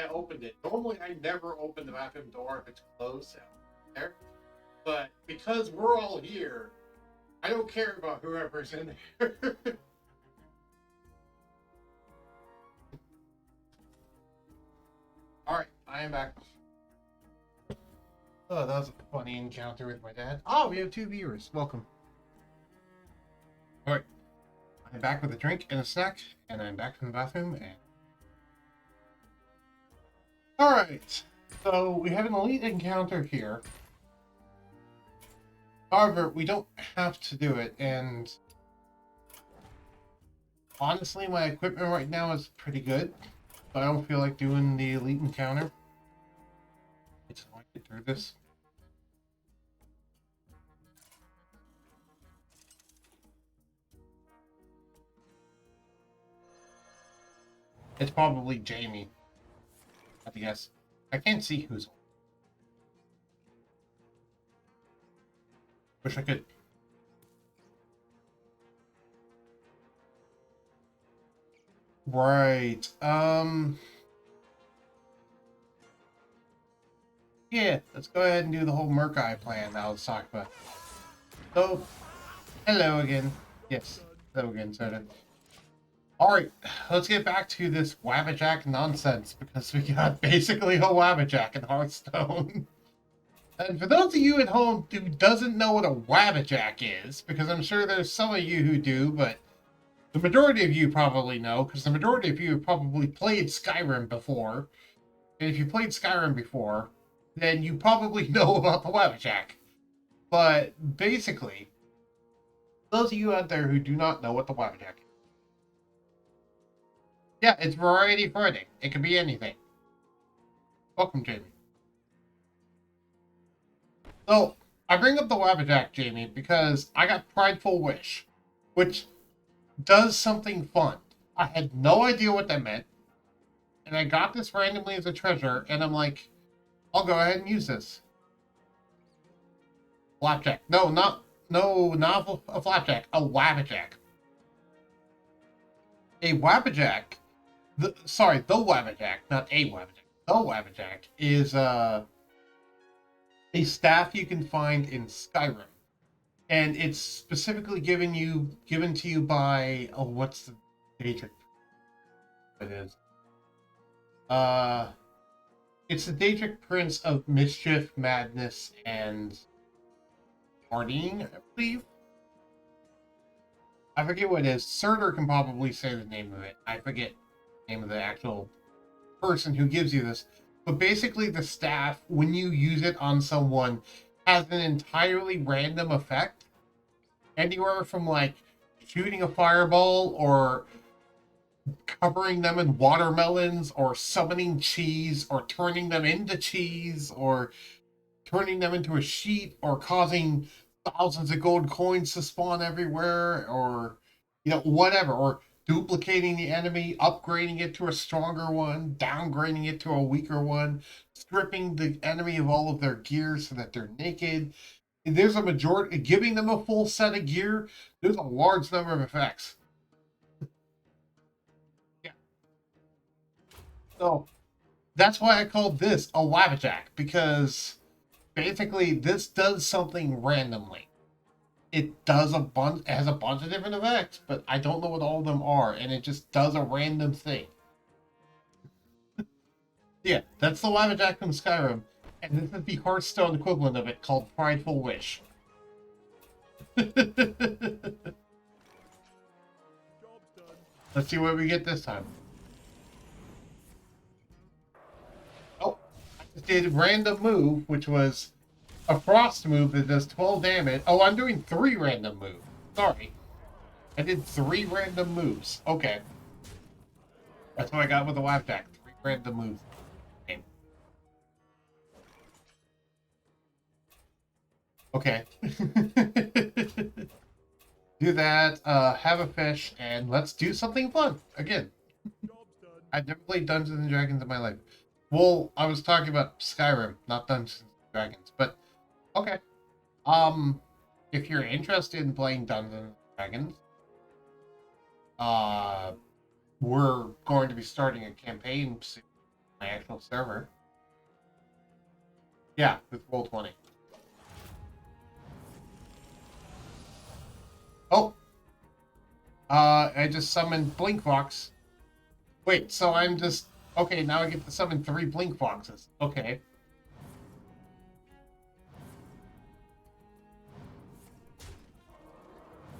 I opened it. Normally, I never open the bathroom door if it's closed out there. But because we're all here, I don't care about whoever's in there. Alright, I am back. Oh, that was a funny encounter with my dad. Oh, we have 2 viewers. Welcome. Alright. I'm back with a drink and a snack, and I'm back from the bathroom, and... Alright. So, we have an elite encounter here. However, we don't have to do it, and... Honestly, my equipment right now is pretty good. So I don't feel like doing the elite encounter. I just want to get through this. It's probably Jamie. I guess. I can't see who's. Wish I could. Right. Yeah, let's go ahead and do the whole Merkai plan that I was talking about. So, hello again. Yes, hello again, Soda. Alright, let's get back to this Wabbajack nonsense, because we got basically a Wabbajack in Hearthstone. And for those of you at home who doesn't know what a Wabbajack is, because I'm sure there's some of you who do, but the majority of you probably know, because the majority of you have probably played Skyrim before. And if you played Skyrim before, then you probably know about the Wabbajack. But basically, those of you out there who do not know what the Wabbajack is, yeah, it's Variety Friday. It can be anything. Welcome, Jamie. So, I bring up the Wabbajack, Jamie, because I got Prideful Wish, which does something fun. I had no idea what that meant, and I got this randomly as a treasure, and I'm like, I'll go ahead and use this. Flapjack. No, not a Flapjack, a Wabbajack. A Wabbajack, the Wabbajack, not a Wabbajack. The Wabbajack is a staff you can find in Skyrim. And it's specifically given to you by what's the Daedric? It is. It's the Daedric Prince of Mischief, Madness, and Partying, I believe. I forget what it is. Surtur can probably say the name of it. I forget the name of the actual person who gives you this. But basically, the staff, when you use it on someone, has an entirely random effect. Anywhere from, like, shooting a fireball, or covering them in watermelons, or summoning cheese, or turning them into cheese, or turning them into a sheet, or causing thousands of gold coins to spawn everywhere, or, whatever, or duplicating the enemy, upgrading it to a stronger one, downgrading it to a weaker one, stripping the enemy of all of their gear so that they're naked. There's a majority, giving them a full set of gear, there's a large number of effects. Yeah. So, that's why I called this a Wabbajack, because basically this does something randomly. It has a bunch of different effects, but I don't know what all of them are, and it just does a random thing. Yeah, that's the Wabbajack from Skyrim, and this is the Hearthstone equivalent of it, called Prideful Wish. Let's see what we get this time. Oh, I just did a random move, which was a frost move that does 12 damage. Oh, I'm doing 3 random moves. Sorry. I did 3 random moves. Okay. That's what I got with the Wabbajack. 3 random moves. Okay. Do that, have a fish, and let's do something fun. Again. I've never played Dungeons and Dragons in my life. Well, I was talking about Skyrim, not Dungeons and Dragons, but okay. If you're interested in playing Dungeons and Dragons, we're going to be starting a campaign soon. my actual server. Yeah, with Roll20. Oh! I just summoned Blink Fox. Wait, so I'm just... Okay, now I get to summon 3 Blink Foxes. Okay.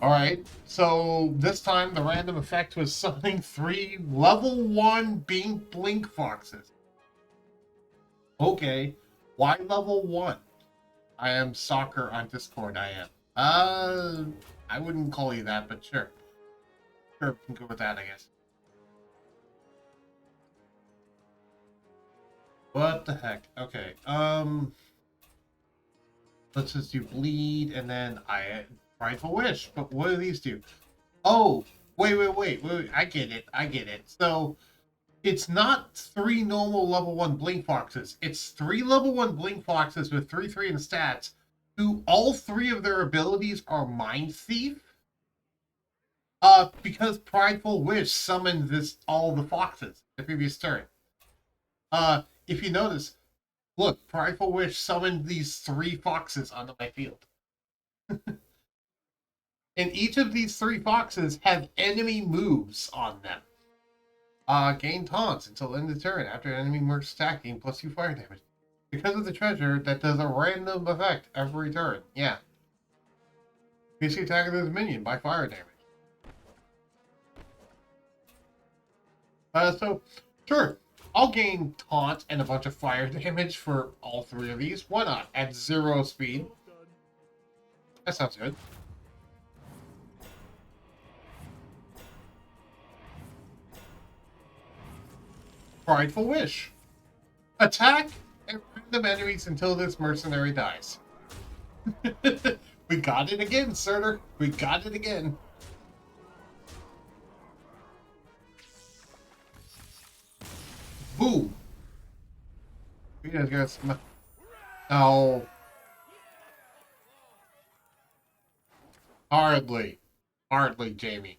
Alright, so this time the random effect was summoning 3 level 1 Blink Foxes. Okay, why level 1? I am soccer on Discord, I am. I wouldn't call you that, but sure. Sure, we can go with that, I guess. What the heck? Okay, let's just do bleed, and then Prideful Wish. But what do these do? Oh, wait. I get it. So, it's not 3 normal level 1 Blink Foxes. It's 3 level 1 Blink Foxes with 3/3 in stats, who all 3 of their abilities are Mind Thief. Because Prideful Wish summoned all the foxes the previous turn. If you notice, look, Prideful Wish summoned these 3 foxes onto my field. And each of these 3 foxes have enemy moves on them. Gain taunts until end of turn after enemy marks attacking +2 fire damage. Because of the treasure, that does a random effect every turn. Yeah. Basically attacking this minion by fire damage. So, sure, I'll gain taunt and a bunch of fire damage for all 3 of these. Why not? At 0 speed. That sounds good. Prideful Wish. Attack and random enemies until this mercenary dies. We got it again, Surtur. We got it again. Boom. You guys got some... Oh. Hardly. Hardly, Jamie.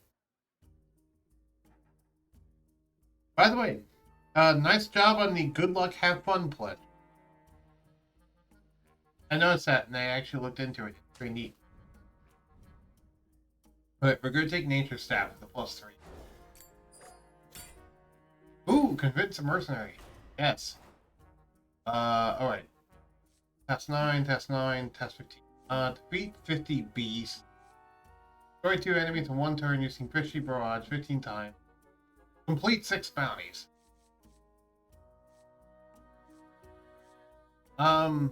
By the way, nice job on the good luck, have fun pledge. I noticed that, and I actually looked into it. It's pretty neat. But we're going to take Nature Staff with a +3. Ooh, convince a mercenary. Yes. Alright. Test 9, test 9, test 15. Defeat 50 beasts. Destroy 2 enemies in 1 turn using Fishy Barrage 15 times. Complete 6 bounties. I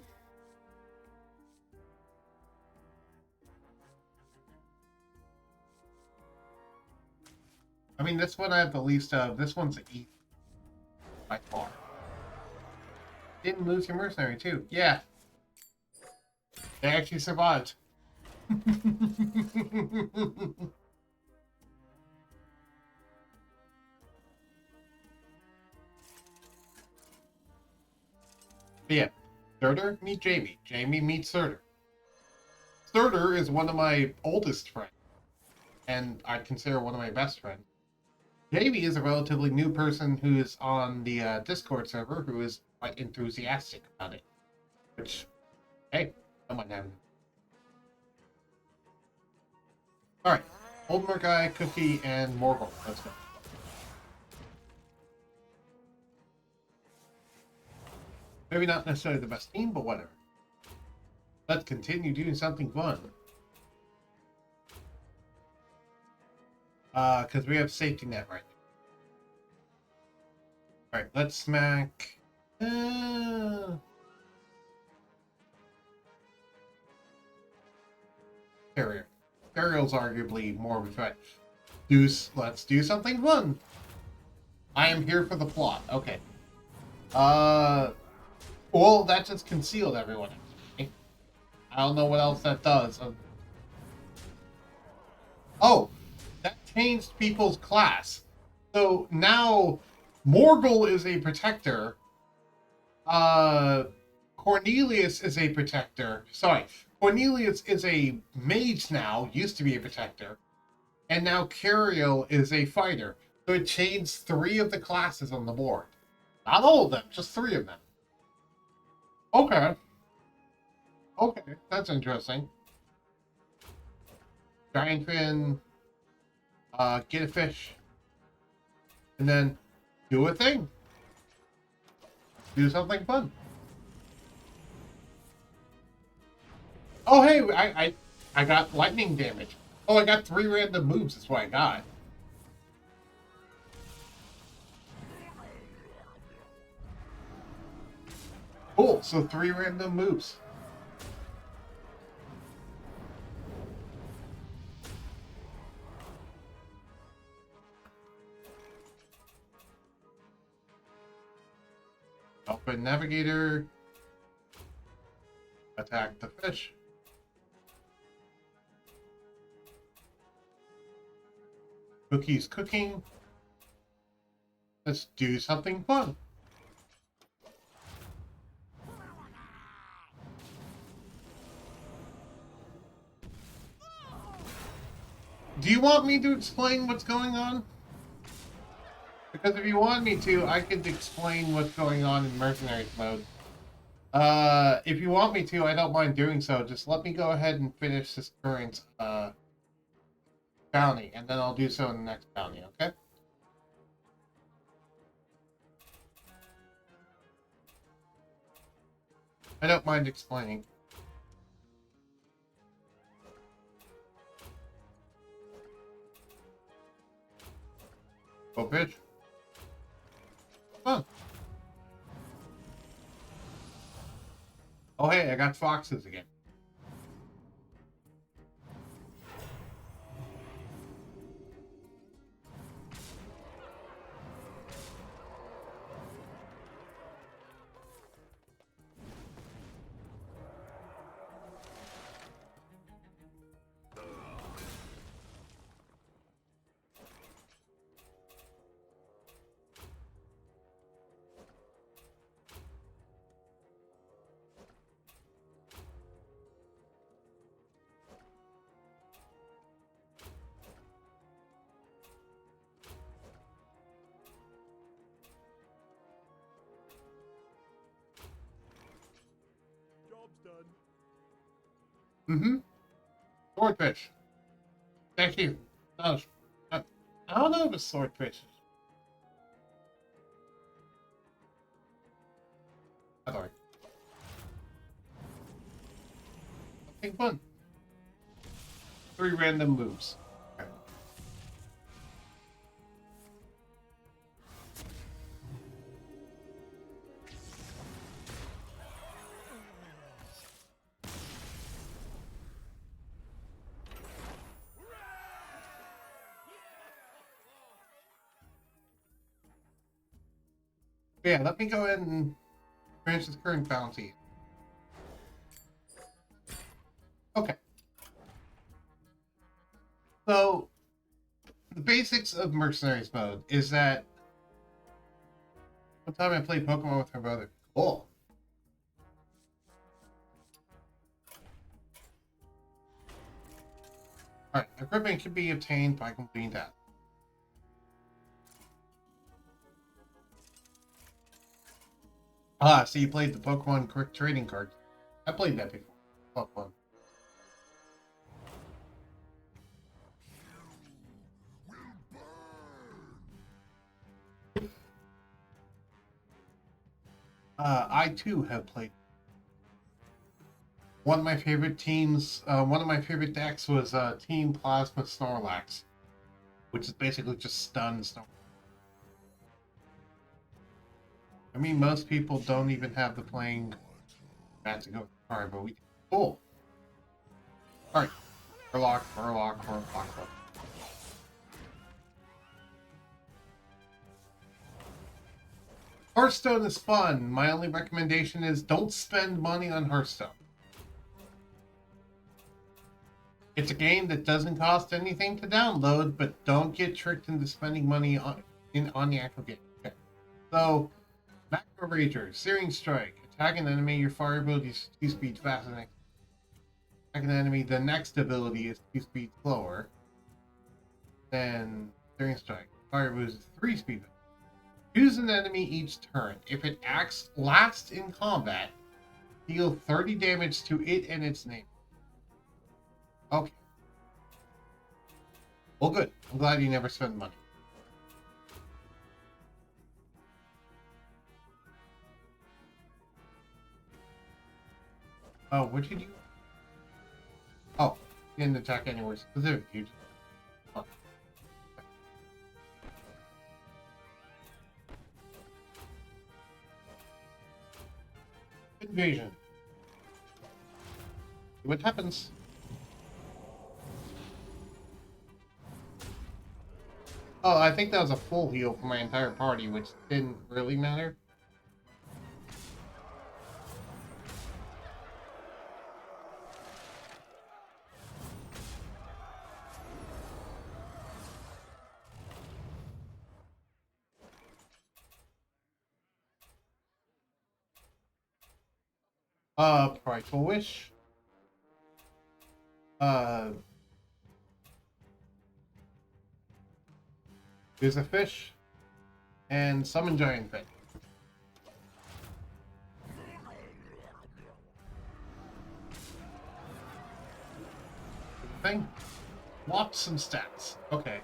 mean, this one I have the least of. This one's easy. By far. Didn't lose your mercenary, too. Yeah. They actually survived. But yeah. Surtur, meet Jamie. Jamie meets Surtur. Surtur is one of my oldest friends. And I'd consider one of my best friends. Jamie is a relatively new person who is on the Discord server who is quite enthusiastic about it. Which, hey, I might have. Alright, Old Merguy, Cookie, and Morgul. Let's go. Maybe not necessarily the best team, but whatever. Let's continue doing something fun. Because we have safety net right now. Alright, let's smack... Carrier. Carrier's arguably more of a threat. Let's do something fun. I am here for the plot. Okay. Well, that just concealed everyone. I don't know what else that does. Oh! That changed people's class. So now Morgul is a protector. Cornelius is a protector. Sorry. Cornelius is a mage now, used to be a protector. And now Curiel is a fighter. So it changed 3 of the classes on the board. Not all of them, just 3 of them. Okay. Okay, that's interesting. Giant fin, get a fish, and then do a thing. Do something fun. Oh, hey, I got lightning damage. Oh, I got 3 random moves. That's what I got. Cool. So 3 random moves. Open navigator. Attack the fish. Cookies cooking. Let's do something fun. Do you want me to explain what's going on? Because if you want me to, I could explain what's going on in Mercenaries mode. If you want me to, I don't mind doing so. Just let me go ahead and finish this current, bounty, and then I'll do so in the next bounty, okay? I don't mind explaining. Oh, bitch. Huh. Oh, hey, I got foxes again. Job's done. Mm-hmm. Swordfish. Thank you. Oh, I don't know if it's swordfish. I thought. Something fun. 3 random moves. Okay. Yeah, let me go ahead and finish this current bounty. Okay. So, the basics of Mercenaries mode is that one time I played Pokemon with my brother. Cool. Alright, equipment can be obtained by completing that. Ah, so you played the Pokemon Quick Trading card. I played that before. Pokemon. I too have played. One of my favorite teams, one of my favorite decks was Team Plasma Snorlax, which is basically just stun Snorlax. I mean, most people don't even have the playing mat to go with the card, but we cool. Alright. Warlock. Hearthstone is fun. My only recommendation is don't spend money on Hearthstone. It's a game that doesn't cost anything to download, but don't get tricked into spending money on the actual game. Okay. So, Macro Rager, Searing Strike, attack an enemy, your fire ability is 2 speed faster than attack an enemy. The next ability is 2 speed slower. Then Searing Strike, fire ability is 3 speed. Choose an enemy each turn. If it acts last in combat, deal 30 damage to it and its name. Okay. Well, good. I'm glad you never spend money. Oh, what did you... Oh, you didn't attack anywhere specific. You just... Oh. Invasion. See what happens. Oh, I think that was a full heal for my entire party, which didn't really matter. Prideful Wish. Use a fish. And summon giant fish. Thing. Locked some stats. Okay.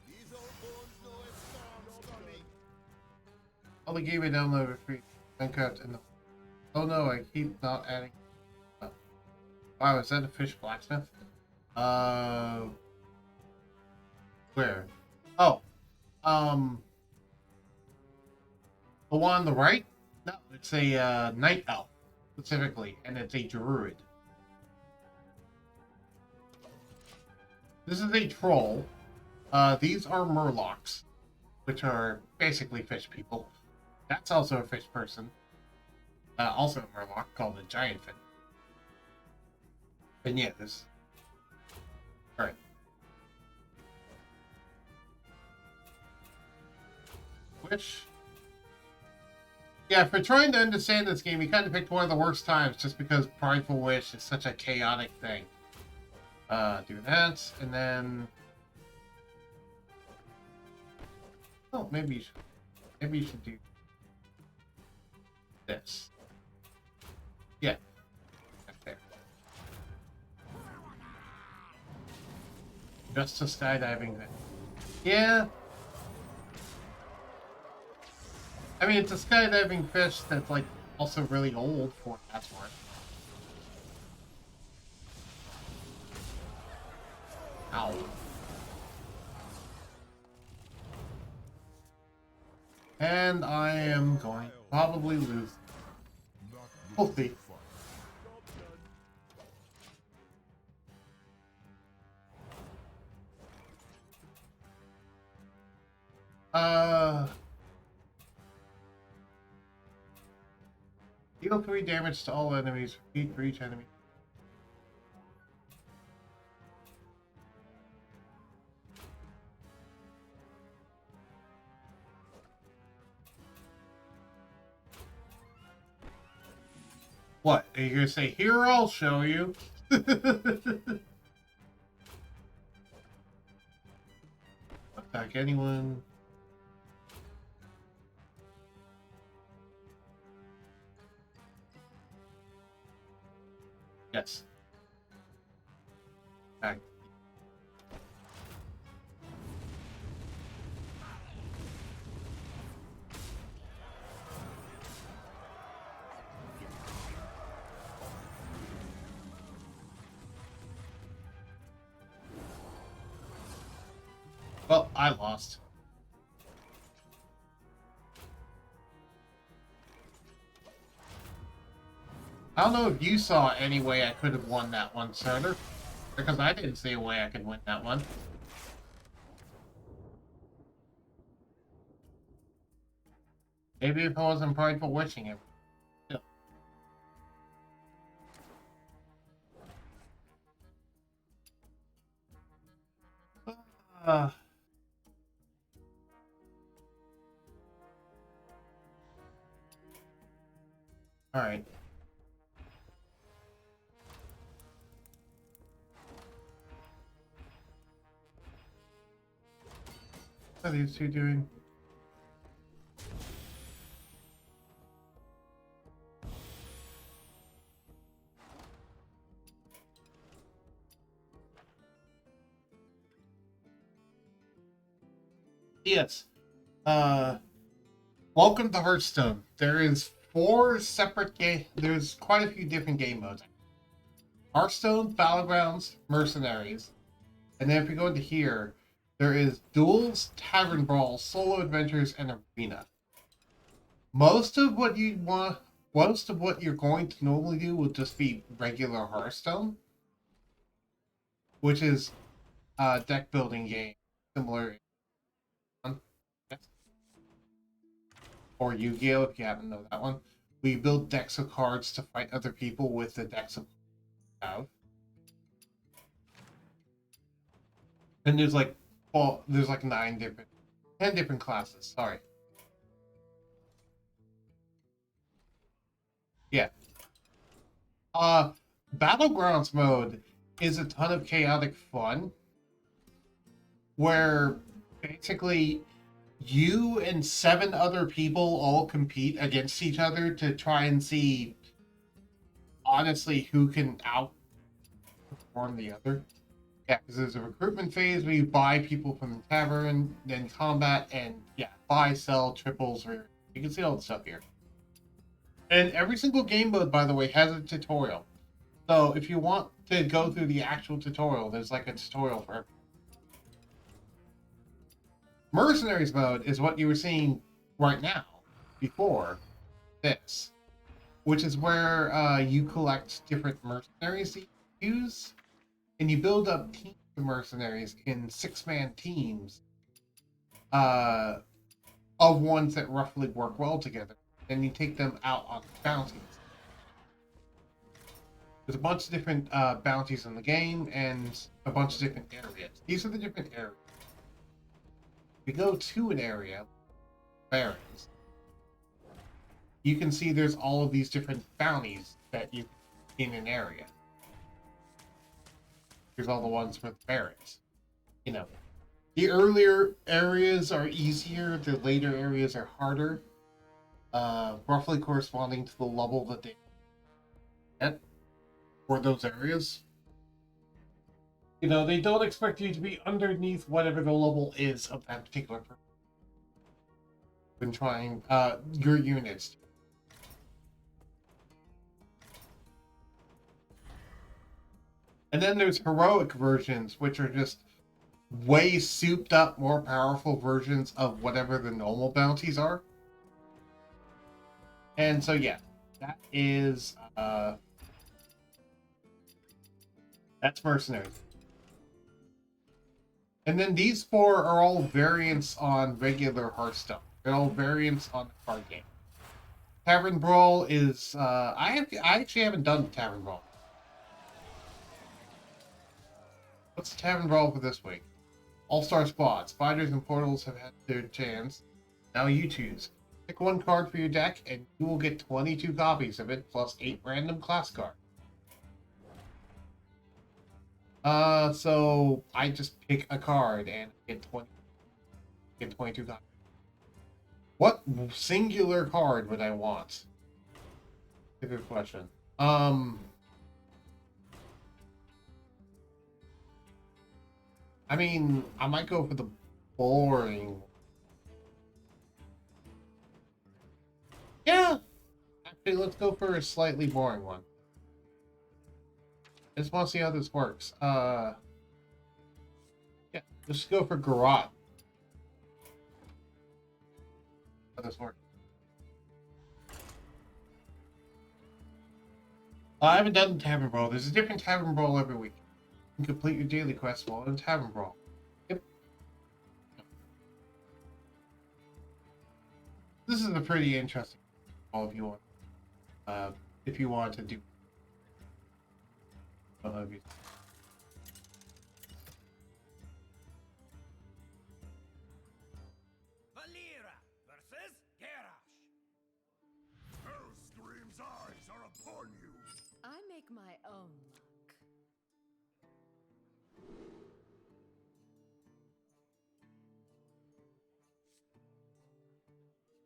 These old bones know it's storm's coming. Only gave me download for free. Minecraft and the... Oh no, I keep not adding... Oh. Wow, is that a fish blacksmith? Where? Oh. The one on the right? No, it's a, night elf, specifically, and it's a druid. This is a troll. These are murlocs, which are basically fish people. That's also a fish person. Also a murloc called a giant fin. And yeah, this... Alright. Which... Yeah, for trying to understand this game, you kind of picked one of the worst times just because Prideful Wish is such a chaotic thing. Do that, and then... Oh, maybe you should do this. Yeah. Right there. Just a skydiving thing. Yeah. I mean, it's a skydiving fish that's, like, also really old for what that's worth. Ow. And I am going to probably lose. We'll see. Deal 3 damage to all enemies. Repeat for each enemy. What? Are you gonna say, here, I'll show you? Attack anyone. Yes. Attack. Well, I lost. I don't know if you saw any way I could have won that one, Sarter. Because I didn't see a way I could win that one. Maybe if I wasn't prideful wishing it. Yeah. All right. What are these two doing? Yes. Welcome to Hearthstone. There is 4 separate game. There's quite a few different game modes. Hearthstone, Battlegrounds, Mercenaries, and then if you go into here, there is Duels, Tavern Brawl, Solo Adventures, and Arena. Most of what you're going to normally do will just be regular Hearthstone, which is a deck building game similar, or Yu-Gi-Oh! If you happen to know that one. We build decks of cards to fight other people with the decks of have. And there's like, well, there's like 10 different classes. Sorry. Yeah. Battlegrounds mode is a ton of chaotic fun, where basically you and 7 other people all compete against each other to try and see, honestly, who can outperform the other. Yeah, because there's a recruitment phase where you buy people from the tavern, then combat, and yeah, buy, sell, triples, you can see all the stuff here. And every single game mode, by the way, has a tutorial. So if you want to go through the actual tutorial, there's like a tutorial for everything. Mercenaries mode is what you were seeing right now, before this, which is where you collect different mercenaries to use, and you build up teams of mercenaries in 6-man teams of ones that roughly work well together. Then you take them out on bounties. There's a bunch of different bounties in the game and a bunch of different areas. These are the different areas. If you go to an area, barons, you can see there's all of these different bounties that you in an area. Here's all the ones with barons. You know, the earlier areas are easier, the later areas are harder, roughly corresponding to the level that they get for those areas. You know, they don't expect you to be underneath whatever the level is of that particular person when trying your units. And then there's heroic versions, which are just way souped up, more powerful versions of whatever the normal bounties are. And so yeah, that is that's mercenaries. And then these 4 are all variants on regular Hearthstone. They're all variants on the card game. Tavern Brawl is I actually haven't done Tavern Brawl. What's the Tavern Brawl for this week? All-Star Squad. Spiders and Portals have had their chance. Now you choose. Pick 1 card for your deck, and you will get 22 copies of it, plus 8 random class cards. So I just pick a card and get 22 copies. What singular card would I want? Good question. I mean, I might go for the boring. Yeah. Actually, let's go for a slightly boring one. I just want to see how this works. Yeah, let's go for Garrote. How this works. I haven't done the Tavern Brawl. There's a different Tavern Brawl every week. You can complete your daily quest while in Tavern Brawl. Yep. This is a pretty interesting brawl if you want to do. own luck.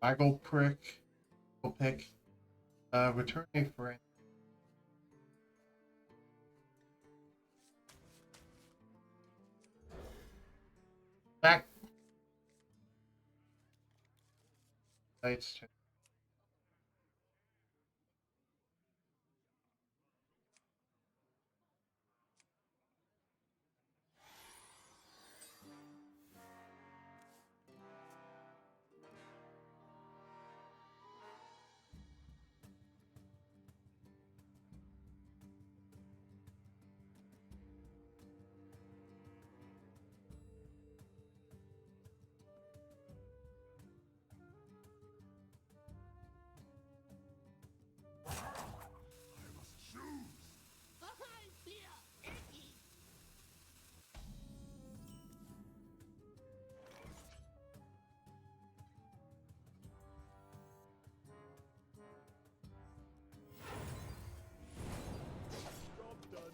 Waggle prick. Will pick. Return a friend. Back. Lights. Job done.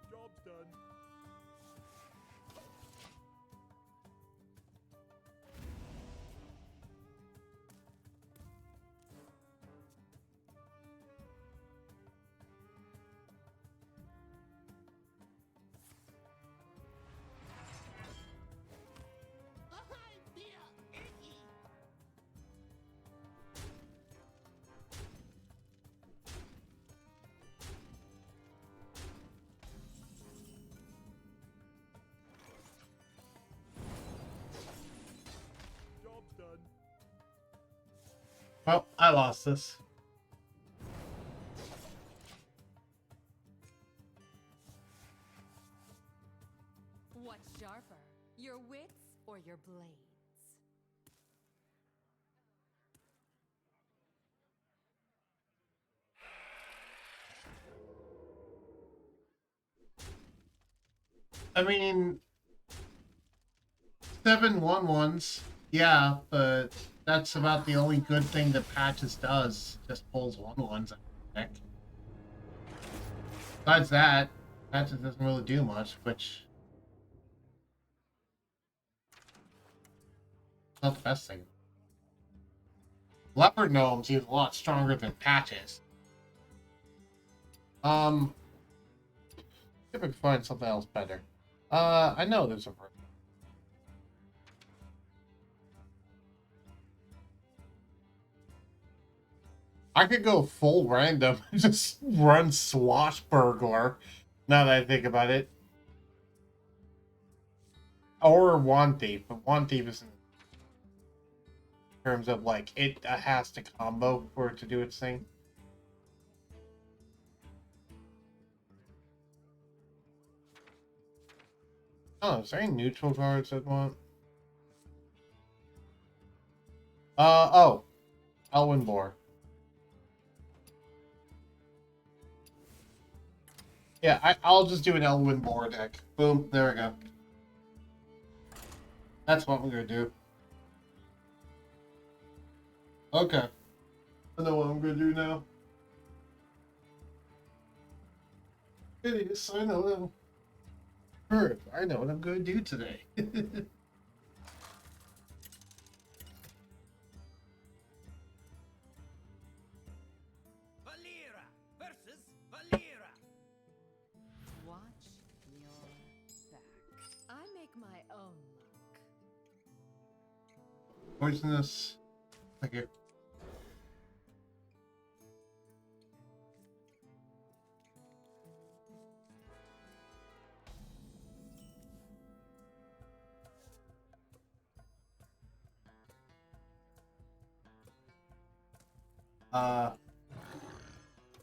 Job's done. Job's done. Job's done. Well, I lost this. What's sharper, your wits or your blades? I mean, 7/11s, yeah, but that's about the only good thing that Patches does. Just pulls 1/11s out of the deck. Besides that, Patches doesn't really do much, which is not the best thing. Leopard Gnomes is a lot stronger than Patches. See if I can find something else better. I know there's a version. I could go full random and just run Swashbuckler, now that I think about it. Or One Thief, but One Thief is in terms of, like, it has to combo for it to do its thing. Oh, is there any neutral cards that want? Oh. Elwyn Boar. Yeah, I'll just do an Elwyn Boar deck. Boom, there we go. That's what we're gonna do. Okay. I know what I'm gonna do now. It is. I know. Perfect. I know what I'm gonna do today. Valera versus Valera. Watch your back. I make my own luck. Poisonous. Thank you.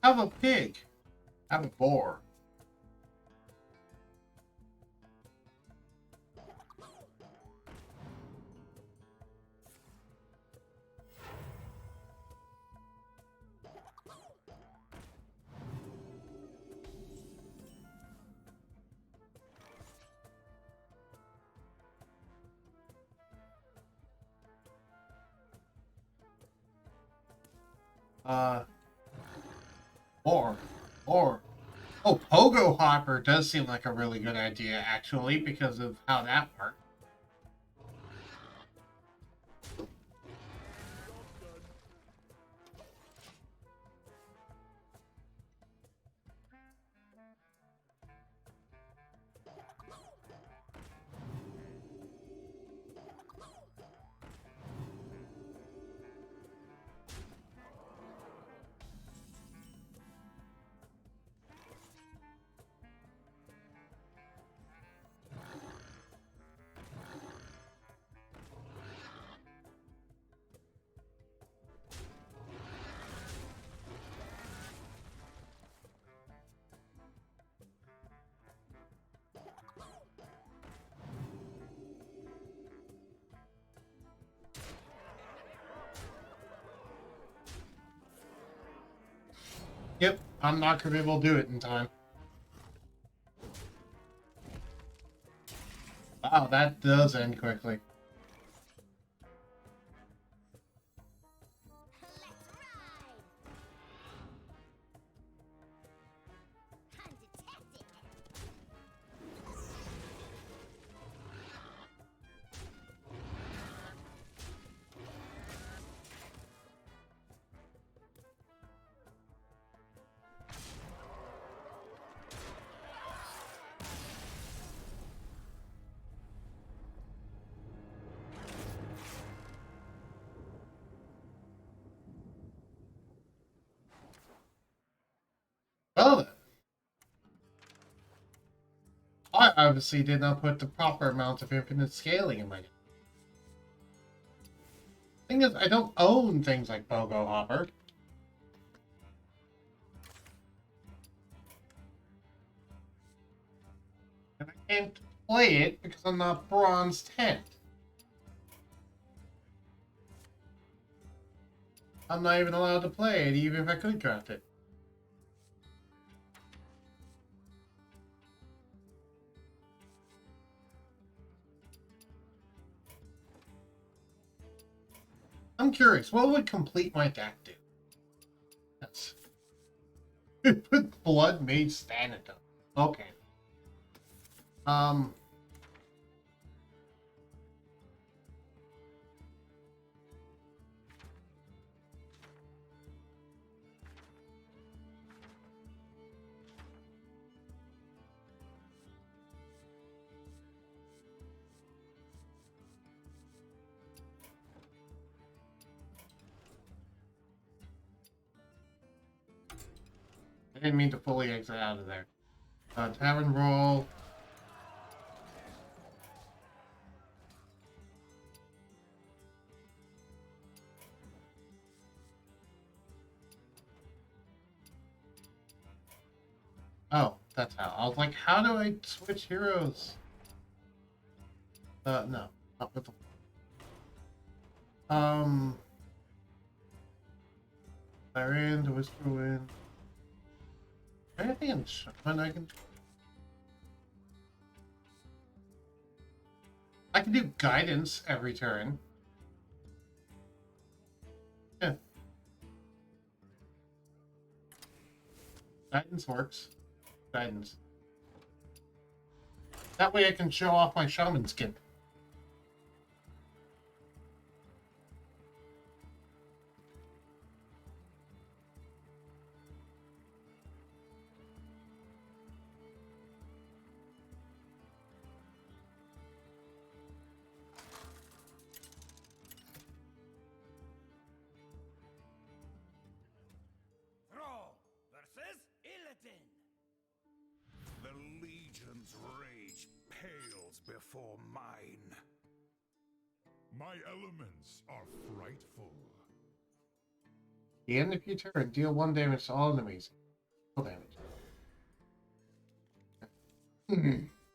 Have a pig. Have a boar. Uh, or, or, oh, Pogo Hopper does seem like a really good idea, actually, because of how that works. Yep, I'm not gonna be able to do it in time. Wow, that does end quickly. Let's ride! Undetected! Well then. I obviously did not put the proper amount of infinite scaling in my game. Thing is, I don't own things like Pogo Hopper. And I can't play it because I'm not Bronze 10. I'm not even allowed to play it, even if I could craft it. I'm curious, what would complete my deck do? That's... Put Blood Mage Stanito. Okay. Um... I didn't mean to fully exit out of there. Tavern Roll. Oh, that's how. I was like, how do I switch heroes? No. Not with the... Siren, the Whisper Wind. Anything in Shaman I can... I I can do guidance every turn. Yeah. Guidance works. Guidance. That way I can show off my shaman skin. Thrall versus Illidan. The Legion's rage pales before mine. My elements are frightful. At the end of your turn, deal 1 damage to all enemies. No damage.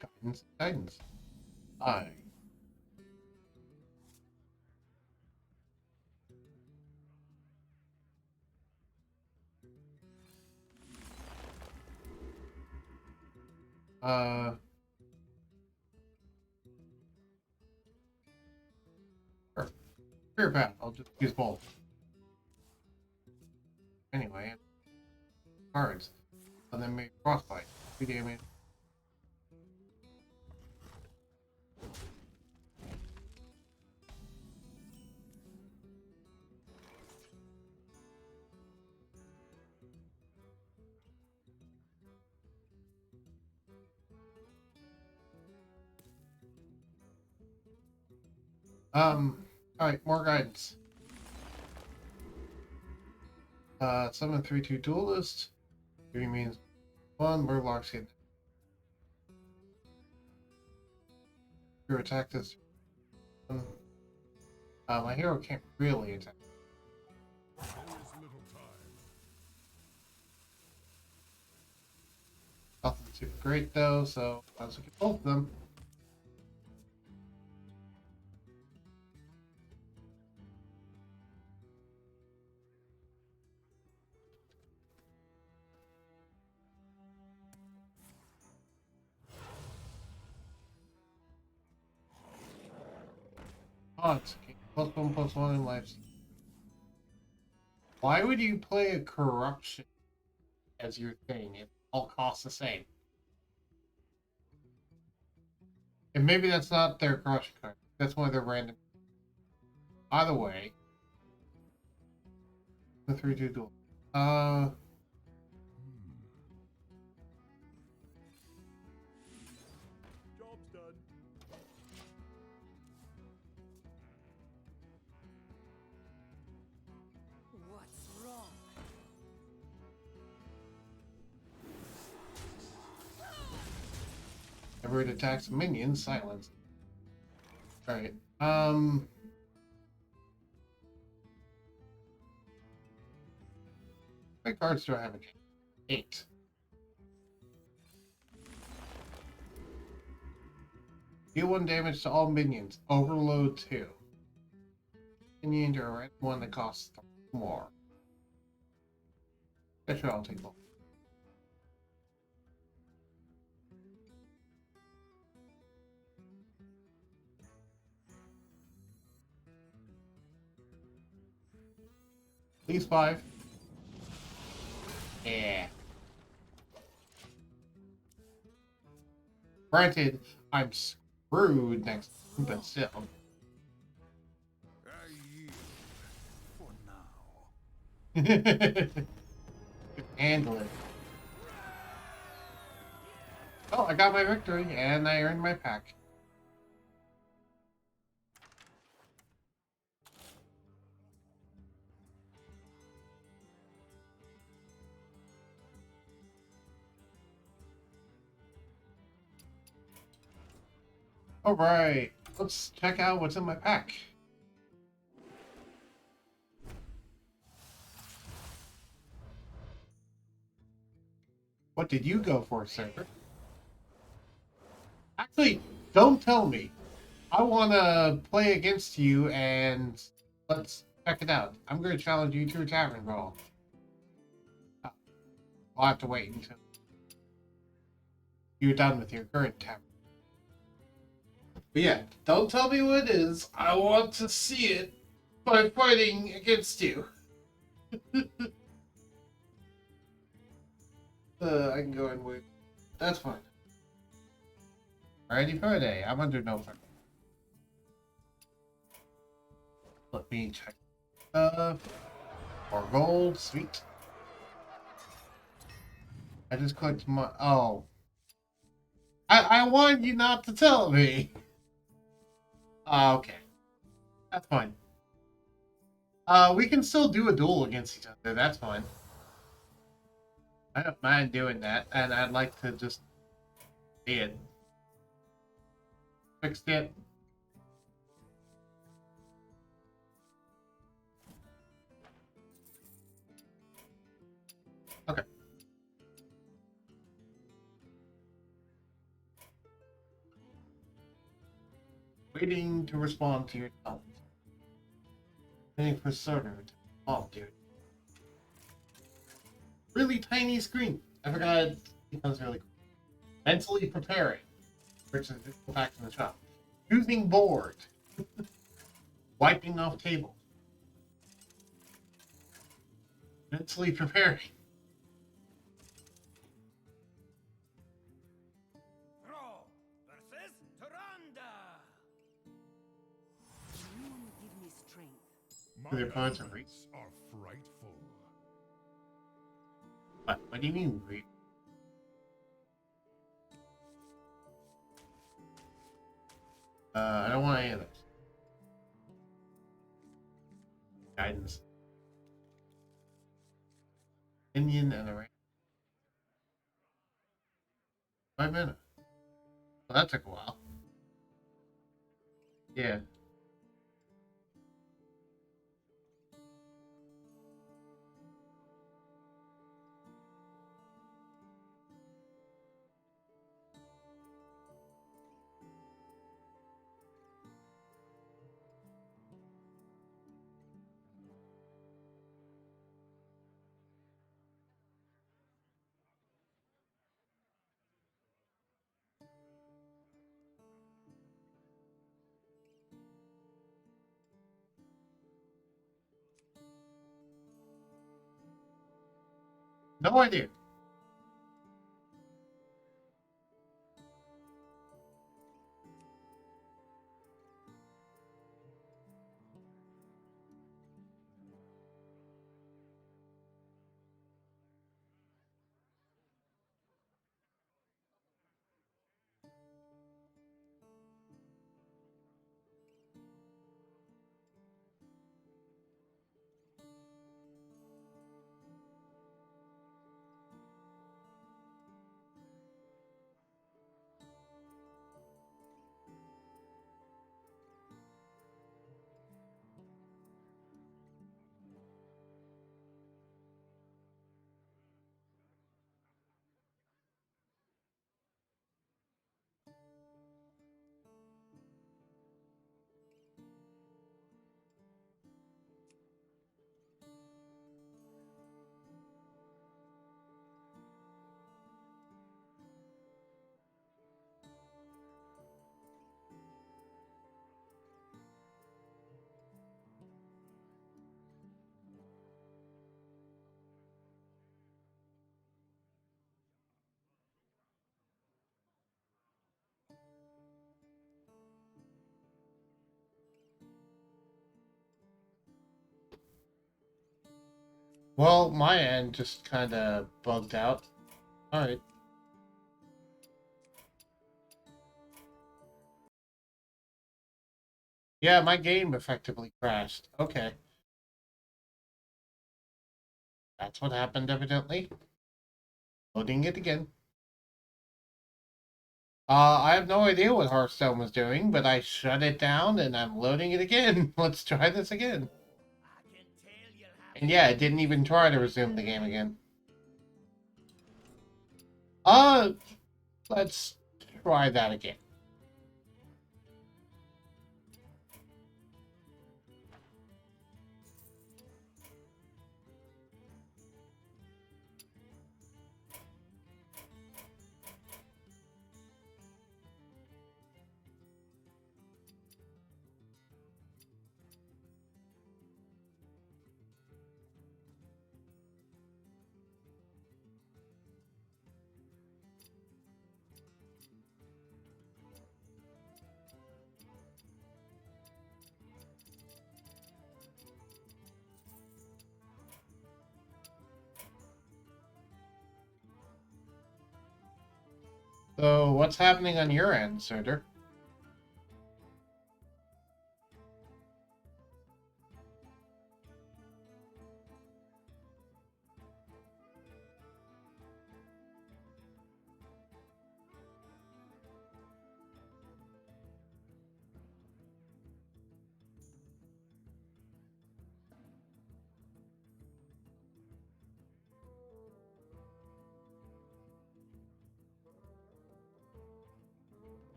Guidance, guidance. Aye. Sure. Fear path. I'll just use both. Anyway, cards. And then make frostbite. 2 damage. Alright, more guidance. Summon 3/2 duelist. 3 means 1, Murlocs hit. Your attack this. My hero can't really attack. There is little time. Nothing super great though, so let's look at both of them. Odds. +1/+1 in life. Why would you play a corruption as your thing if all costs the same? And maybe that's not their corruption card. That's one of their random. Either way, the 3/2 duel. Job's done. What's wrong? Whenever it attacks minions, silence. Alright. How many cards do I have in hand? 8. Deal 1 damage to all minions. Overload 2. Minion to a one that costs 3 more. That's what I'll take both. Please 5. Yeah. Granted, I'm screwed next, but still. I yield for now. Handle it. Oh, I got my victory, and I earned my pack. Alright, let's check out what's in my pack. What did you go for, sir? Actually, don't tell me. I want to play against you, and let's check it out. I'm going to challenge you to a tavern brawl. I'll have to wait until you're done with your current tavern. But yeah, don't tell me what it is. I want to see it by fighting against you. I can go and wait. That's fine. Ready for a day. I'm under no pressure. Let me check. More gold. Sweet. I just clicked my. Oh. I wanted you not to tell me. Okay. That's fine. We can still do a duel against each other. That's fine. I don't mind doing that, and I'd like to just see it. Fixed it. Okay. Waiting to respond to your challenge. Waiting for Soder to respond, dude. Really tiny screen. I forgot it becomes really cool. Mentally preparing. Which is back in the shop. Choosing board. Wiping off table. Mentally preparing. Throw versus Tyrande. You give me strength. My Their opponents are elements are frightful. What do you mean? I don't want any of this. Guidance. Indian and Iran. 5 minutes. Well, that took a while. Yeah. No idea. Well, my end just kind of bugged out. Alright. Yeah, my game effectively crashed. Okay. That's what happened, evidently. Loading it again. I have no idea what Hearthstone was doing, but I shut it down and I'm loading it again. Let's try this again. And yeah, it didn't even try to resume the game again. Uh, let's try that again. So, what's happening on your end, Surtur?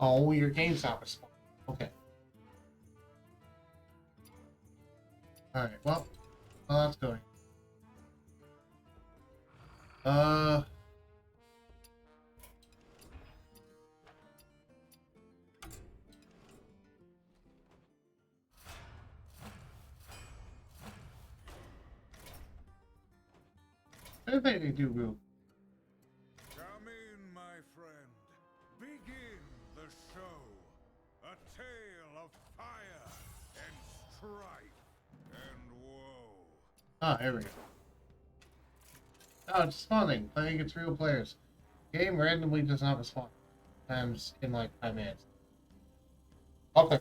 Oh, your game's not responding. Okay. Alright, well, that's going. Uh... I think they do real. Come in, my friend. Begin the show. A tale of fire and strife and woe. Ah, here we go. Oh, it's spawning. Playing against real players. Game randomly does not respond. Times in like 5 minutes. Okay.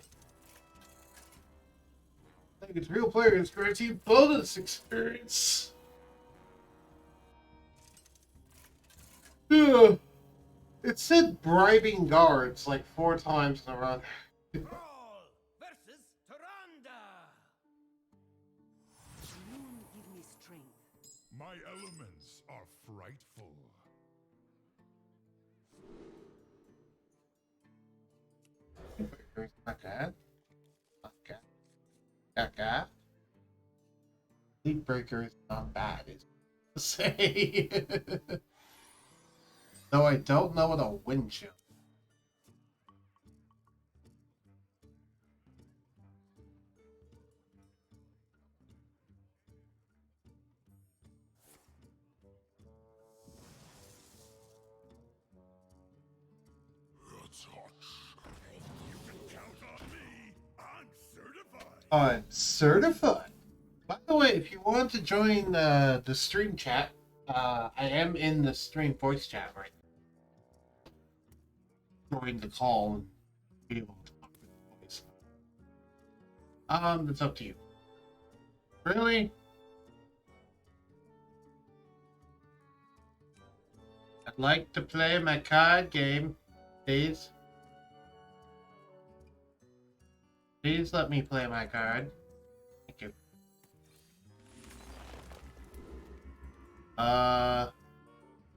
Playing against real players grants you bonus experience. Ugh. It said bribing guards like 4 times in a row. Brawl versus Tyrande! Moon give me strength. My elements are frightful. Not bad. Not bad. Not bad. League Breaker is not bad, is it to say. Though I don't know what a wind chill. It's hot. You can count on me. I'm certified. I'm certified. By the way, if you want to join the stream chat, I am in the stream voice chat right now. Join the call and be able to talk with the voice. That's up to you. Really? I'd like to play my card game, please. Please let me play my card. Thank you.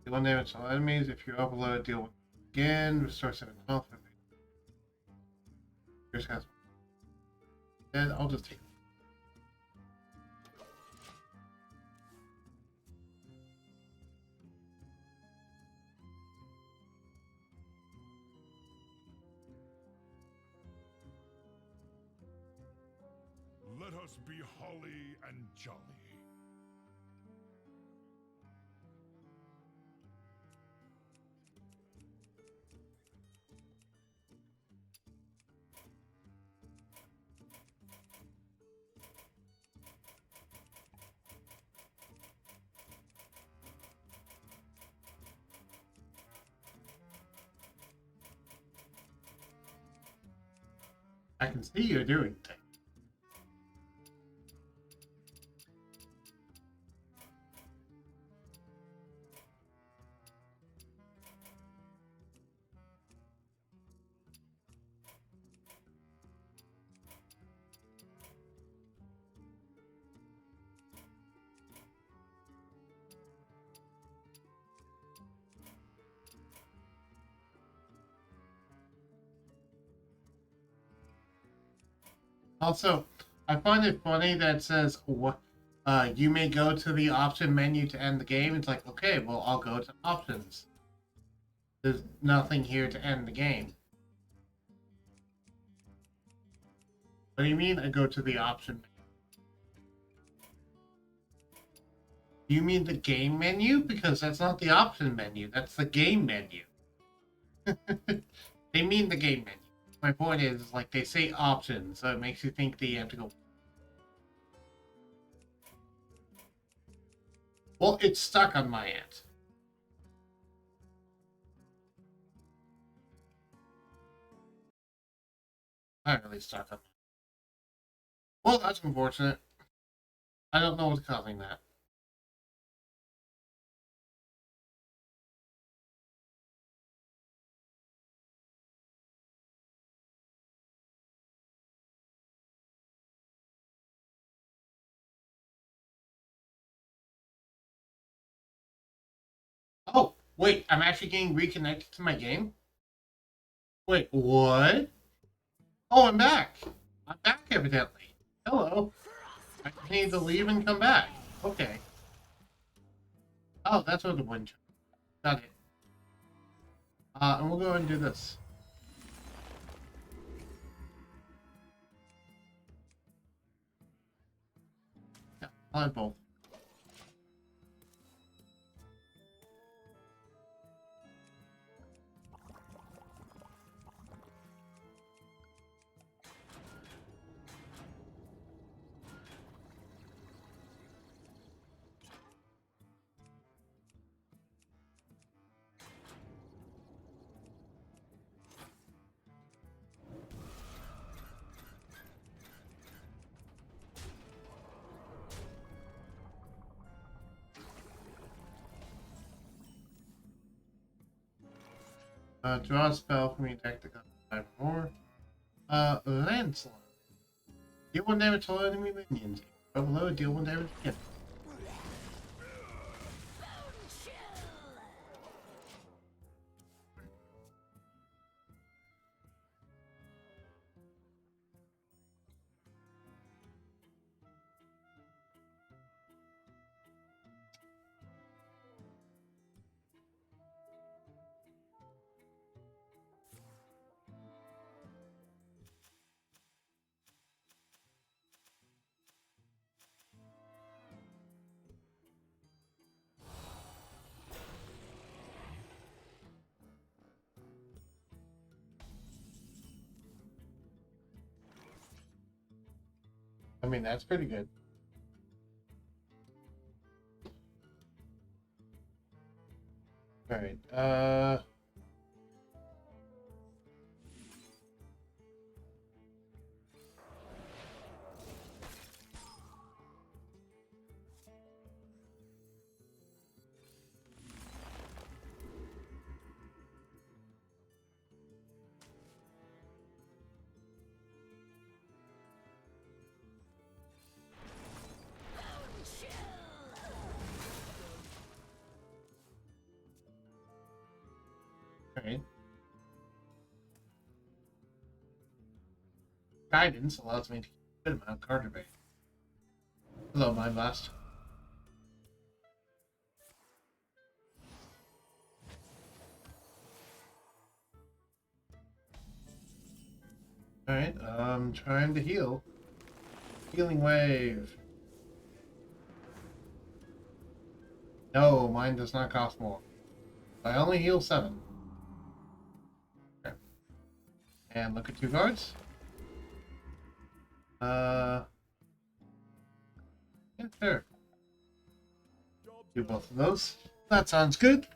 Do 1 damage to all enemies. If you overload, deal with again. Restore 7 health. Here's has. And I'll just take it. Let us be holly and jolly. I can see you doing things. Also, I find it funny that it says you may go to the option menu to end the game. It's like, okay, well, I'll go to options. There's nothing here to end the game. What do you mean I go to the option menu? You mean the game menu? Because that's not the option menu. That's the game menu. They mean the game menu. My point is, like, they say options, so it makes you think that you have to go. Well, it's stuck on my end. Not really stuck on. Well, that's unfortunate. I don't know what's causing that. Oh, wait, I'm actually getting reconnected to my game? Wait, what? Oh, I'm back. I'm back, evidently. Hello. I just need to leave and come back. Okay. Oh, that's what the wind. Got it. And we'll go ahead and do this. Yeah, I'll have both. Draw a spell from your deck to cost 5 more. Landslide. Deal 1 damage to all enemy minions. Go below, deal 1 damage again. I mean, that's pretty good. Alright, alright. Guidance allows me to keep a good amount of card debate. Hello, my last. Alright, trying to heal. Healing wave. No, mine does not cost more. I only heal 7. Okay. And look at 2 cards. Yeah, sure. Do both of those. That sounds good.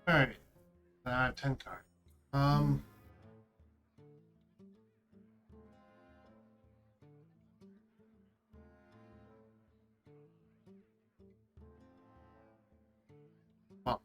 Alright. 10 cards. Well,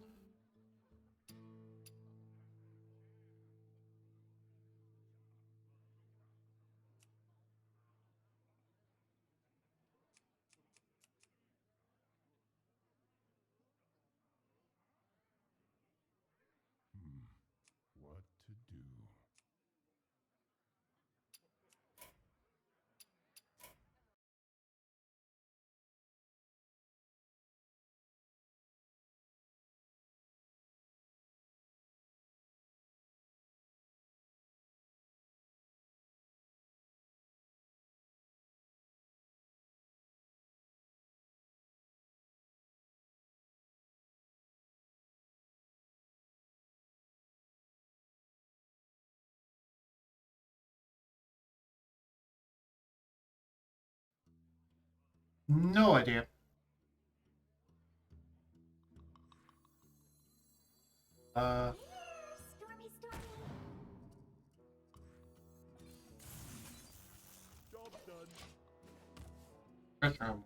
No idea. Stormy, stormy. Job done. First round.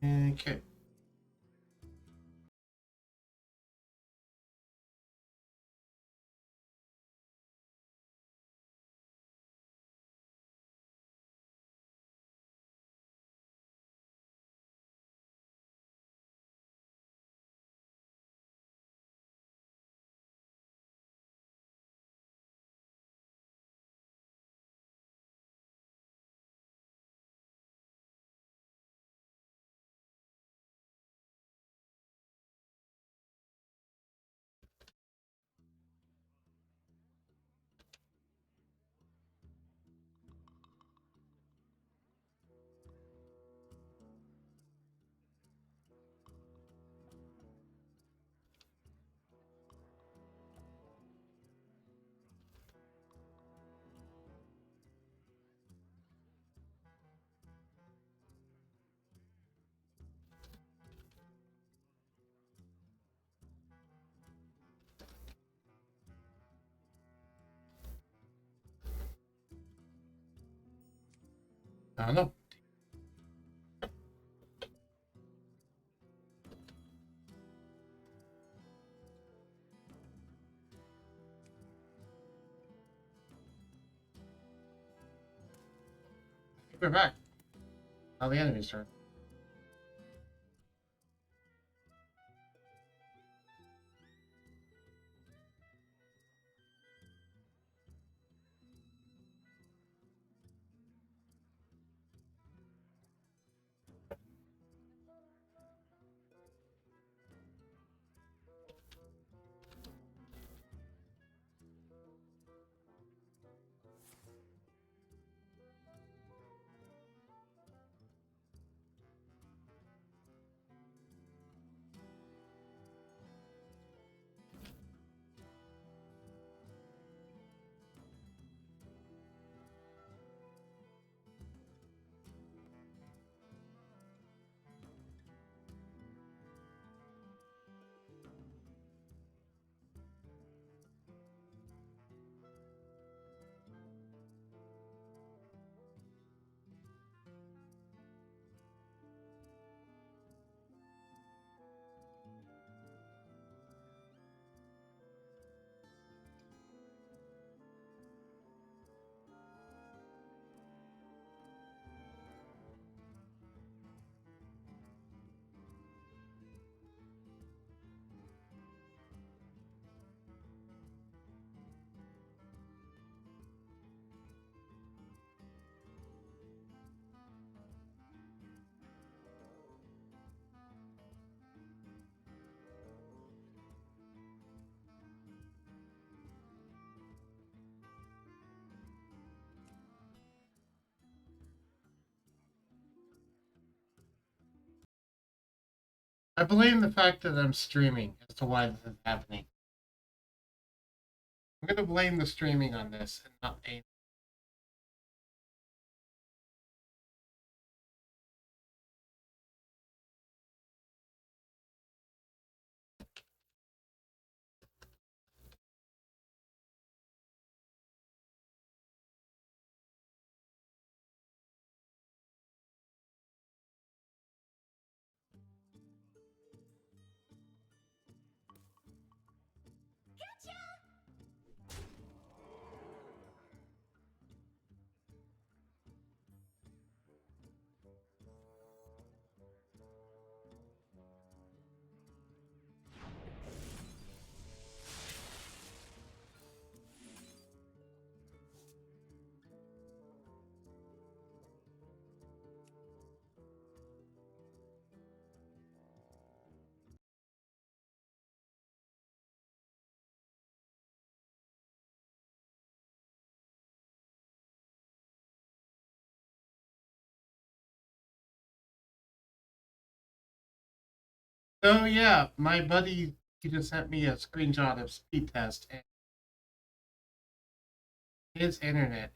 Okay. I don't know. We're back. Now the enemy's turn. I blame the fact that I'm streaming as to why this is happening. I'm gonna blame the streaming on this and not a. So yeah, my buddy he just sent me a screenshot of speed test, and his internet.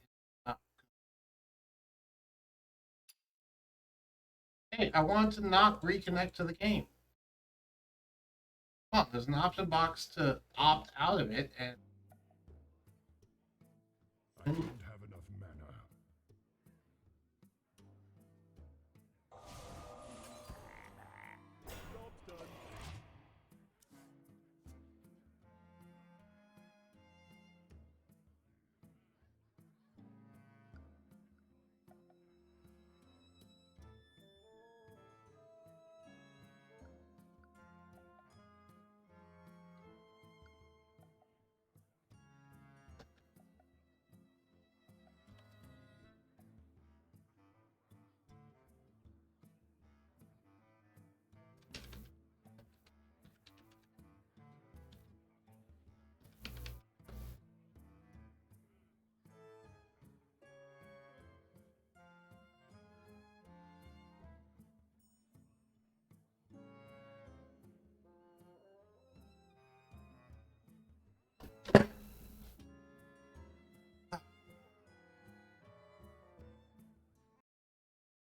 Hey, I want to not reconnect to the game. Well, there's an option box to opt out of it, and I don't have enough mana. Job's done.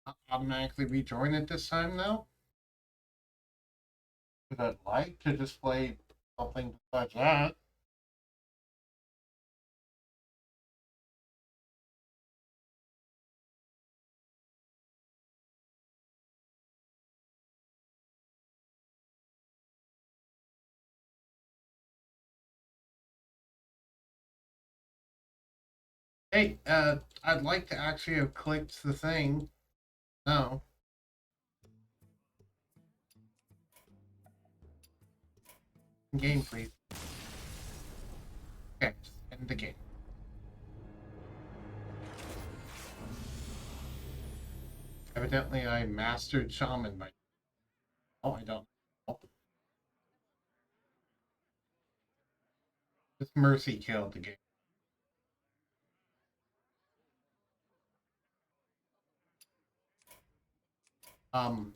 I'll automatically rejoin it this time now. Because I'd like to just play something besides that. Hey, I'd like to actually have clicked the thing. No. Game, please. Okay, just end the game. Evidently, I mastered Shaman by. Oh, I don't. Oh. Just mercy killed the game. Um.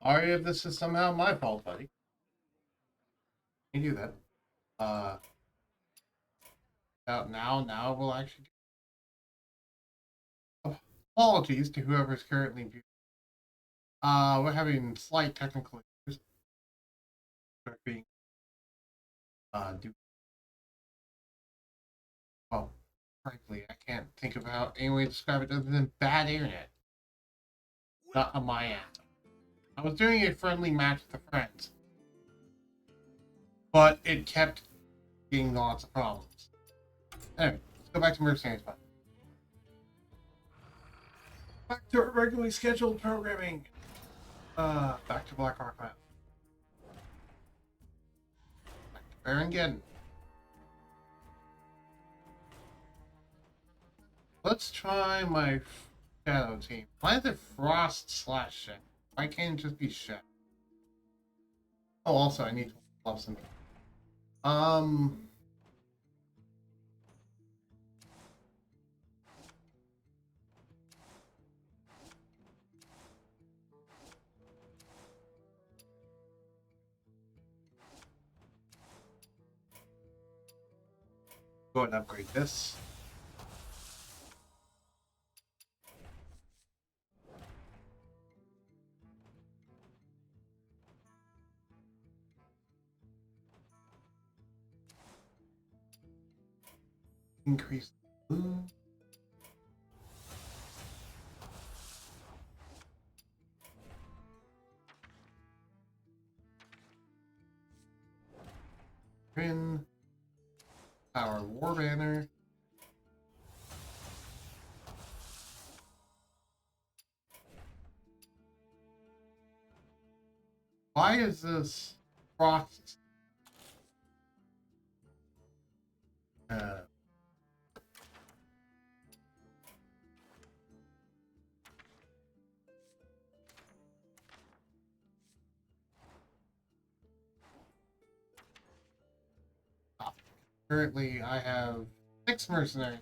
Sorry if this is somehow my fault, buddy. You do that. Out now we'll actually. Apologies to whoever's currently viewing. We're having slight technical issues. We're being do well. Frankly, I can't think of how any way to describe it other than bad internet. Not on my end. I was doing a friendly match with the friends, but it kept getting lots of problems. Anyway, let's go back to Mercenaries. Back to our regularly scheduled programming. Back to Black Rock Map. Back to Baron. Let's try my Shadow team. Why is it Frost / Shadow? Why can't it just be Shadow? Oh, also, I need to love some. Go ahead and upgrade this. Increase the blue. Pin. Power War Banner. Why is this Frost? Uh, Currently, I have 6 mercenaries.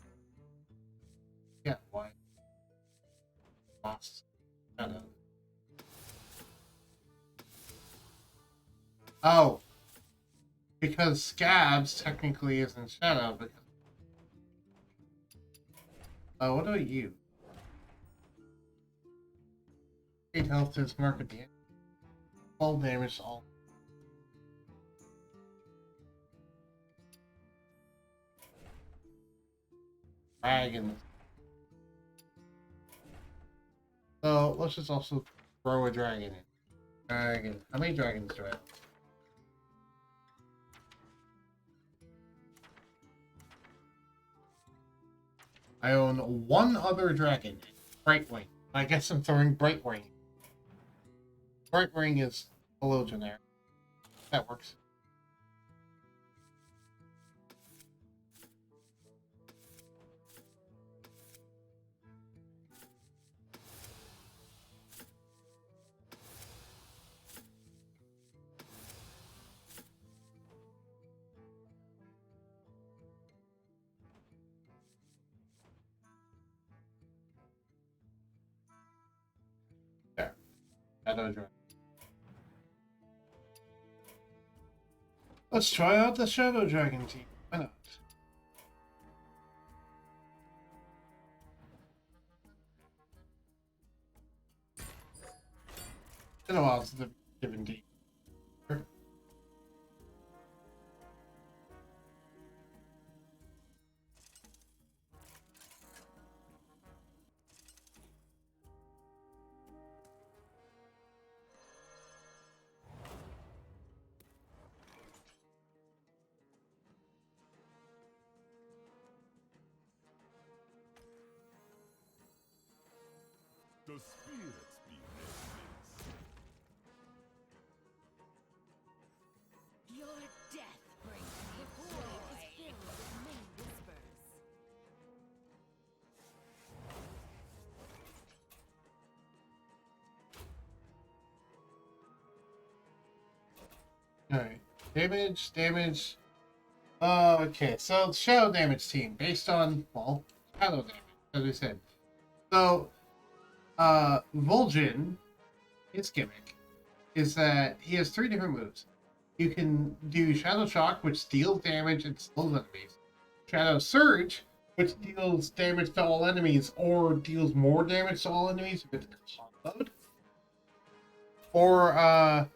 Yeah, why? Lost. Shadow. Oh, because Scabs technically isn't Shadow. Because what do I use? 8 health to this mark at the end. 12 damage to all. Dragons. So let's just also throw a dragon in. Dragon. How many dragons do I have? I own one other dragon, Brightwing. I guess I'm throwing Brightwing. Brightwing is a little generic. That works. There. Shadow Dragon. Let's try out the Shadow Dragon team. Why not? Been a while since I've given team. The spirits be restless. Your death brings me the void is filled with many whispers. Alright. Damage. Okay, so Shadow Damage team, based on, well, Shadow Damage, as we said. So, Vol'jin, his gimmick, is that he has 3 different moves. You can do Shadow Shock, which deals damage and slows enemies. Shadow Surge, which deals damage to all enemies, or deals more damage to all enemies if it's comboed. Or,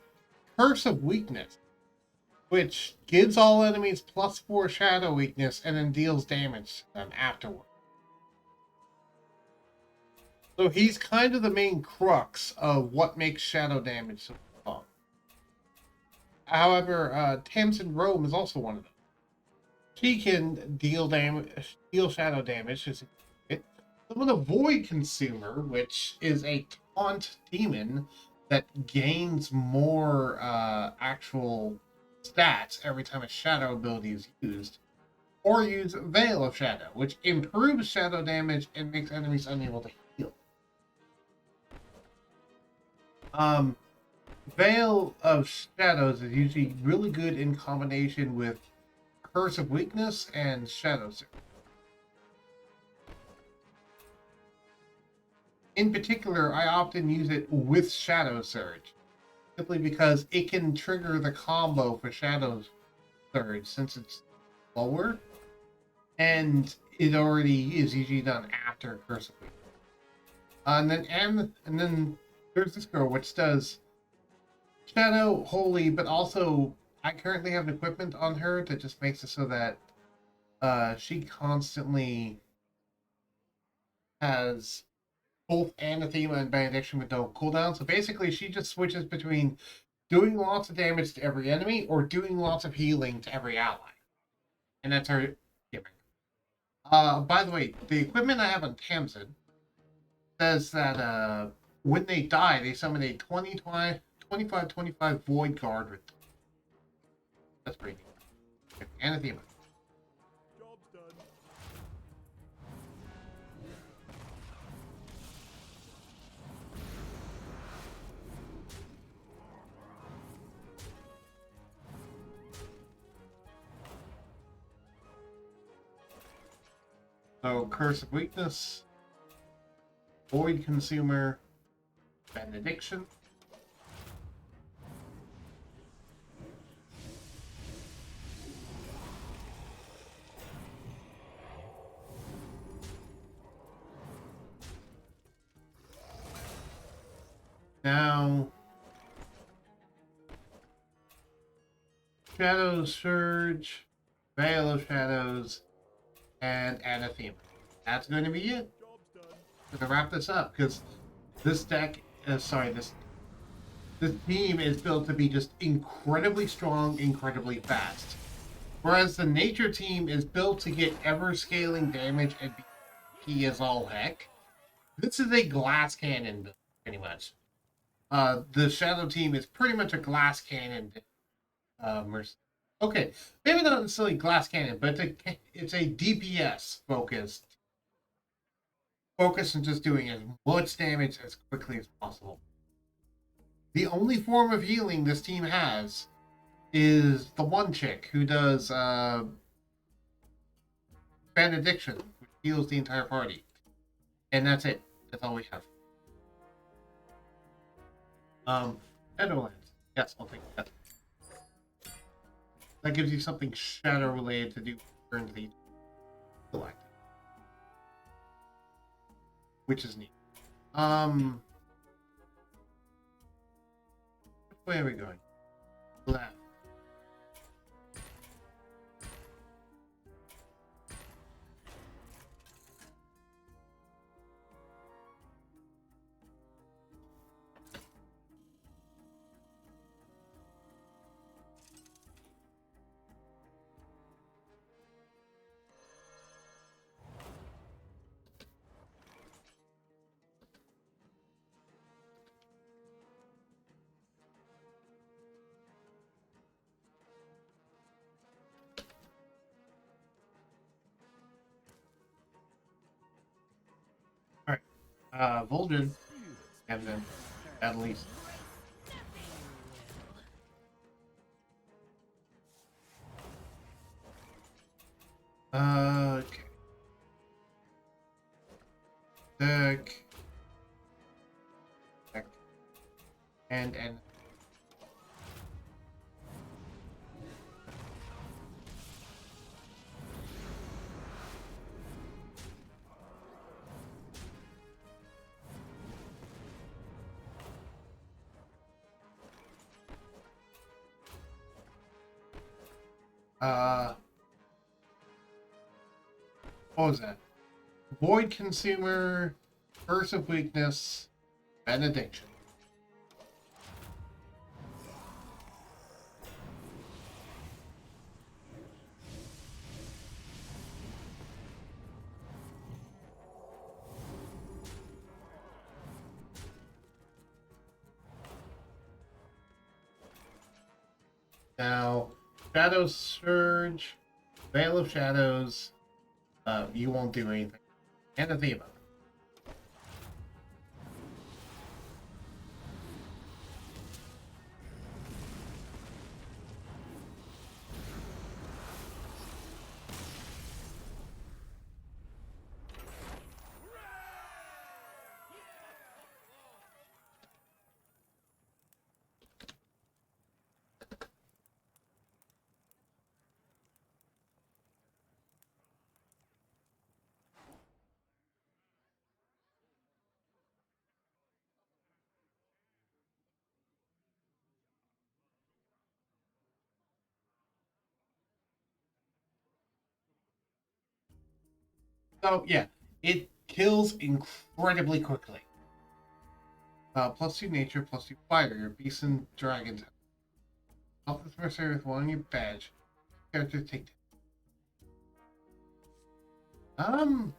Curse of Weakness, which gives all enemies +4 shadow weakness and then deals damage to them afterward. So he's kind of the main crux of what makes shadow damage so strong. However, Tamsin Rome is also one of them. She can deal shadow damage. Some of the Void Consumer, which is a taunt demon that gains more actual stats every time a shadow ability is used, or use Veil of Shadow, which improves shadow damage and makes enemies unable to heal. Veil of Shadows is usually really good in combination with Curse of Weakness and Shadow Surge. In particular, I often use it with Shadow Surge, simply because it can trigger the combo for Shadow Surge since it's lower, and it already is usually done after Curse of Weakness. And then there's this girl which does Shadow, Holy, but also I currently have an equipment on her that just makes it so that she constantly has both Anathema and Benediction with no cooldown. So basically, she just switches between doing lots of damage to every enemy or doing lots of healing to every ally. And that's her gimmick. By the way, the equipment I have on Tamsin says that when they die, they summon a 25 Void Guard with them. That's pretty neat. Anathema. Job's done. So Curse of Weakness, Void Consumer, Benediction. Now, Shadow Surge, Veil of Shadows, and Anathema. That's going to be it. Job's done. To wrap this up, because this deck, this team is built to be just incredibly strong, incredibly fast. Whereas the nature team is built to get ever scaling damage and be key as all heck. This is a glass cannon build, pretty much. The shadow team is pretty much a glass cannon. Okay, maybe not necessarily glass cannon, but it's a DPS focused. Focus on just doing as much damage as quickly as possible. The only form of healing this team has is the one chick who does Benediction, which heals the entire party. And that's it. That's all we have. Shadowlands. Yes, I'll take that. That gives you something shadow related to do turn the select. Which is neat. Which way are we going? Left. Vol'jin, and then at least. Okay. Deck. Deck. And. What was that? Void Consumer, Curse of Weakness, Benediction. Now, Shadow Surge, Veil of Shadows, you won't do anything. Anathema. So, yeah, it kills incredibly quickly. +2 nature, +2 fire. Your beast and dragon. Help this adversary with one on your badge. Character take. For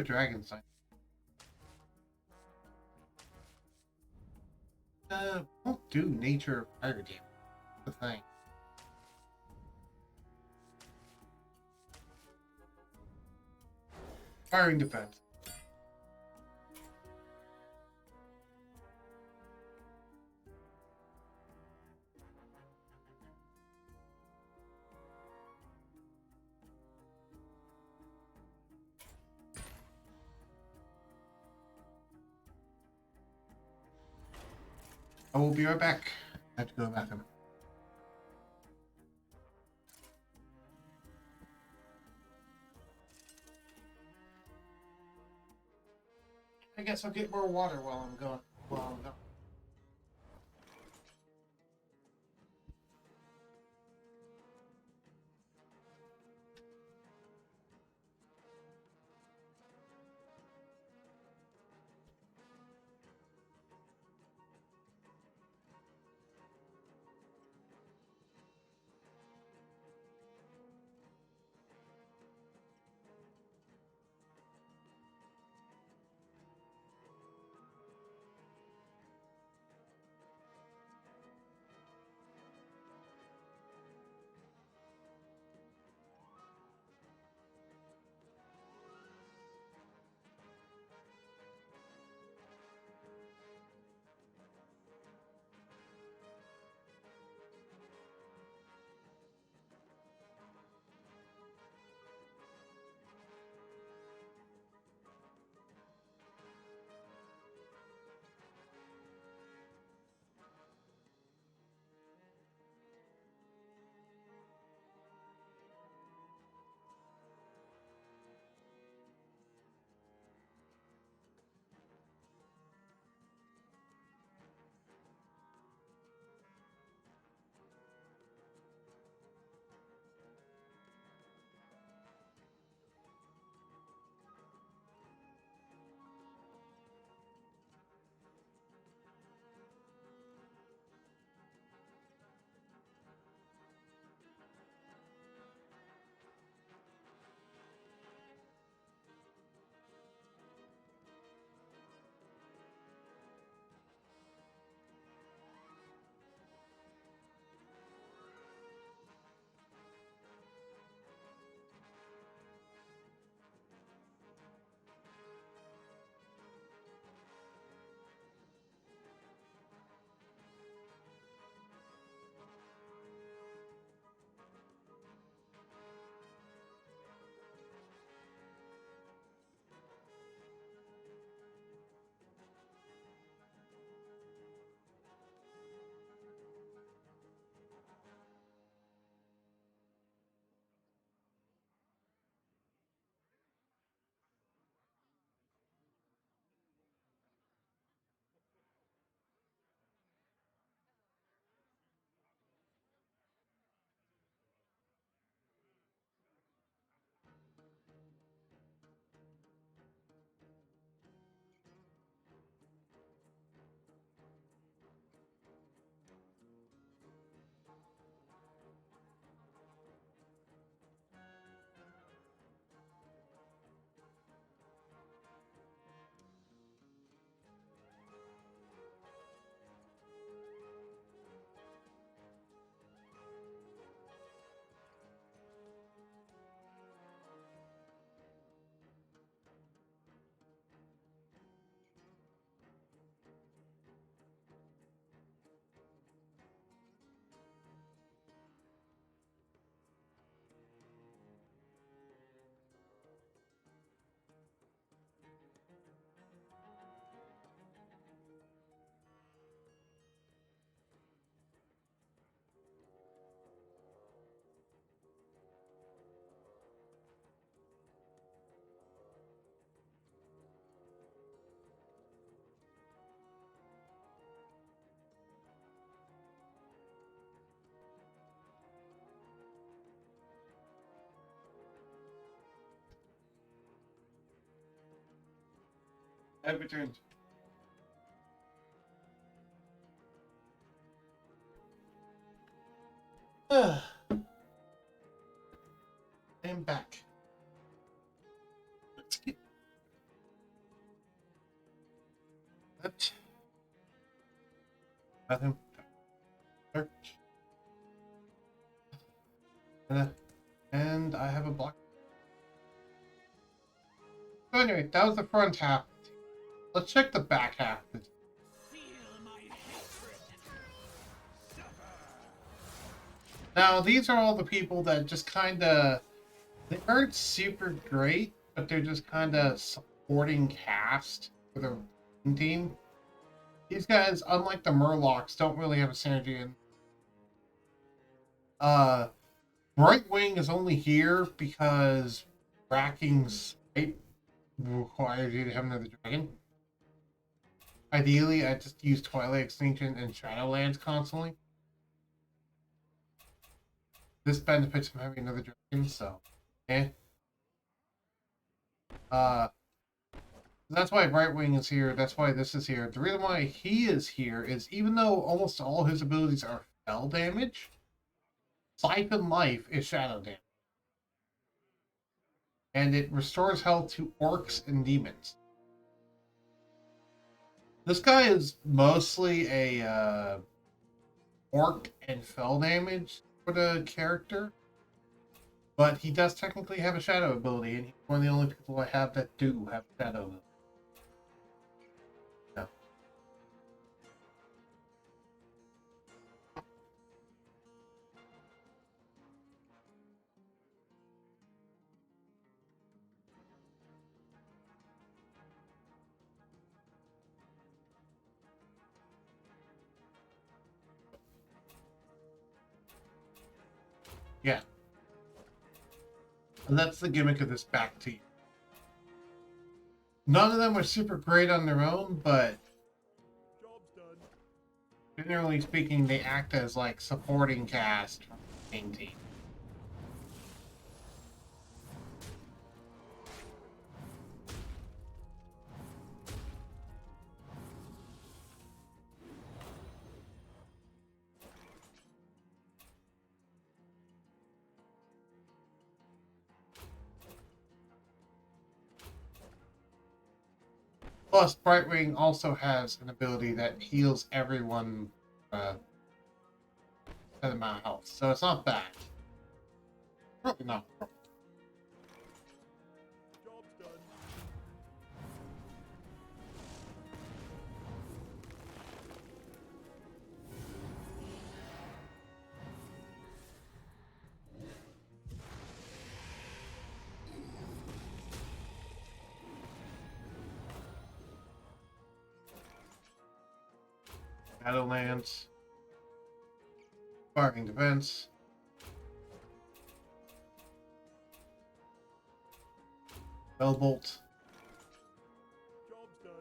dragon sign. Won't do nature or fire damage. That's the thing. Firing defense. I will be right back. I have to go to the bathroom. I guess I'll get more water while I'm going. While I'm gone. I've returned. I'm back. Let's get that. Bathroom. Search. And I have a block. So anyway, that was the front half. Let's check the back half. Now, these are all the people that just kind of, they aren't super great, but they're just kind of supporting cast for the team. These guys, unlike the Murlocs, don't really have a synergy. And Bright Wing is only here because Racking's Sight requires you to have another dragon. Ideally, I just use Twilight Extinction and Shadowlands constantly. This benefits from having another dragon, so that's why Brightwing is here. That's why this is here. The reason why he is here is even though almost all his abilities are spell damage, Siphon Life is shadow damage. And it restores health to orcs and demons. This guy is mostly a orc and fell damage for the character. But he does technically have a shadow ability, and he's one of the only people I have that do have shadow ability. Yeah. Yeah. And that's the gimmick of this back team. None of them are super great on their own, but Job's done. generally speaking, they act as like supporting cast from the main team. Plus, Brightwing also has an ability that heals everyone a set amount of health, so it's not bad. Probably not. Job's done. Shadowlands, Sparking Defense, Bellbolt, Job's done.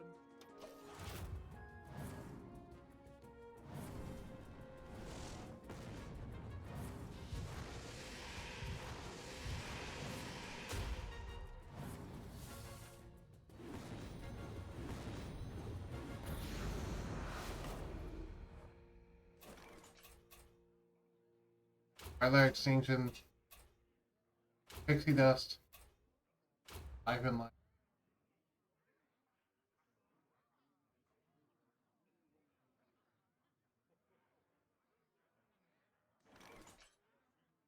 Twilight Extinction, Pixie Dust, Ivan Light.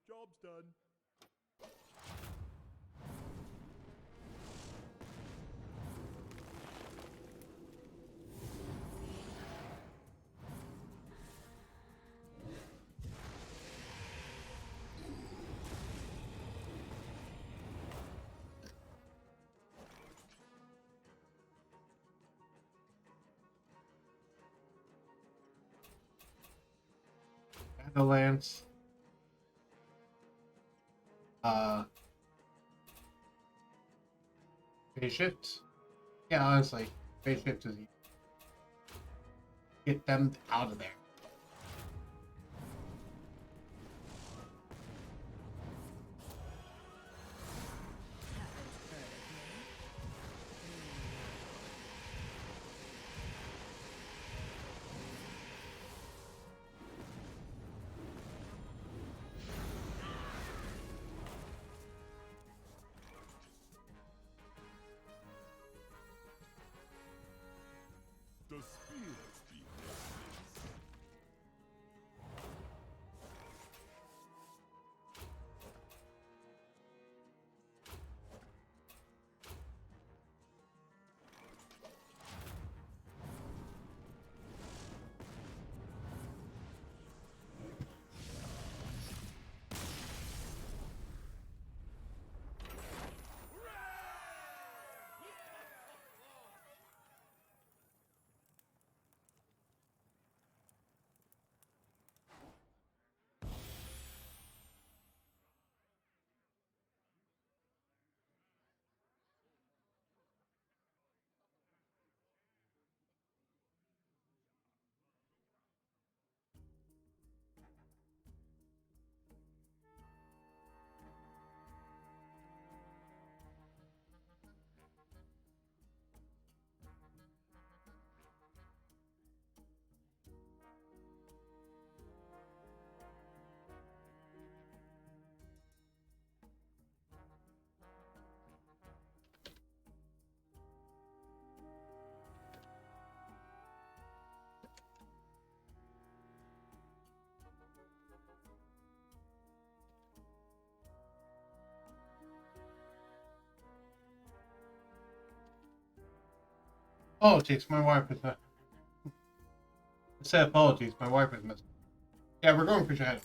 Job's done. Shadowlands, Phase Shift. Yeah, honestly, Phase Shift is easy. Get them out of there. The spears be helpless. Apologies, my wife is not. I said apologies, my wife is missing. Yeah, we're going for Shadow.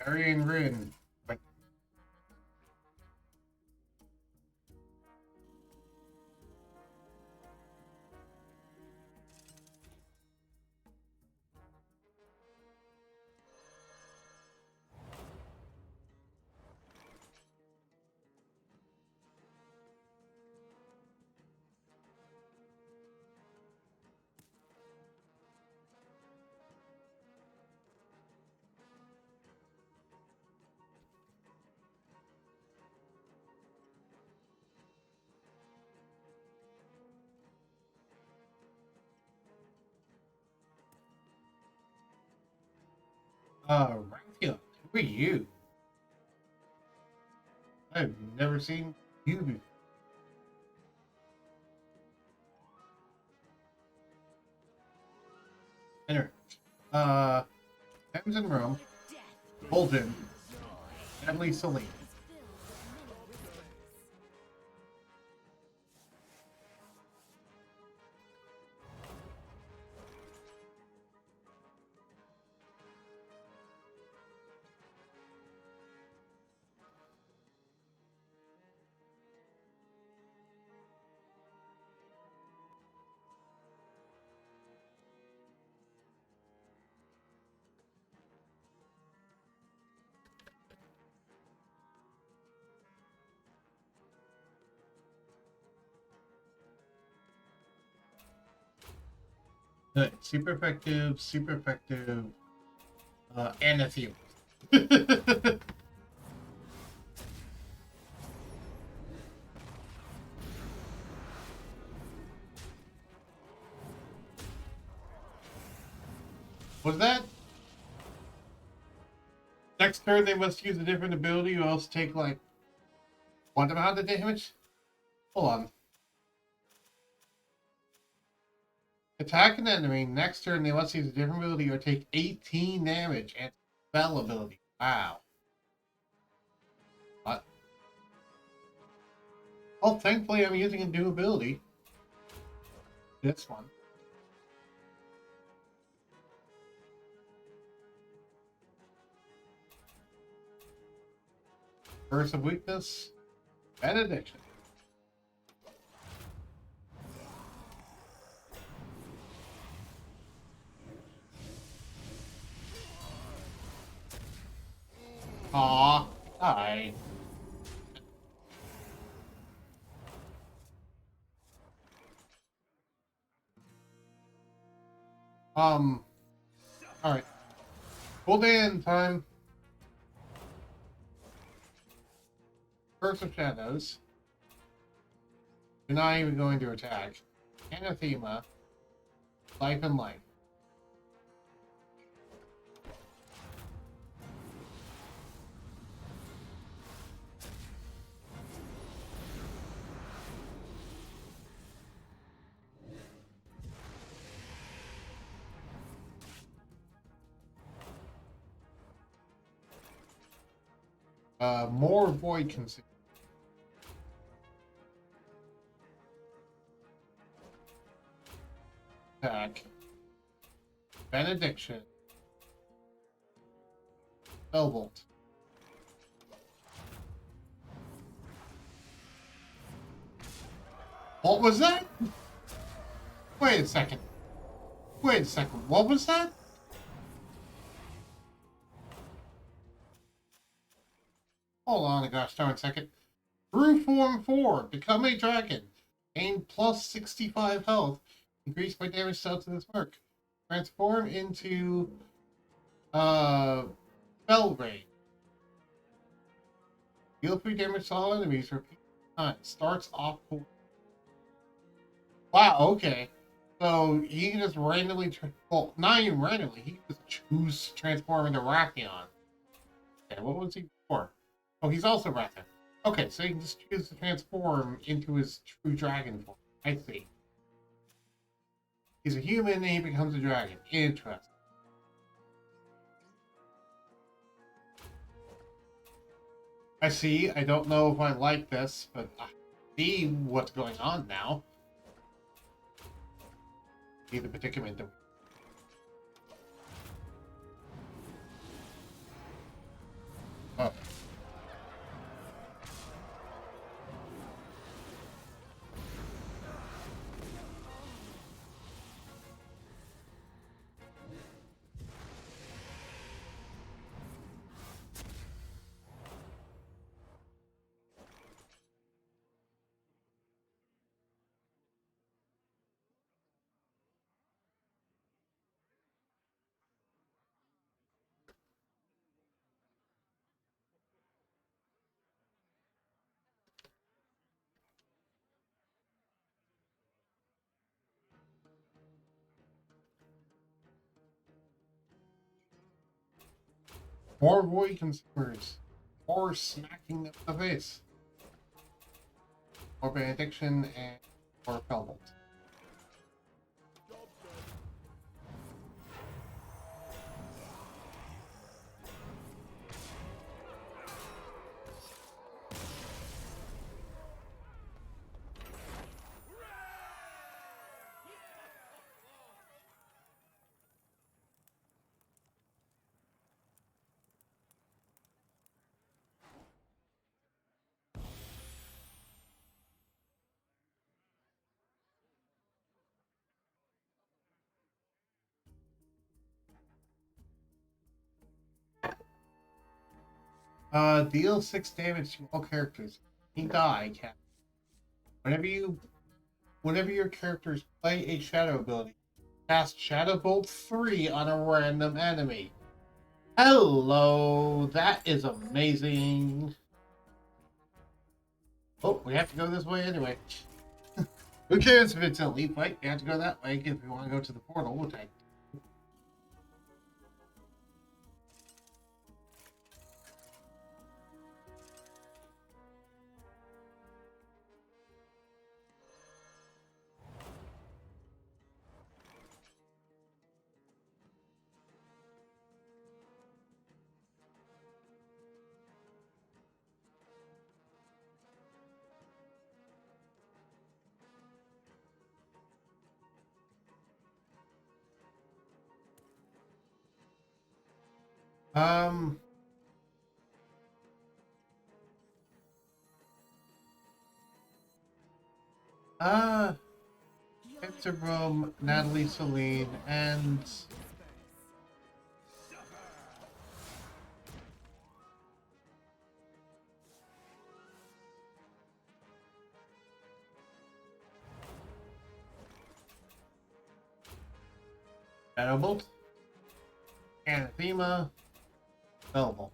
Arian Rin. Like, Raphael, who are you? I've never seen you before. Enter. Hems in Rome, Death Bolton, joy Emily Celine. is filled with many whispers. Super effective, anathema. Was that? Next turn they must use a different ability or else take like one amount of damage? Hold on. Attack an enemy. Next turn they must use a different ability or take 18 damage and spell ability. Wow. What? Oh, thankfully I'm using a new ability. This one. Curse of Weakness. Benediction. Aw, die. Alright. Full day in time. Curse of Shadows. You're not even going to attack. Anathema. Life and Life. More Void Consume. Attack. Benediction. Spellbolt. What was that? Wait a second. Wait a second. What was that? Hold on a gosh darn second. Brew Form 4. Become a dragon. Gain plus 65 health. Increased by damage dealt to this mark. Transform into Spell Rain. Deal 3 damage to all enemies. Repeat Starts off cool. Wow, okay. So he can just randomly, well, not even randomly, he can just choose to transform into Rathion. Okay, what was he before? Oh, he's also Rathion. Okay, so he can just choose to transform into his true dragon form. I see. He's a human and he becomes a dragon. Interesting. I see. I don't know if I like this, but I see what's going on now. See the predicament that oh. More void consumers. More smacking them in the face. More benediction and more felbolt. Job done. Deal 6 damage to all characters. He die, Cap. Whenever your characters play a shadow ability, cast Shadow Bolt 3 on a random enemy. Hello, that is amazing. Oh, we have to go this way anyway. Who cares if it's a elite fight? We have to go that way if we want to go to the portal, which I um uh Instagram, Natalie Celine, and Shadowbolt, Anathema, Bellbolt.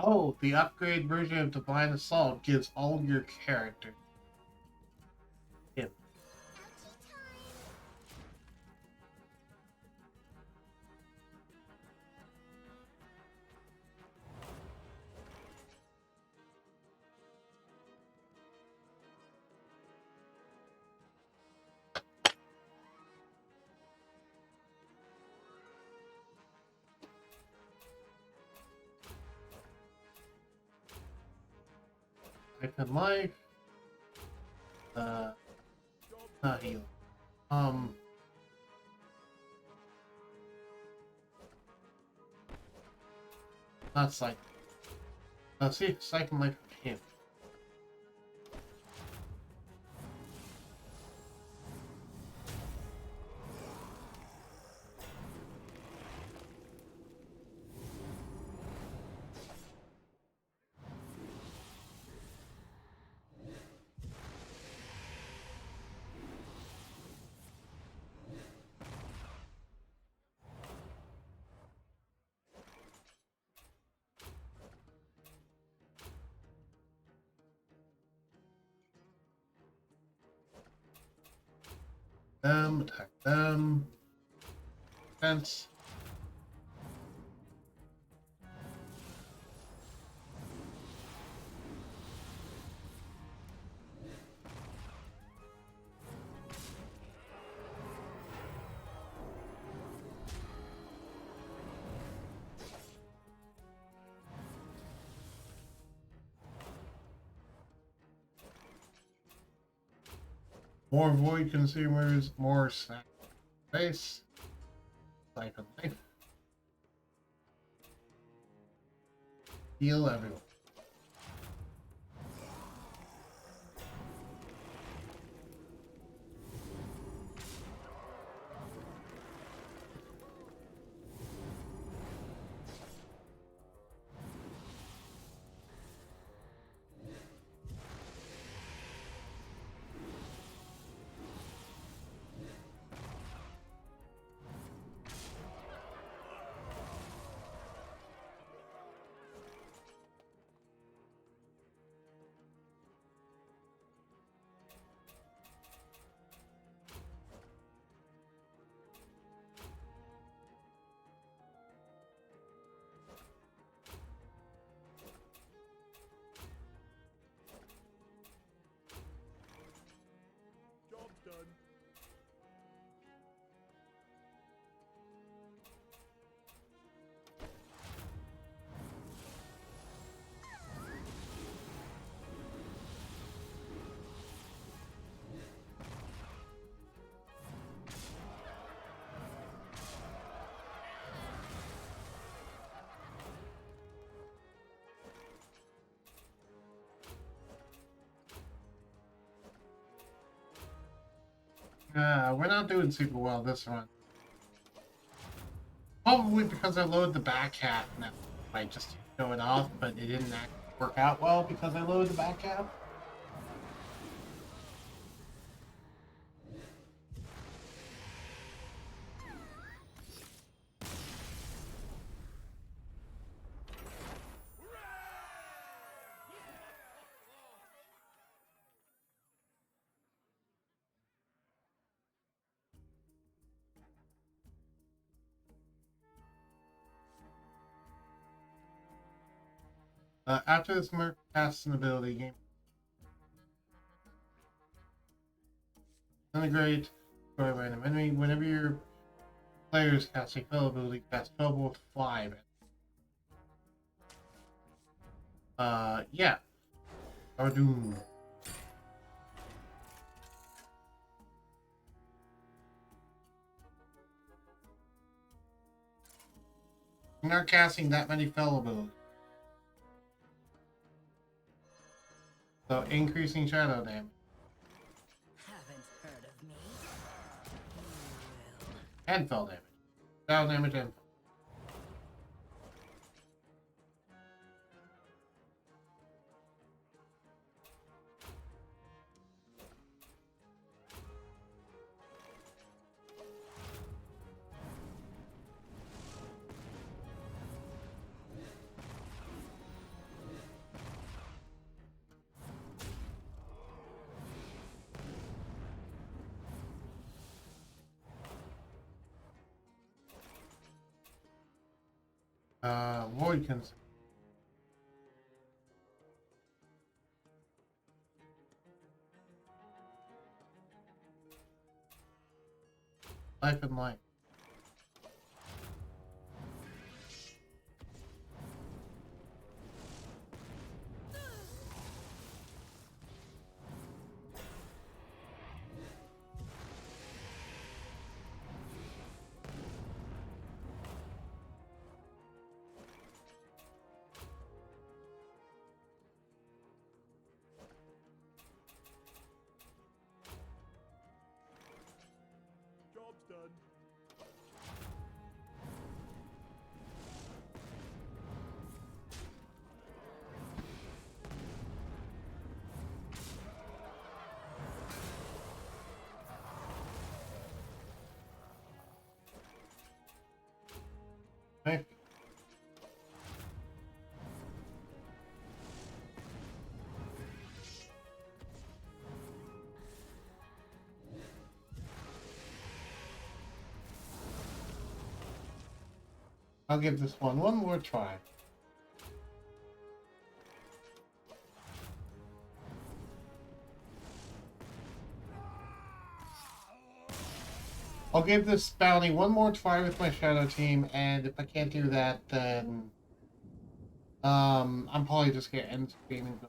Oh, the upgrade version of Divine Assault gives all your characters. Yeah. Life and life. Not heal. Not Siphon. See if Siphon life of him. them, attack them. Defense. More void consumers, more snack space. Siphon life. Heal everyone. Job's done. We're not doing super well this run. Probably because I loaded the back half now. I just show it off, but it didn't actually work out well because I loaded the back half. After this Merc casts an ability, game integrate destroy random enemy. Whenever your players cast a spell ability, cast spellbolt with 5. Yeah. Our doom. You're not casting that many spell abilities. So increasing shadow damage. Haven't heard of me? You will. And spell damage. Shadow damage and void can life and light. Job's done. Right? I'll give this one more try. I'll give this bounty one more try with my shadow team, and if I can't do that, then I'm probably just gonna end the stream and go.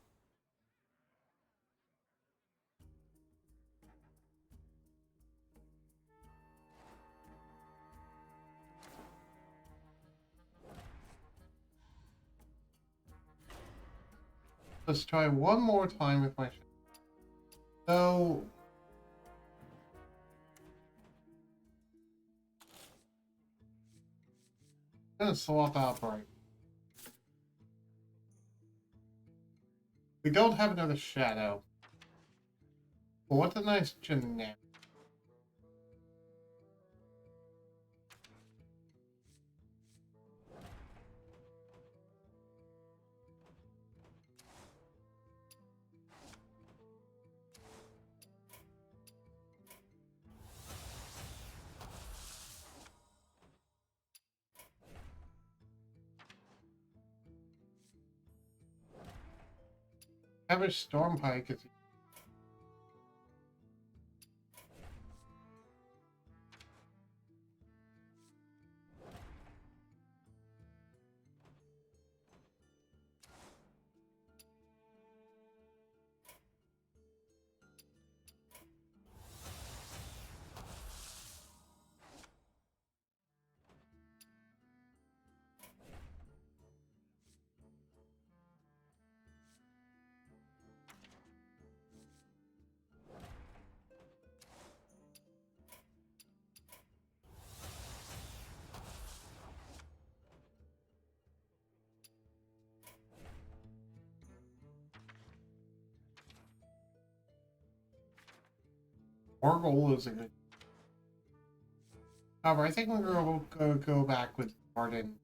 Let's try one more time with my shadow. So I'm gonna swap out right. We don't have another shadow. But what's a nice generic? Average storm pike is Orgel is a good. However, I think we're gonna go back with Arden.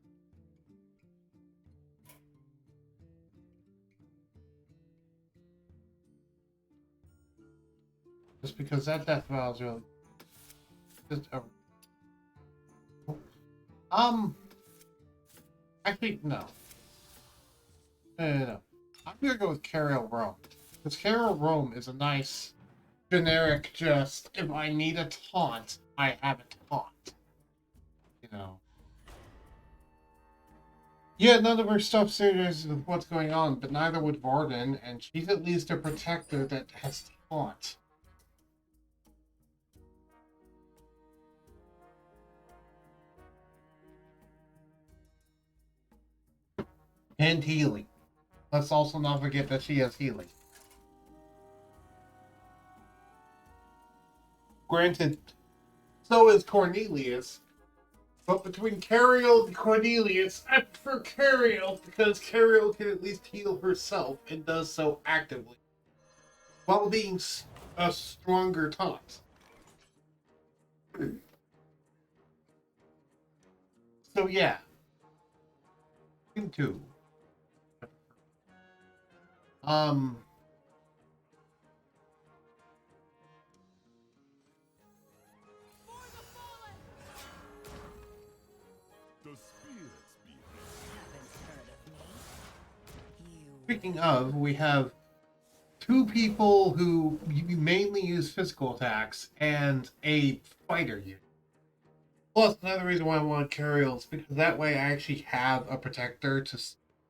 Just because that death vial is really just over. Actually, no. No. I'm gonna go with Carriel Rome. Because Carriel Rome is a nice generic just if I need a taunt, I have a taunt. You know. Yeah, none of her stuff serious with what's going on, but neither would Varden, and she's at least a protector that has taunt. And healing. Let's also not forget that she has healing. Granted, so is Cornelius. But between Cariel and Cornelius, I prefer Cariel because Cariel can at least heal herself and does so actively. While being a stronger taunt. So yeah. Two. The spirits be Haven't heard of me. You Speaking of, we have two people who mainly use physical attacks and a fighter unit. Plus, another reason why I want Cariel is because that way I actually have a protector to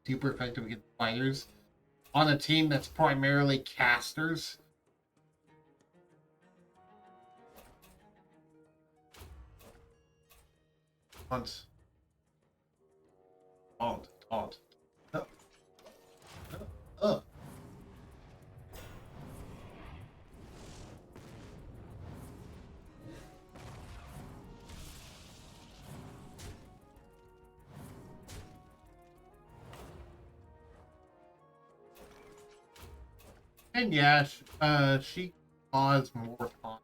super effective against fighters on a team that's primarily casters. Taunt. Taunt. Uh. And yeah, she caused more taunt.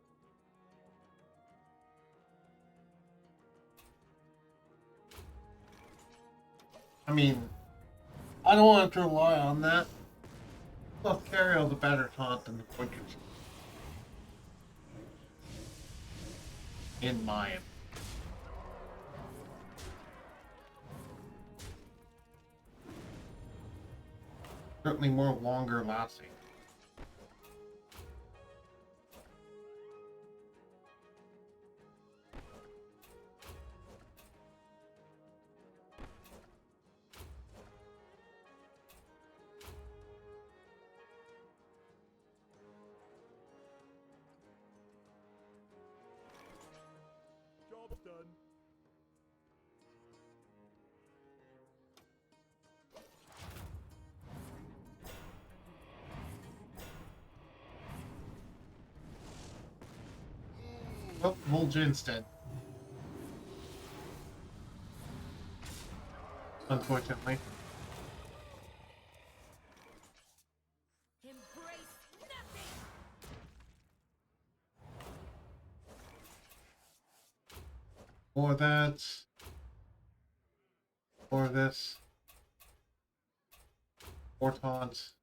I mean, I don't want to rely on that. Plus, Cariel's a better taunt than the Quickens. In my opinion. certainly more longer lasting. Job's done. Oh, Vol'jin's dead. Unfortunately. Embrace nothing. Or that. Or this. Or taunt.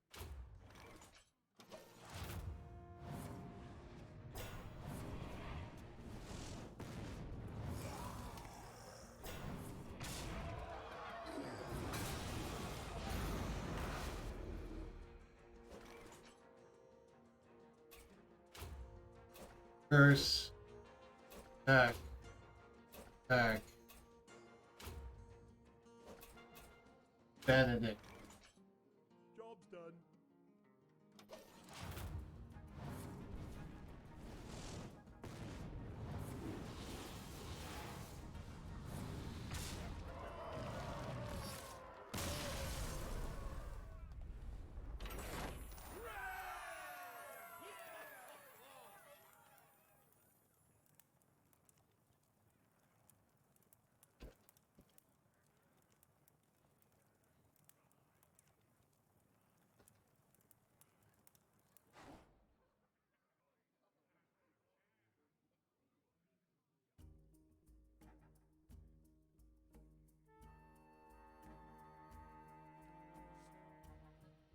Curse. Attack. Attack. Benedict. Job's done.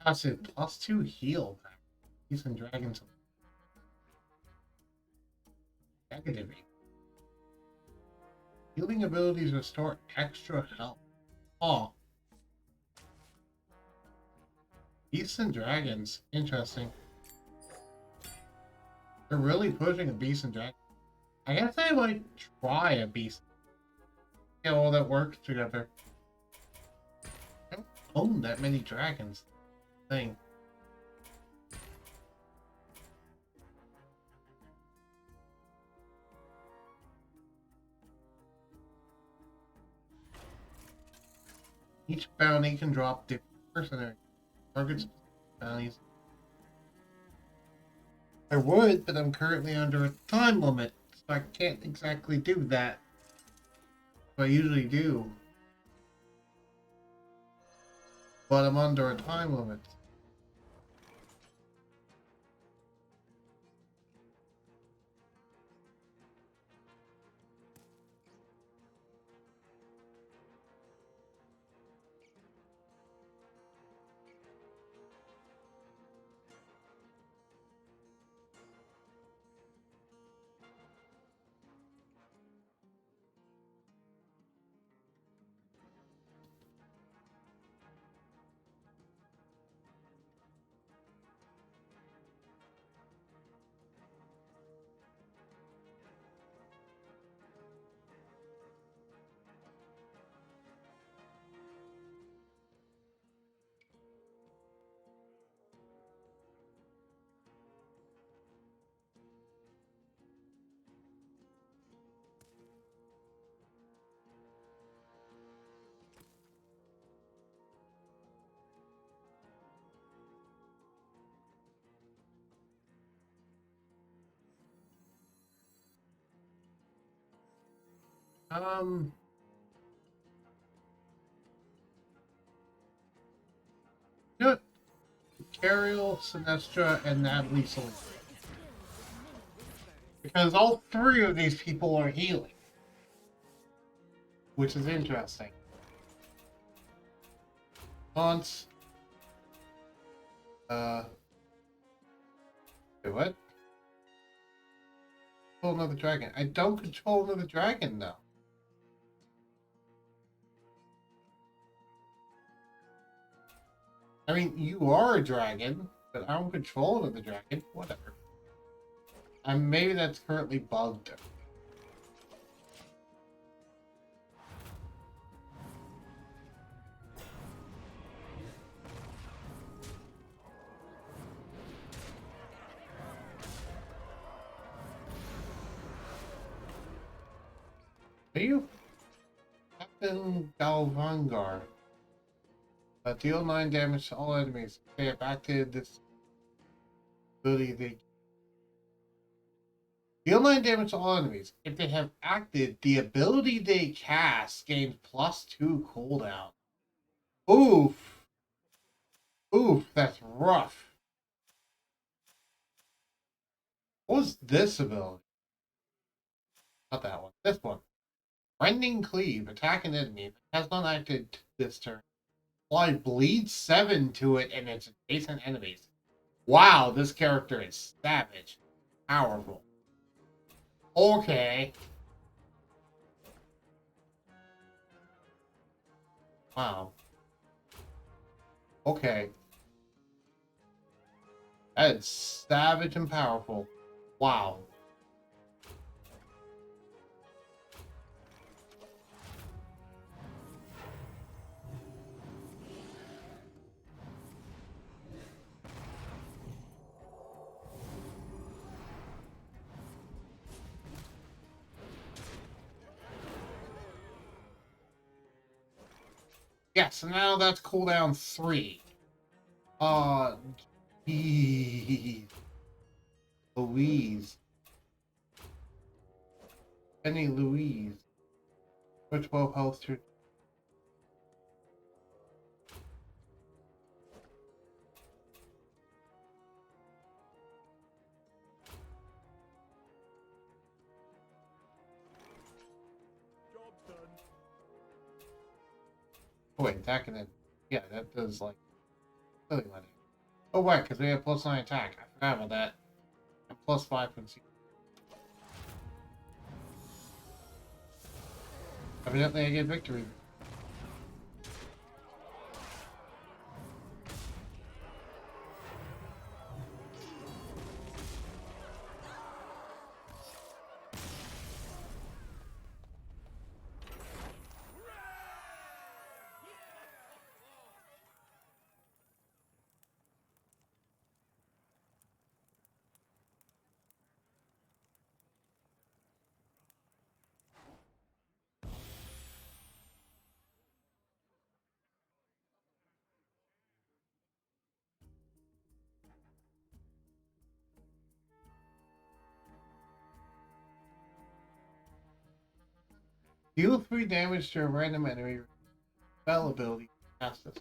Acid. +2 heal. Beasts and dragons. Negative. Healing abilities restore extra health. Oh. Beasts and dragons. Interesting. They're really pushing a beast and dragon. I guess I might try a beast. Yeah, all that work together. I don't own that many dragons. Thing. Each bounty can drop different mercenary targets bounties. I would, but I'm currently under a time limit, so I can't exactly do that. I usually do. But I'm under a time limit. Um, you know what? Cariel, Sinestra, and Natalie Solis. Because all three of these people are healing. Which is interesting. Taunts. Wait, what? Control another dragon. I don't control another dragon, though. I mean, you are a dragon, but I don't control another dragon. Whatever. And maybe that's currently bugged. Are you Captain Galvangar? Deal 9 damage to all enemies. They have activated this ability. They deal 9 damage to all enemies. If they have acted, the ability they cast gains +2 cooldown. Oof. Oof, that's rough. What was this ability? Not that one. This one. Rending Cleave. Attack an enemy. If it has not acted this turn, apply bleed 7 to it and its adjacent enemies. Wow, this character is savage. Powerful. Okay. Wow. Okay. That is savage and powerful. Wow. Yeah, so now that's cooldown 3. Geez. Louise. Penny Louise. Switch 12 health to. Job's done. Oh, wait, attacking it. Yeah, that does like. Really money. Oh, wait, because we have +9 attack. I forgot about that. And +5 from C. Evidently, I get victory. Deal 3 damage to a random enemy. Spell ability. Cast this.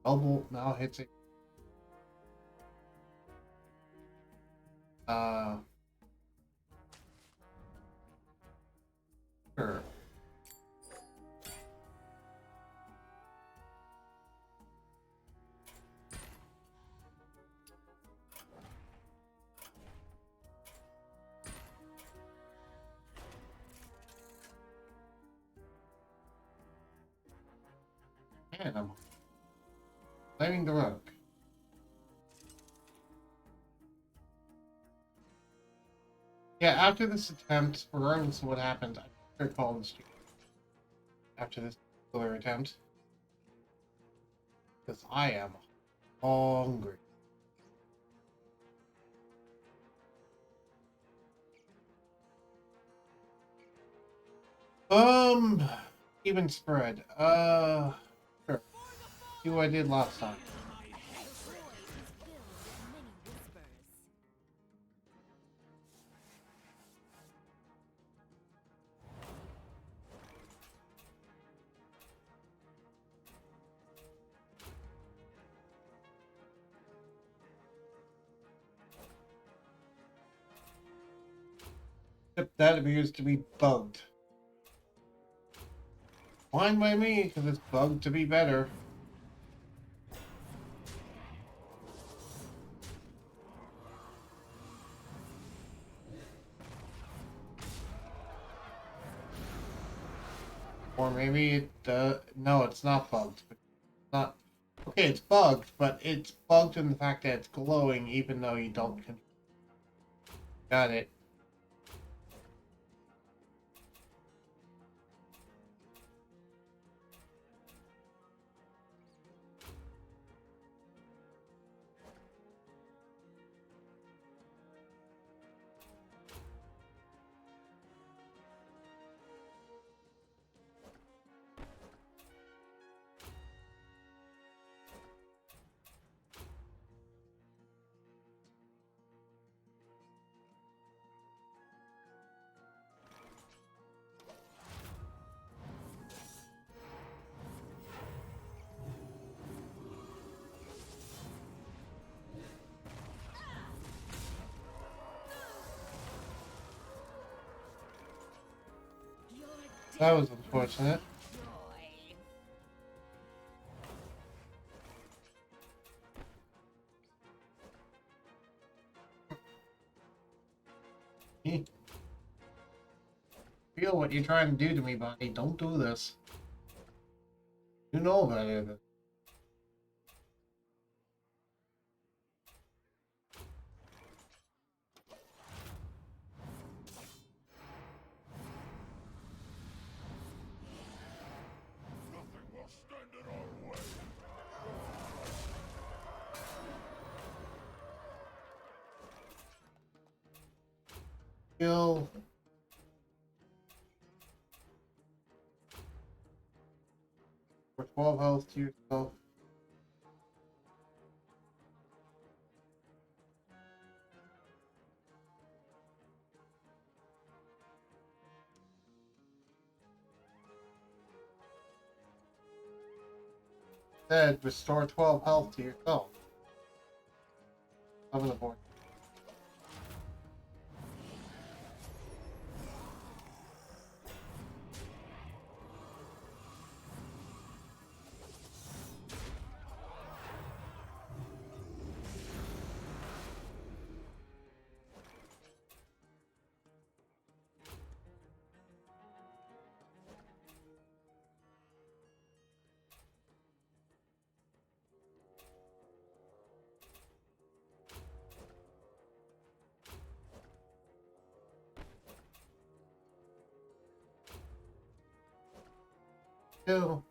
Elbow now hits it. Sure. Man, I'm claiming the rook. Yeah, after this attempt, regardless of what happened, I'm going to call this after this particular attempt. Because I am hungry. Even spread. Sure. See what I did last time. The void is filled with many whispers. Except that appears to be bugged. Fine by me, because it's bugged to be better. Or maybe it, no, it's not bugged. It's not Okay, it's bugged, but it's bugged in the fact that it's glowing even though you don't. Got it. Your That death was unfortunate. joy. Feel what you're trying to do to me, Bonnie. Don't do this. You know better than. Nothing will stand in our way. Feel. For 12 health to yourself. Instead, restore 12 health to yourself. I'm gonna board. Two.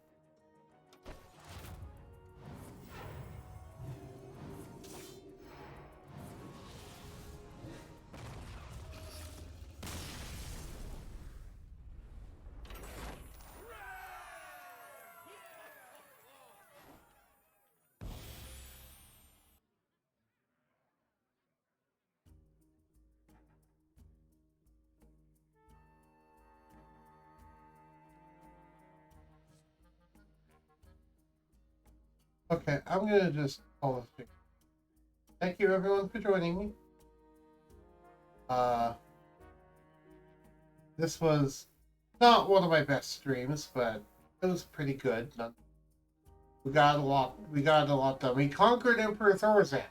Okay, I'm gonna just call this fix. Thank you everyone for joining me. This was not one of my best streams, but it was pretty good. We got a lot. We got a lot done. We conquered Emperor Thorazan.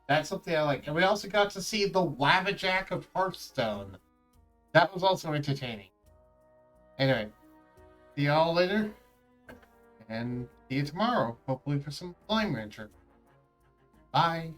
That's something I like, and we also got to see the Wabbajack of Hearthstone. That was also entertaining. Anyway, see y'all later, and see you tomorrow. Hopefully for some Flame Rancher. Bye.